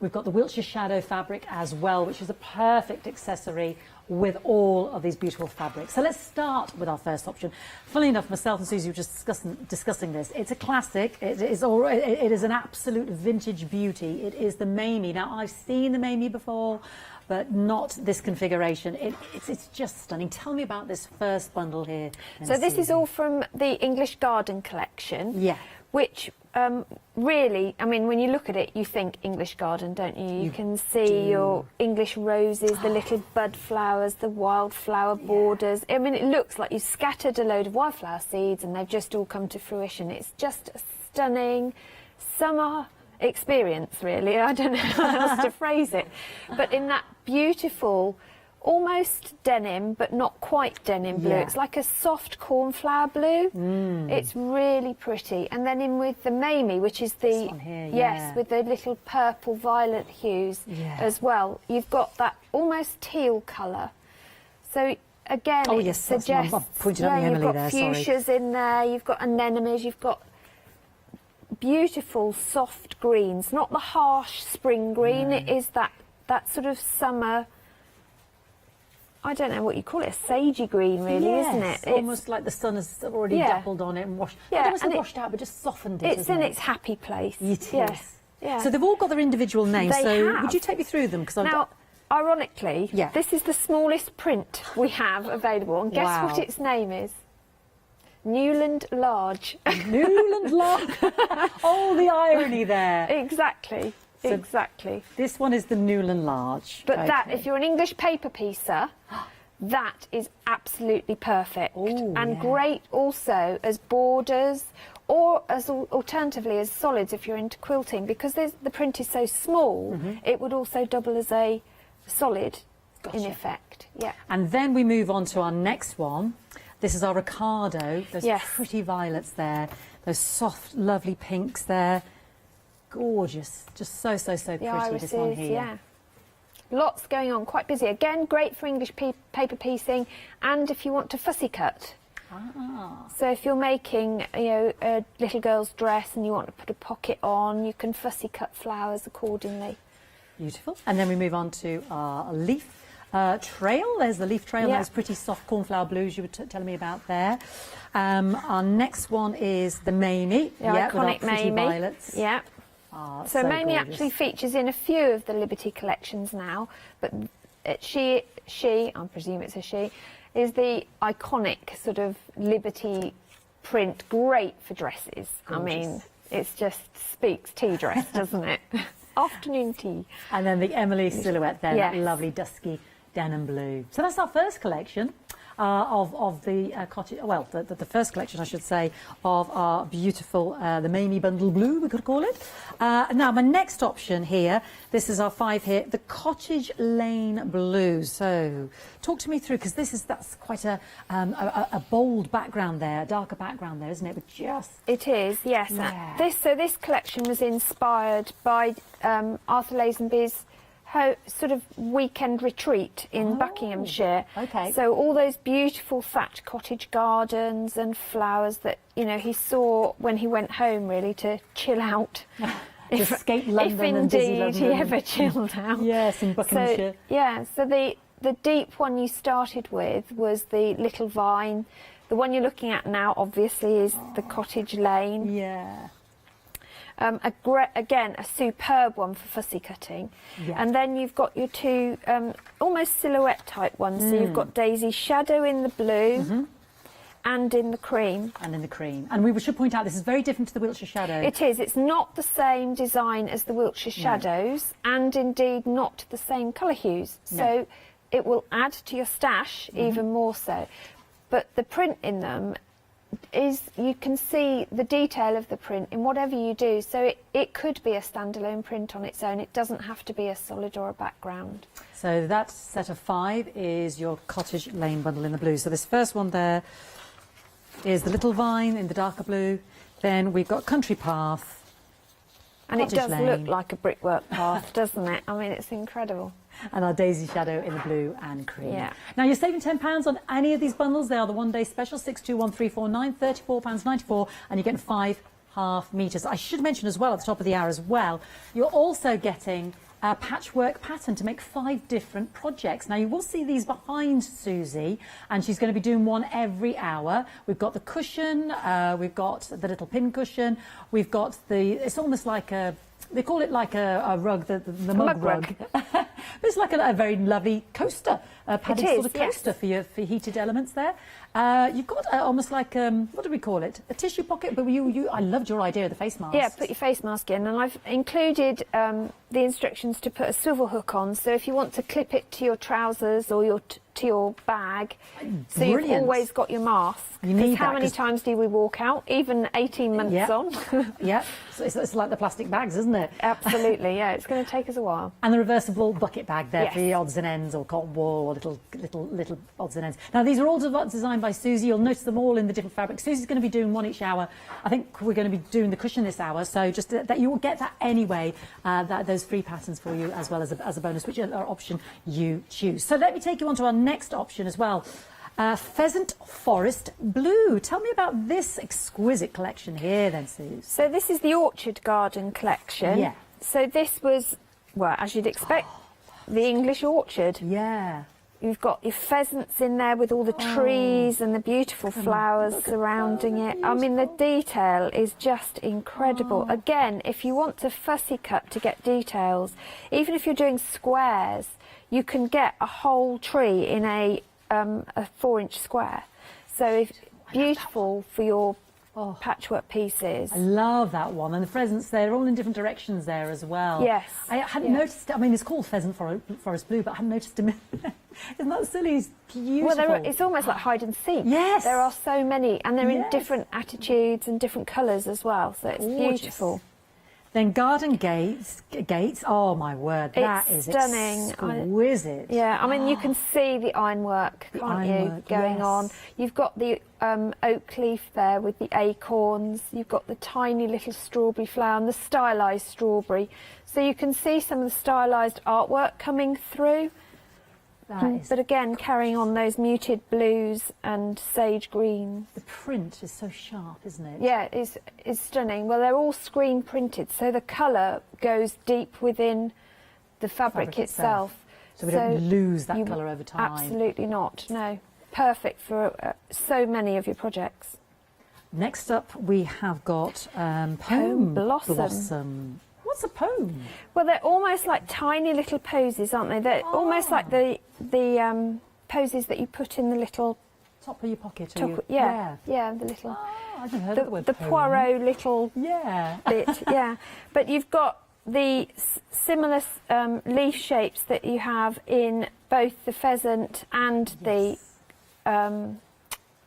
We've got the Wiltshire Shadow fabric as well, which is a perfect accessory with all of these beautiful fabrics. So let's start with our first option. Funnily enough, myself and Susie were just discussing this. It's a classic. It is an absolute vintage beauty. It is the Mamie. Now, I've seen the Mamie before, but not this configuration. It's just stunning. Tell me about this first bundle here. So this is all from the English Garden collection. Yeah. Which really, I mean, when you look at it, you think English garden, don't you? You can see your English roses, the little bud flowers, the wildflower borders. I mean, it looks like you scattered a load of wildflower seeds and they've just all come to fruition. It's just a stunning summer experience, really. I don't know how else to phrase it. But in that beautiful, almost denim, but not quite denim blue. Yeah. It's like a soft cornflower blue. It's really pretty. And then in with the Mamie, which is the... This one here, yes, with the little purple violet hues as well. You've got that almost teal colour. So again, oh, it yes, suggests... I'm pointing at the Emily you've got there, fuchsias in there, you've got anemones, you've got beautiful soft greens. Not the harsh spring green, it is that sort of summer... I don't know what you call it, a sagey green, really, isn't it? It's Almost like the sun has already dappled on it and washed. Yeah, it wasn't washed out, but just softened it. It's in its happy place. It is. Yes. Yeah. So they've all got their individual names. They so have. would you take me through them? Because now, ironically, this is the smallest print we have available, and guess what its name is? Newland Large. Newland Large. Oh, the irony there. Exactly. So exactly. This one is the Newland Large. But that, if you're an English paper piecer, that is absolutely perfect. And great also as borders or as alternatively as solids if you're into quilting, because the print is so small, it would also double as a solid in effect. Yeah. And then we move on to our next one. This is our Ricardo. Those pretty violets there. Those soft, lovely pinks there. Gorgeous, just so pretty, irises, this one here. Yeah. Lots going on, quite busy. Again, great for English paper piecing, and if you want to fussy cut. So if you're making, a little girl's dress and you want to put a pocket on, you can fussy cut flowers accordingly. Beautiful. And then we move on to our leaf trail. There's the leaf trail. Those pretty soft cornflower blues you were telling me about there. Our next one is the Mamie. The iconic with our pretty Mamie. Violets. Yeah. So Mamie gorgeous. actually features in a few of the Liberty collections now, but she, I presume it's a she, is the iconic sort of Liberty print, great for dresses. Gorgeous. I mean, it just speaks tea dress, doesn't it? Afternoon tea. And then the Emily silhouette there, that lovely dusky denim blue. So that's our first collection. Of the cottage, well, the first collection, I should say, of our beautiful, the Mamie Bundle Blue, we could call it. Now, my next option here, this is our 5 here, the Cottage Lane Blue. So, talk to me through, because that's quite a bold background there, a darker background there, isn't it? But just... It is, yes. Yeah. This collection was inspired by Arthur Lazenby's sort of weekend retreat in Buckinghamshire. Okay. So all those beautiful thatched cottage gardens and flowers that, you know, he saw when he went home, really, to chill out. To escape London if and busy indeed London. he ever chilled out. Yes, in Buckinghamshire. So the deep one you started with was the little vine. The one you're looking at now, obviously, is the cottage lane. Yeah. Again, a superb one for fussy cutting. Yeah. And then you've got your two almost silhouette type ones. So you've got Daisy Shadow in the blue and in the cream. And we should point out this is very different to the Wiltshire Shadow. It is. It's not the same design as the Wiltshire Shadows, and indeed not the same colour hues. No. So it will add to your stash even more so. But the print in them is, you can see the detail of the print in whatever you do. So it could be a standalone print on its own. It doesn't have to be a solid or a background. So that set of 5 is your Cottage Lane bundle in the blue. So this first one there is the little vine in the darker blue. Then we've got Country Path. And it does Lane. look like a brickwork path, doesn't it? I mean, it's incredible. And our Daisy Shadow in the blue and cream. Yeah. Now you're saving £10 on any of these bundles. They are the one-day special, 621,349, £34.94, and you're getting 5 half metres. I should mention as well at the top of the hour as well, you're also getting a patchwork pattern to make 5 different projects. Now you will see these behind Susie, and she's going to be doing one every hour. We've got the cushion, we've got the little pin cushion, we've got it's almost like they call it like a rug, the mug rug. It's like a very lovely coaster, a padded sort of coaster for your heated elements there. You've got almost like, what do we call it? A tissue pocket, but I loved your idea of the face mask. Yeah, put your face mask in, and I've included the instructions to put a swivel hook on, so if you want to clip it to your trousers or to your bag, so you've always got your mask. You need how that, many times do we walk out, even 18 months on? Yeah, so it's like the plastic bags, isn't it? Absolutely, yeah, it's going to take us a while. And the reversible bucket bag there for Yes. your odds and ends, or cotton wool, or little odds and ends. Now these are all designed by Susie. You'll notice them all in the different fabrics. Susie's going to be doing one each hour. I think we're going to be doing the cushion this hour, so just that you will get that anyway. Those free patterns for you as well as a bonus, which option you choose. So let me take you on to our next option as well. Pheasant Forest Blue. Tell me about this exquisite collection here then, Suze. So this is the Orchard Garden collection. Yeah. So this was, well, as you'd expect, the English orchard. Yeah. You've got your pheasants in there with all the trees and the beautiful flowers surrounding it. I mean, the detail is just incredible. Again, if you want to fussy cut to get details, even if you're doing squares, you can get a whole tree in a 4-inch square. So beautiful for your patchwork pieces. I love that one. And the pheasants, they're all in different directions there as well. Yes. I hadn't noticed, I mean, it's called Pheasant Forest Blue, but I hadn't noticed them. Isn't that silly? It's beautiful. Well, it's almost like hide and seek. Yes. There are so many, and they're in different attitudes and different colours as well, so it's beautiful. Then garden gates, oh my word, that is stunning. Exquisite. Yeah, I mean, you can see the ironwork, can't you, going on. You've got the oak leaf there with the acorns. You've got the tiny little strawberry flower and the stylised strawberry. So you can see some of the stylised artwork coming through. But again, carrying on those muted blues and sage greens. The print is so sharp, isn't it? Yeah, it's stunning. Well, they're all screen printed, so the colour goes deep within the fabric itself. So we don't lose that colour over time. Absolutely not, no. Perfect for so many of your projects. Next up, we have got Poem Blossom. What's a poem? Well, they're almost like tiny little posies, aren't they? They're almost like the posies that you put in the little top of your pocket. The little. I've never heard of the word poem. Poirot little bit. Yeah, but you've got the similar leaf shapes that you have in both the pheasant and the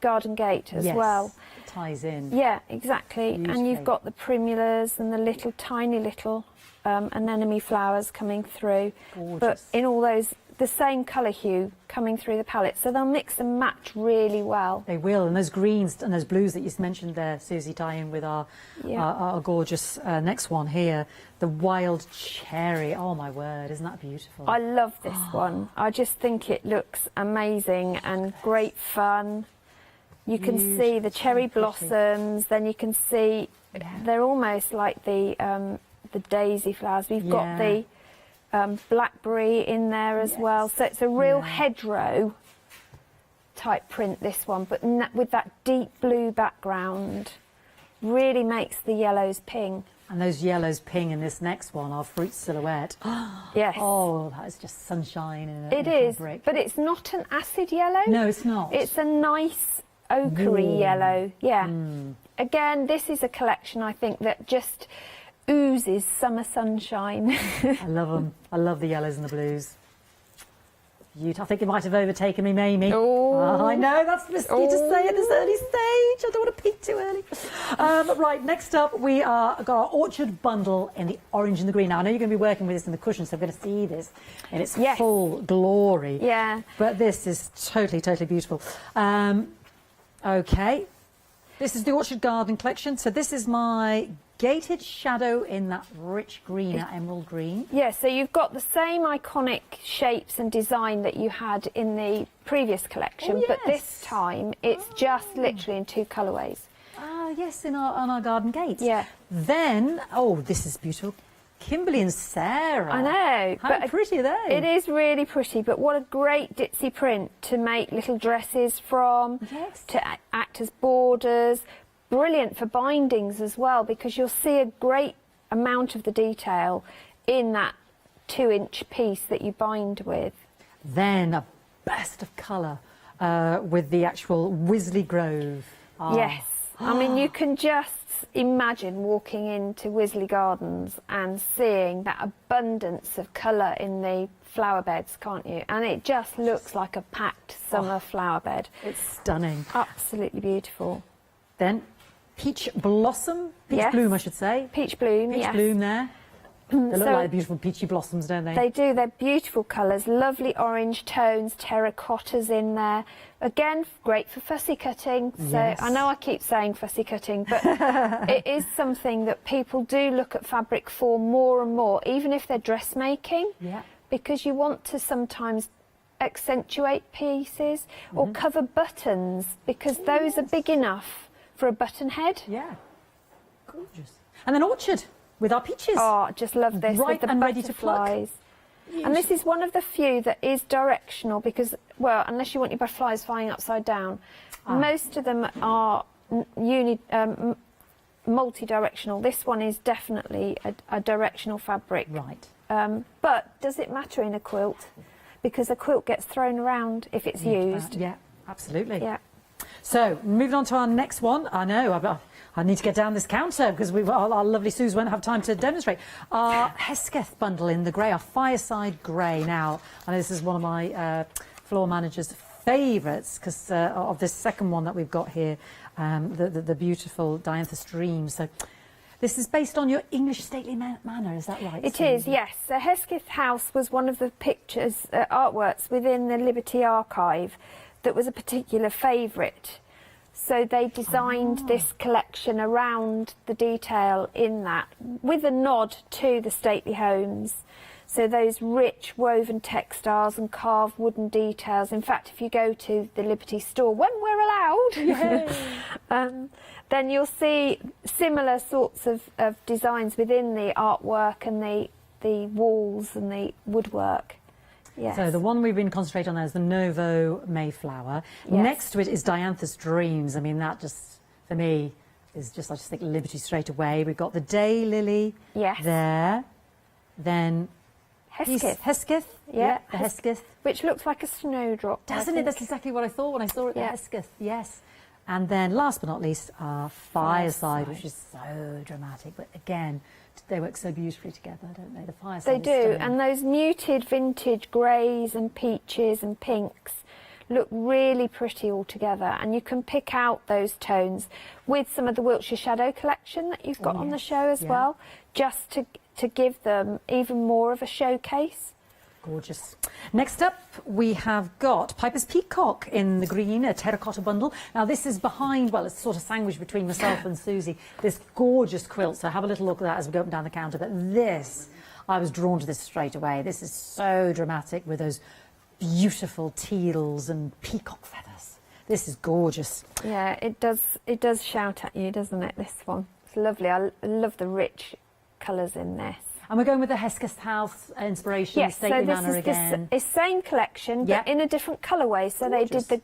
garden gate as well. Ties in. Yeah, exactly. And you've got the primulas and the tiny little anemone flowers coming through. Gorgeous. But in all those the same colour hue coming through the palette, so they'll mix and match really well. They will, and those greens and those blues that you mentioned there, Susie, tie in with our gorgeous next one here, the wild cherry. Oh my word, isn't that beautiful? I love this one. I just think it looks amazing and great fun. You can see the cherry blossoms, then you can see they're almost like the daisy flowers. We've got the blackberry in there as well, so it's a real hedgerow type print, this one, but with that deep blue background, really makes the yellows ping. And those yellows ping in this next one, our fruit silhouette. Yes. Oh, that is just sunshine in It is, but it's not an acid yellow. No, it's not. It's a nice ochre yellow. Yeah. Again, this is a collection, I think, that just oozes summer sunshine. I love them. I love the yellows and the blues. I think it might have overtaken me, Mamie. Oh, I know, that's risky to say at this early stage. I don't want to peak too early. Right, next up we got our orchard bundle in the orange and the green. Now, I know you're going to be working with this in the cushions, so I'm going to see this in its full glory. Yeah. But this is totally, totally beautiful. Okay. This is the Orchard Garden collection. So this is my gated shadow in that rich green, that emerald green. Yeah, so you've got the same iconic shapes and design that you had in the previous collection, but this time it's just literally in 2 colourways. Ah, yes, on our garden gates. Yeah. Then, this is beautiful. Kimberly and Sarah. I know. How pretty are they? It is really pretty, but what a great ditzy print to make little dresses from, to act as borders. Brilliant for bindings as well, because you'll see a great amount of the detail in that 2-inch piece that you bind with. Then a burst of colour with the actual Wisley Grove. Yes. I mean, you can just imagine walking into Wisley Gardens and seeing that abundance of colour in the flower beds, can't you? And it just looks like a packed summer flower bed. It's stunning. Absolutely beautiful. Then peach blossom, peach bloom, I should say. Peach bloom, peach bloom there. They look So- like beautiful peachy blossoms, don't they? They do. They're beautiful colours, lovely orange tones, terracottas in there. Again, great for fussy cutting. So Yes. I know I keep saying fussy cutting, but it is something that people do look at fabric for more and more, even if they're dressmaking. Yeah. Because you want to sometimes accentuate pieces or cover buttons, because those are big enough for a button head. Yeah. Gorgeous. And then orchard with our peaches. Oh, I just love this. Ripe with the and ready to pluck. butterflies. And this is one of the few that is directional, because, well, unless you want your butterflies flying upside down, most of them are multi-directional. This one is definitely a directional fabric. Right. But does it matter in a quilt? Because a quilt gets thrown around if it's used. Yeah, absolutely. Yeah. So, moving on to our next one. I know, I need to get down this counter because our lovely Suze won't have time to demonstrate. Our Hesketh bundle in the grey, our fireside grey. Now, I know this is one of my floor manager's favourites because of this second one that we've got here, the beautiful Dianthus Dream. So, this is based on your English stately manner, is that right? It is, yes. So Hesketh House was one of the pictures, artworks within the Liberty Archive that was a particular favourite. So they designed this collection around the detail in that, with a nod to the stately homes. So those rich woven textiles and carved wooden details. In fact, if you go to the Liberty store, when we're allowed, then you'll see similar sorts of designs within the artwork and the walls and the woodwork. Yes. So the one we've been concentrating on there is the Novo Mayflower. Yes. Next to it is Dianthus Dreams. I mean, that just, for me, is just, I just think Liberty straight away. We've got the Daylily there. Then Hesketh. Yeah, the Hesketh. Which looks like a snowdrop. Doesn't it? That's exactly what I thought when I saw it, the Hesketh. Yes. And then last but not least, our Fireside, which is so dramatic. But again, they work so beautifully together, don't they? The Fireside. They do, and those muted vintage greys and peaches and pinks look really pretty all together, and you can pick out those tones with some of the Wiltshire Shadow collection that you've got on the show as well, just to give them even more of a showcase. Gorgeous. Next up, we have got Piper's Peacock in the green, a terracotta bundle. Now, this is behind, well, it's sort of sandwiched between myself and Susie, this gorgeous quilt. So have a little look at that as we go up and down the counter. But this, I was drawn to this straight away. This is so dramatic with those beautiful teals and peacock feathers. This is gorgeous. Yeah, it does shout at you, doesn't it, this one? It's lovely. I love the rich colours in this. And we're going with the Hesketh House inspiration, yes, stately so this manner is again. the same collection, but in a different colourway. So they did the